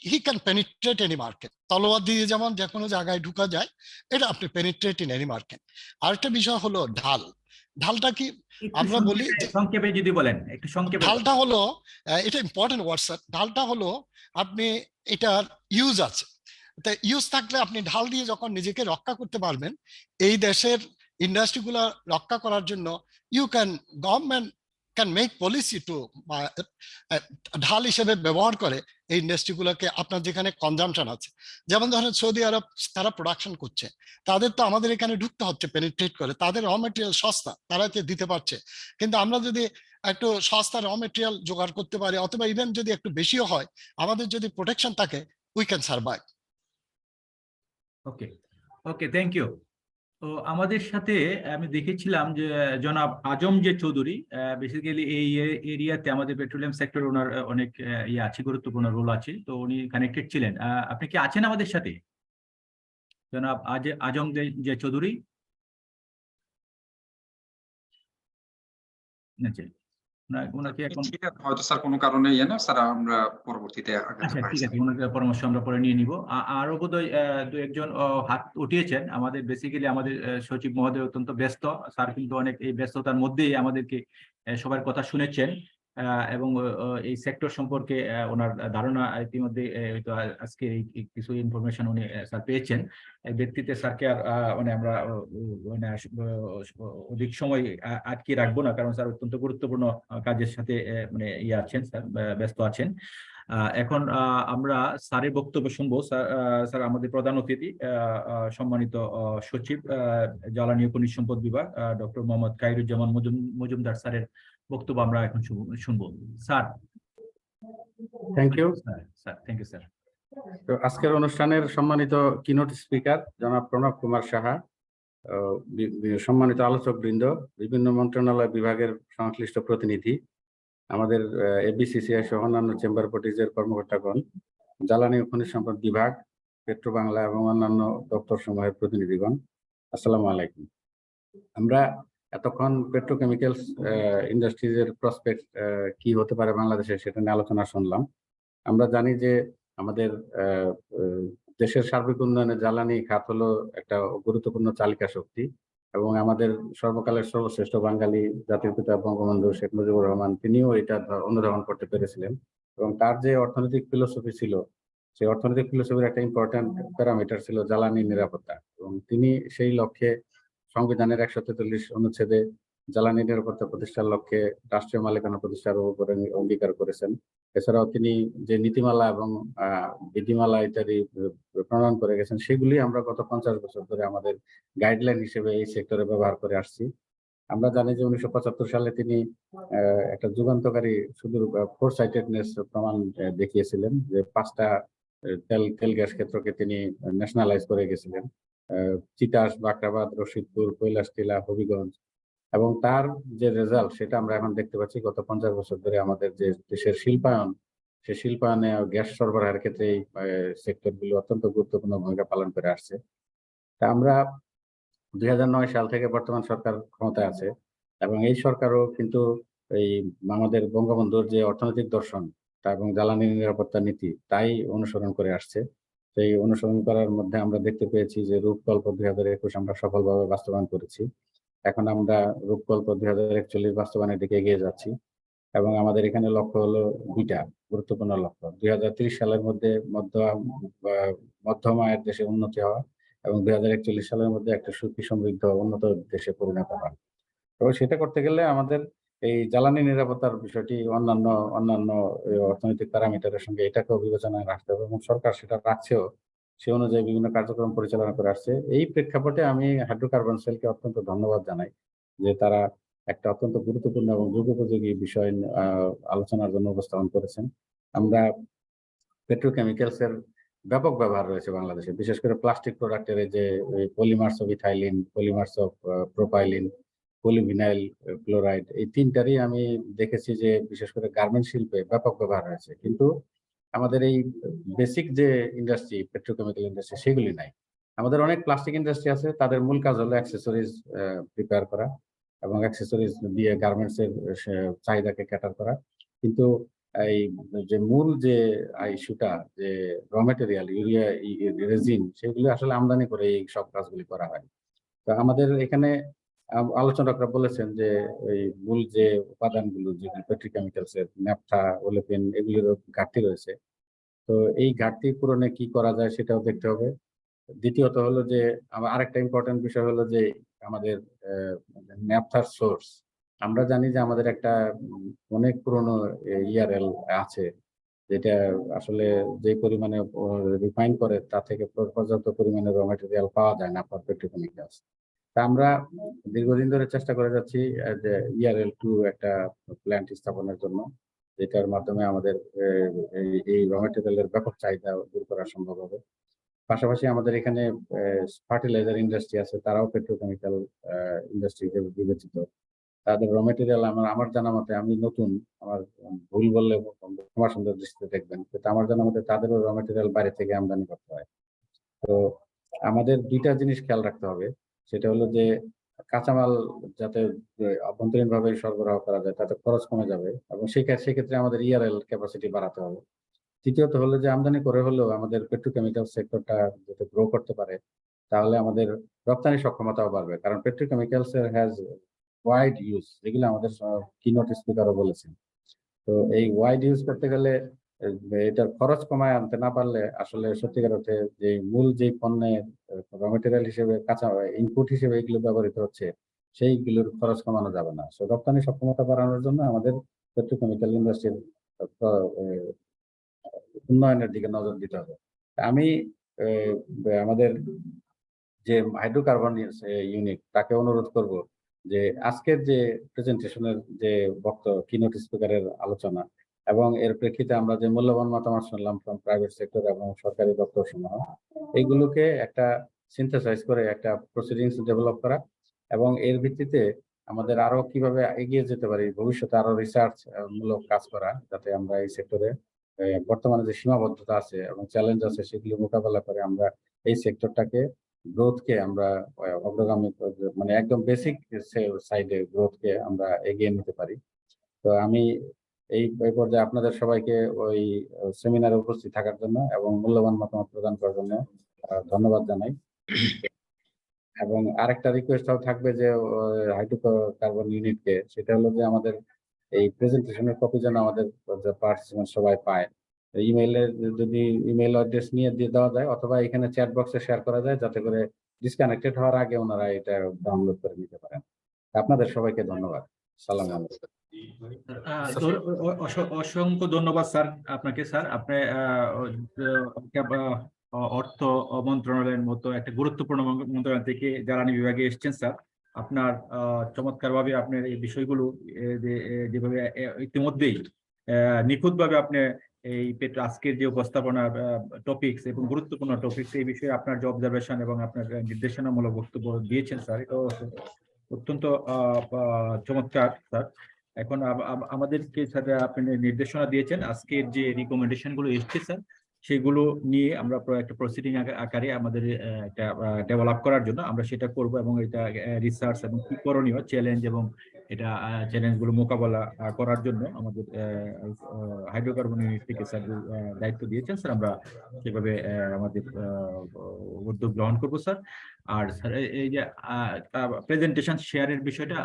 he can penetrate any market. তলোয়ার দিয়ে যেমন যে কোনো জায়গায় ঢুকা যায়, এটা আপনি পেনিট্রেট ইন এনি মার্কেট। আরেকটা বিষয় হলো ঢাল। ঢালটা কি? আমরা বলি সংক্ষেপে যদি বলেন, একটু সংক্ষেপে। ঢালটা হলো, এটা ইম্পর্টেন্ট ওয়ার্ড স্যার। ঢালটা হলো আপনি এটার ইউজ আছে, ইউজ থাকলে আপনি ঢাল দিয়ে যখন নিজেকে রক্ষা করতে পারবেন, এই দেশের ইন্ডাস্ট্রিগুলো রক্ষা করার জন্য government can make policy to ঢাল হিসেবে ব্যবহার করে এই ইন্ডাস্ট্রিগুলোকে। আপনার যেখানে কনজাম্পশন আছে, যেমন ধরেন সৌদি আরব, তারা প্রোডাকশন করছে, তাদের তো আমাদের এখানে ঢুকতে হচ্ছে পেনিট্রেট করে। তাদের র মেটেরিয়াল সস্তা, তারা দিতে পারছে। কিন্তু আমরা যদি একটু সস্তা র মেটেরিয়াল জোগাড় করতে পারি, অথবা ইভেন যদি একটু বেশিও হয়, আমাদের যদি প্রোটেকশন থাকে, we can survive. Okay, okay, thank you. তো আমাদের সাথে আমি দেখেছিলাম যে জনাব আজম যে চৌধুরী, বেসিক্যালি এই এরিয়াতে আমাদের পেট্রোলিয়াম সেক্টর ওনার অনেক ইয়ে আছে, গুরুত্বপূর্ণ রোল আছে। তো উনি কানেক্টেড ছিলেন। আপনি কি আছেন আমাদের সাথে, জনাব আজম যে চৌধুরী? ওনাকে এখন হয়তো স্যার কোনো কারণে ইয়ে না স্যার, আমরা পরবর্তীতে আচ্ছা, ঠিক আছে, ওনাকে পরামর্শ আমরা পরে নিয়ে নিব। আরো বোধহয় দু একজন হাত উঠিয়েছেন। আমাদের বেসিক্যালি আমাদের সচিব মহোদয় অত্যন্ত ব্যস্ত স্যার, কিন্তু অনেক এই ব্যস্ততার মধ্যেই আমাদেরকে সবার কথা শুনেছেন এবং এই সেক্টর সম্পর্কে ওনার ধারণা ইতিমধ্যে হয়তো আজকে কিছু ইনফরমেশন উনি স্যার পেয়েছেন। ব্যক্তিতে স্যারকে আর মানে আমরা মানে অধিক সময় আটকে রাখবো না, কারণ স্যার অত্যন্ত গুরুত্বপূর্ণ কাজের সাথে মানে ইয়ে আছেন, স্যার ব্যস্ত আছেন। এখন আমরা স্যারের বক্তব্য শুনবো। স্যার আমাদের প্রধান অতিথি সম্মানিত সচিব জ্বালানি ও খনিজ সম্পদ বিভাগ ডক্টর মোহাম্মদ খায়রুজ্জামান মজুমদার স্যারের বক্তব্য আমরা এখন শুনবো। Sir. Thank you sir, thank you sir. তো আজকের অনুষ্ঠানের সম্মানিত কিনোট স্পিকার জনাব প্রণব কুমার সাহা, সম্মানিত আলোচক বৃন্দ, বিভিন্ন মন্ত্রণালয় বিভাগের সংশ্লিষ্ট প্রতিনিধি, আমাদের এবিসিসিআই সহ অন্যান্য চেম্বার বডিজের কর্মকর্তাগণ, জ্বালানি ও খনিজ সম্পদ বিভাগ, পেট্রো বাংলা এবং অন্যান্য দপ্তর সমূহের প্রতিনিধিগণ, আসসালামু আলাইকুম। আমরা এতক্ষণ পেট্রোকেমিক্যালস ইন্ডাস্ট্রিজের প্রসপেক্ট কি হতে পারে বাংলাদেশে সেটা নিয়ে আলোচনা শুনলাম। আমরা জানি যে আমাদের দেশের সার্বিক উন্নয়নে জ্বালানি খাত হলো একটা গুরুত্বপূর্ণ চালিকা শক্তি। এবং আমাদের সর্বকালের সর্বশ্রেষ্ঠ বাঙালি জাতির পিতা বঙ্গবন্ধু শেখ মুজিবুর রহমান তিনিও এটা অনুধাবন করতে পেরেছিলেন এবং তার যে অর্থনৈতিক ফিলোসফি ছিল সেই অর্থনৈতিক ফিলোসফির একটা ইম্পর্টেন্ট প্যারামিটার ছিল জ্বালানি নিরাপত্তা এবং তিনি সেই লক্ষ্যে সংবিধানের 143 অনুচ্ছেদে জ্বালানি নিরাপত্তা প্রতিষ্ঠার লক্ষ্যে রাষ্ট্রীয় মালিকানা প্রতিষ্ঠার উপরে অঙ্গীকার করেছেন। এছাড়াও তিনি যে নীতিমালা এবং বিধিমালা ইত্যাদি প্রণয়ন করে গেছেন সেগুলি আমরা গত 50 বছর ধরে আমাদের গাইডলাইন হিসেবে এই সেক্টরে ব্যবহার করে আসছি। আমরা জানি যে 1975 সালে তিনি একটা যুগান্তকারী শুধু ফোরসাইটেডনেস প্রমাণ দেখিয়েছিলেন যে 5টা তেল গ্যাস ক্ষেত্রকে তিনি ন্যাশনালাইজ করে গেছিলেন, তিতাস, বাখরাবাদ, রশিদপুর, কৈলাসটিলা, হবিগঞ্জ, এবং তার যে রেজাল্ট সেটা আমরা এখন দেখতে পাচ্ছি গত 50 বছর ধরে আমাদের যে দেশের শিল্পায়ন, সে শিল্পায়নে গ্যাস সরবরাহের ক্ষেত্রে এই সেক্টরগুলো অত্যন্ত গুরুত্বপূর্ণ ভূমিকা পালন করে আসছে। তা আমরা 2009 সাল থেকে বর্তমান সরকার ক্ষমতায় আছে এবং এই সরকারও কিন্তু এই আমাদের বঙ্গবন্ধুর যে অর্থনৈতিক দর্শন তা এবং জ্বালানি নিরাপত্তা নীতি তাই অনুসরণ করে আসছে। সেই অনুসরণ করার মধ্যে আমরা দেখতে পেয়েছি যে রূপকল্প 2021 আমরা সফলভাবে বাস্তবায়ন করেছি। এখন আমরা রূপকল্প 2041 বাস্তবায়নের দিকে এগিয়ে যাচ্ছি এবং আমাদের এখানে লক্ষ্য হলো 2টা গুরুত্বপূর্ণ লক্ষ্য। 2030 সালের মধ্যে মধ্যম আয়ের দেশে উন্নতি হওয়া এবং 2041 সালের মধ্যে একটা সুখী সমৃদ্ধ উন্নত দেশে পরিণত হওয়া। তো সেটা করতে গেলে আমাদের এই জ্বালানি নিরাপত্তার বিষয়টি অন্যান্য অর্থনৈতিক প্যারামিটারের সঙ্গে এটাকেও বিবেচনায় রাখতে হবে এবং সরকার সেটা রাখছেও। সে অনুযায়ী বিভিন্ন কার্যক্রম পরিচালনা করে আসছে। এই প্রেক্ষাপটে আমি হাইড্রোকার্বন সেলকে অত্যন্ত ধন্যবাদ জানাই যে তারা একটা অত্যন্ত গুরুত্বপূর্ণ এবং যুগোপযোগী বিষয় আলোচনার জন্য উপস্থাপন করেছেন। আমরা পেট্রোকেমিক্যালস এর ব্যাপক ব্যবহার রয়েছে বাংলাদেশে, বিশেষ করে প্লাস্টিক প্রোডাক্টের যে polymers of ethylene, polymers of propylene, polyvinyl chloride, এই 3টারই আমি দেখেছি যে বিশেষ করে গার্মেন্ট শিল্পে ব্যাপক ব্যবহার হয়েছে, কিন্তু আমাদের এই বেসিক যে ইন্ডাস্ট্রি, পেট্রোকেমিক্যাল ইন্ডাস্ট্রি, সেগুলি নাই। আমাদের অনেক প্লাস্টিক ইন্ডাস্ট্রি আছে, তাদের মূল কাজ হলো অ্যাক্সেসরিজ প্রিপেয়ার করা এবং অ্যাক্সেসরিজ দিয়ে গার্মেন্টস এর চাহিদাকে ক্যাটার করা, কিন্তু এই যে মূল যে ইস্যুটা যে র মেটেরিয়াল ইউরিয়া, রেজিন, সেগুলো আসলে আমদানি করে এই সব কাজগুলি করা হয়। তো আমাদের এখানে আলোচকরা বলেছেন যে এই মূল যে উপাদানগুলো যেগুলো পেট্রোকেমিক্যালস এর ন্যাপথা, ওলেফিন, এগুলির ঘাটতি রয়েছে। তো এই ঘাটতি পূরণে কি করা যায় সেটাও দেখতে হবে। দ্বিতীয়ত হলো যে আরেকটা ইম্পর্টেন্ট বিষয় হলো যে আমাদের ন্যাপথার সোর্স। আমরা জানি যে আমাদের একটা অনেক পুরনো ইয়ারএল আছে, যেটা আসলে যে পরিমাণে রিফাইন করে তা থেকে পর্যাপ্ত পরিমাণে র মেটেরিয়াল পাওয়া যায় না ফর পেট্রোকেমিক্যালস। তা আমরা দীর্ঘদিন ধরে চেষ্টা করে যাচ্ছি যে ERL2 একটা প্ল্যান্ট স্থাপনের জন্য, যেটার মাধ্যমে আমাদের এই র মেটেরিয়ালের ব্যাপক চাহিদা দূর করা সম্ভব হবে। পাশাপাশি আমাদের এখানে ফার্টিলাইজার ইন্ডাস্ট্রি আছে, তারাও পেট্রোকেমিক্যাল ইন্ডাস্ট্রি হিসেবে বিবেচিত। তাদের র মেটেরিয়াল আমার জানা মতে, আমি নতুন, আমার ভুল বললে ক্ষমা সুন্দর দৃষ্টিতে দেখবেন, কিন্তু আমার জানা মতে তাদেরও র মেটেরিয়াল বাইরে থেকে আমদানি করতে হয়। তো আমাদের 2টা জিনিস খেয়াল রাখতে হবে, সেটা হলো যে কাঁচামাল যাতে অভ্যন্তরীণভাবে সরবরাহ করা যায়, তাতে খরচ কমে যাবে এবং সেক্ষেত্রে আমাদের ERL ক্যাপাসিটি বাড়াতে হবে। তৃতীয়ত হলো যে আমদানি করে হলেও আমাদের পেট্রোকেমিক্যাল সেক্টরটা যাতে গ্রো করতে পারে, তাহলে আমাদের রপ্তানি সক্ষমতাও বাড়বে, কারণ পেট্রোকেমিক্যালস এর হ্যাজ ওয়াইড ইউজ, যেগুলো আমাদের কিনোট স্পিকারও বলেছেন। তো এই ওয়াইড ইউজ করতে গেলে এটার খরচ কমায় আনতে না পারলে আসলে সত্যিকার অর্থে যে মূল যে পণ্যের র মেটেরিয়াল হিসেবে কাঁচা ইনপুট হিসেবে এগুলো ব্যবহৃত হচ্ছে, সেইগুলোর খরচ কমানো যাবে না। সো রপ্তানি সক্ষমতা বাড়ানোর জন্য আমাদের পেট্রোকেমিক্যাল ইন্ডাস্ট্রির উন্নয়নের দিকে নজর দিতে হবে। আমি আমাদের যে হাইড্রোকার্বন ইউনিট, তাকে অনুরোধ করব যে আজকের যে প্রেজেন্টেশনের যে কিনোট স্পিকারের আলোচনা এবং এর প্রেক্ষিতে আমরা যে মূল্যবান মতামত শুনলাম ফ্রম প্রাইভেট সেক্টর এবং সরকারি দপ্তর সমূহ, এইগুলোকে একটা সিনথেসাইজ করে একটা প্রসিডিংস ডেভেলপ করা এবং এর ভিত্তিতে আমাদের আরো কিভাবে এগিয়ে যেতে পারি, ভবিষ্যতে আরো রিসার্চ মূলক কাজ করা, যাতে আমরা এই সেক্টরে বর্তমানে যে সীমাবদ্ধতা আছে এবং চ্যালেঞ্জ আছে সেগুলো মোকাবেলা করে আমরা এই সেক্টরটাকে গ্রোথকে আমরা অগ্রগামী, মানে একদম বেসিক সাইডে গ্রোথকে আমরা এগিয়ে নিতে পারি। তো আমি এই পর্যায়ে আপনাদের সবাইকে ওই সেমিনারে উপস্থিত থাকার জন্য এবং মূল্যবান মতামত প্রদান করার জন্য ধন্যবাদ জানাই। এবং আরেকটা রিকোয়েস্টও থাকবে যে হাইড্রোকার্বন ইউনিটকে, সেটা হলো যে আমাদের এই প্রেজেন্টেশনের কপি যেন আমাদের পার্টিসিপেন্ট সবাই পায়। যদি ইমেল অ্যাড্রেস নিয়ে দিয়ে দেওয়া যায়, অথবা এখানে চ্যাট বক্সে শেয়ার করা যায়, যাতে করে ডিসকানেক্টেড হওয়ার আগে ওনারা এটা ডাউনলোড করে নিতে পারেন। আপনাদের সবাইকে ধন্যবাদ। সালাম আলাইকুম। অসংখ্য ধন্যবাদ স্যার আপনাকে। স্যার আপনি অর্থ মন্ত্রণালয়ের মতো একটা গুরুত্বপূর্ণ মন্ত্রণালয় থেকে জ্বালানি বিভাগে এসেছেন স্যার। আপনার চমৎকারভাবে আপনার এই বিষয়গুলো যেভাবে ইতিমধ্যেই নিখুঁতভাবে আপনি এই আজকের যে উপস্থাপনা টপিকস এবং গুরুত্বপূর্ণ টপিকস, এই বিষয়ে আপনার যে অবজারভেশন এবং আপনার নির্দেশনামূলক বক্তব্য দিয়েছেন স্যার, এটা অত্যন্ত চমৎকার স্যার। এখন আমাদেরকে স্যার আপনি নির্দেশনা দিয়েছেন, আজকের যে রিকমেন্ডেশন গুলো এসছে স্যার, সেগুলো নিয়ে আমরা একটা প্রসিডিং আকারে আমাদের একটা ডেভেলপ করার জন্য আমরা সেটা করব, এবং এটা রিসার্চ এবং কি করণীয় চ্যালেঞ্জ এবং এটা চ্যালেঞ্জ গুলো মোকাবেলা করার জন্য আমাদের হাইড্রোকার্বন ইউনিট থেকে স্যার দায়িত্ব দিয়েছেন স্যার, আমরা সেভাবে আমাদের উদ্যোগ গ্রহণ করব স্যার। আর স্যার এই যে প্রেজেন্টেশন শেয়ারের বিষয়টা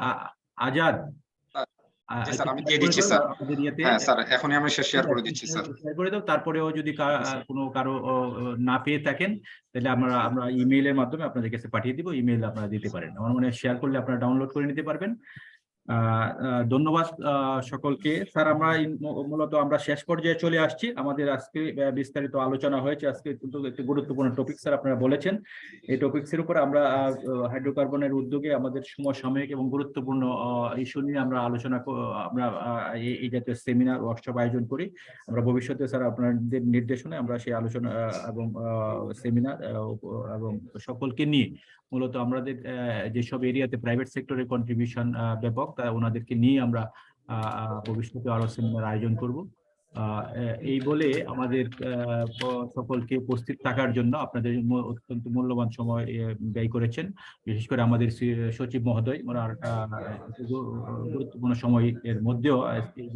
আজাদ স্যার আমি দিয়ে দিচ্ছি স্যার। হ্যাঁ স্যার, এখনই আমি শেয়ার করে দিচ্ছি স্যার। শেয়ার করে দাও, তারপরেও যদি কারো না পেয়ে থাকেন তাহলে আমরা ইমেইলের মাধ্যমে আপনাদের কাছে পাঠিয়ে দিব, ইমেইল আপনারা দিতে পারেন। আমার মনে হয় শেয়ার করলে আপনারা ডাউনলোড করে নিতে পারবেন। ধন্যবাদ সকলকে। স্যার আমরা মূলত আমরা শেষ পর্যায়ে চলে আসছি। আমাদের আজকে বিস্তারিত আলোচনা হয়েছে, আজকে কিন্তু একটি গুরুত্বপূর্ণ টপিক স্যার আপনারা বলেছেন। এই টপিকসের উপর আমরা হাইড্রোকার্বনের উদ্যোগে আমাদের সমসাময়িক এবং গুরুত্বপূর্ণ ইস্যু নিয়ে আমরা আলোচনা, আমরা এই জাতীয় সেমিনার ওয়ার্কশপ আয়োজন করি। আমরা ভবিষ্যতে স্যার আপনাদের নির্দেশনায় আমরা সেই আলোচনা এবং সেমিনার এবং সকলকে নিয়ে মূলত আমাদের যেসব এরিয়াতে প্রাইভেট সেক্টরের কন্ট্রিবিউশন ব্যাপক, তা ওনাদেরকে নিয়ে আমরা ভবিষ্যতে আরো সেমিনার আয়োজন করব। এই বলে আমাদের সকলকে উপস্থিত থাকার জন্য আপনাদের অত্যন্ত মূল্যবান সময় ব্যয় করেছেন, বিশেষ করে আমাদের সচিব মহোদয়, ওনার গুরুত্বপূর্ণ সময় এর মধ্যেও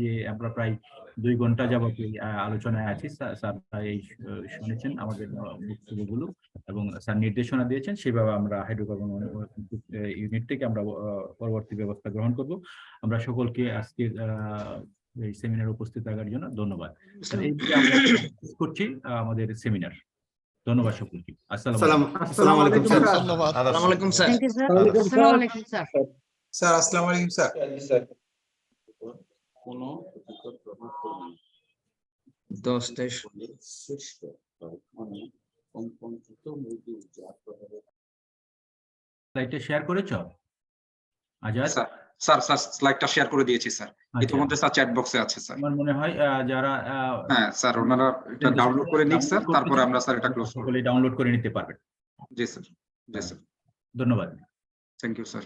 যে আমরা প্রায় 2 ঘন্টা যাবত এই আলোচনায় আছি। স্যার এই শুনেছেন আমাদের বক্তব্যগুলো এবং স্যার নির্দেশনা দিয়েছেন, সেভাবে আমরা হাইড্রোকার্বন ইউনিট থেকে আমরা পরবর্তী ব্যবস্থা গ্রহণ করব। আমরা সকলকে আজকের এই সেমিনারে উপস্থিত থাকার জন্য ধন্যবাদ। করছি আমাদের সেমিনার। ধন্যবাদ সকলকে। আসসালামু আলাইকুম স্যার। ধন্যবাদ। আসসালামু আলাইকুম স্যার। আসসালামু আলাইকুম স্যার। স্যার আসসালামু আলাইকুম স্যার। কোনো 10টায় স্লাইডটা শেয়ার করেছো আজাদ? স্যার স্লাইডটা শেয়ার করে দিয়েছি স্যার। ইতিমধ্যে স্যার চ্যাট বক্সে আছে স্যার। আমার মনে হয় যারা হ্যাঁ স্যার, ওনারা এটা ডাউনলোড করে নিক স্যার, তারপরে আমরা স্যার এটা ক্লোজ করব। সকলে ডাউনলোড করে নিতে পারবেন। জি স্যার, জি স্যার, ধন্যবাদ। Thank you sir.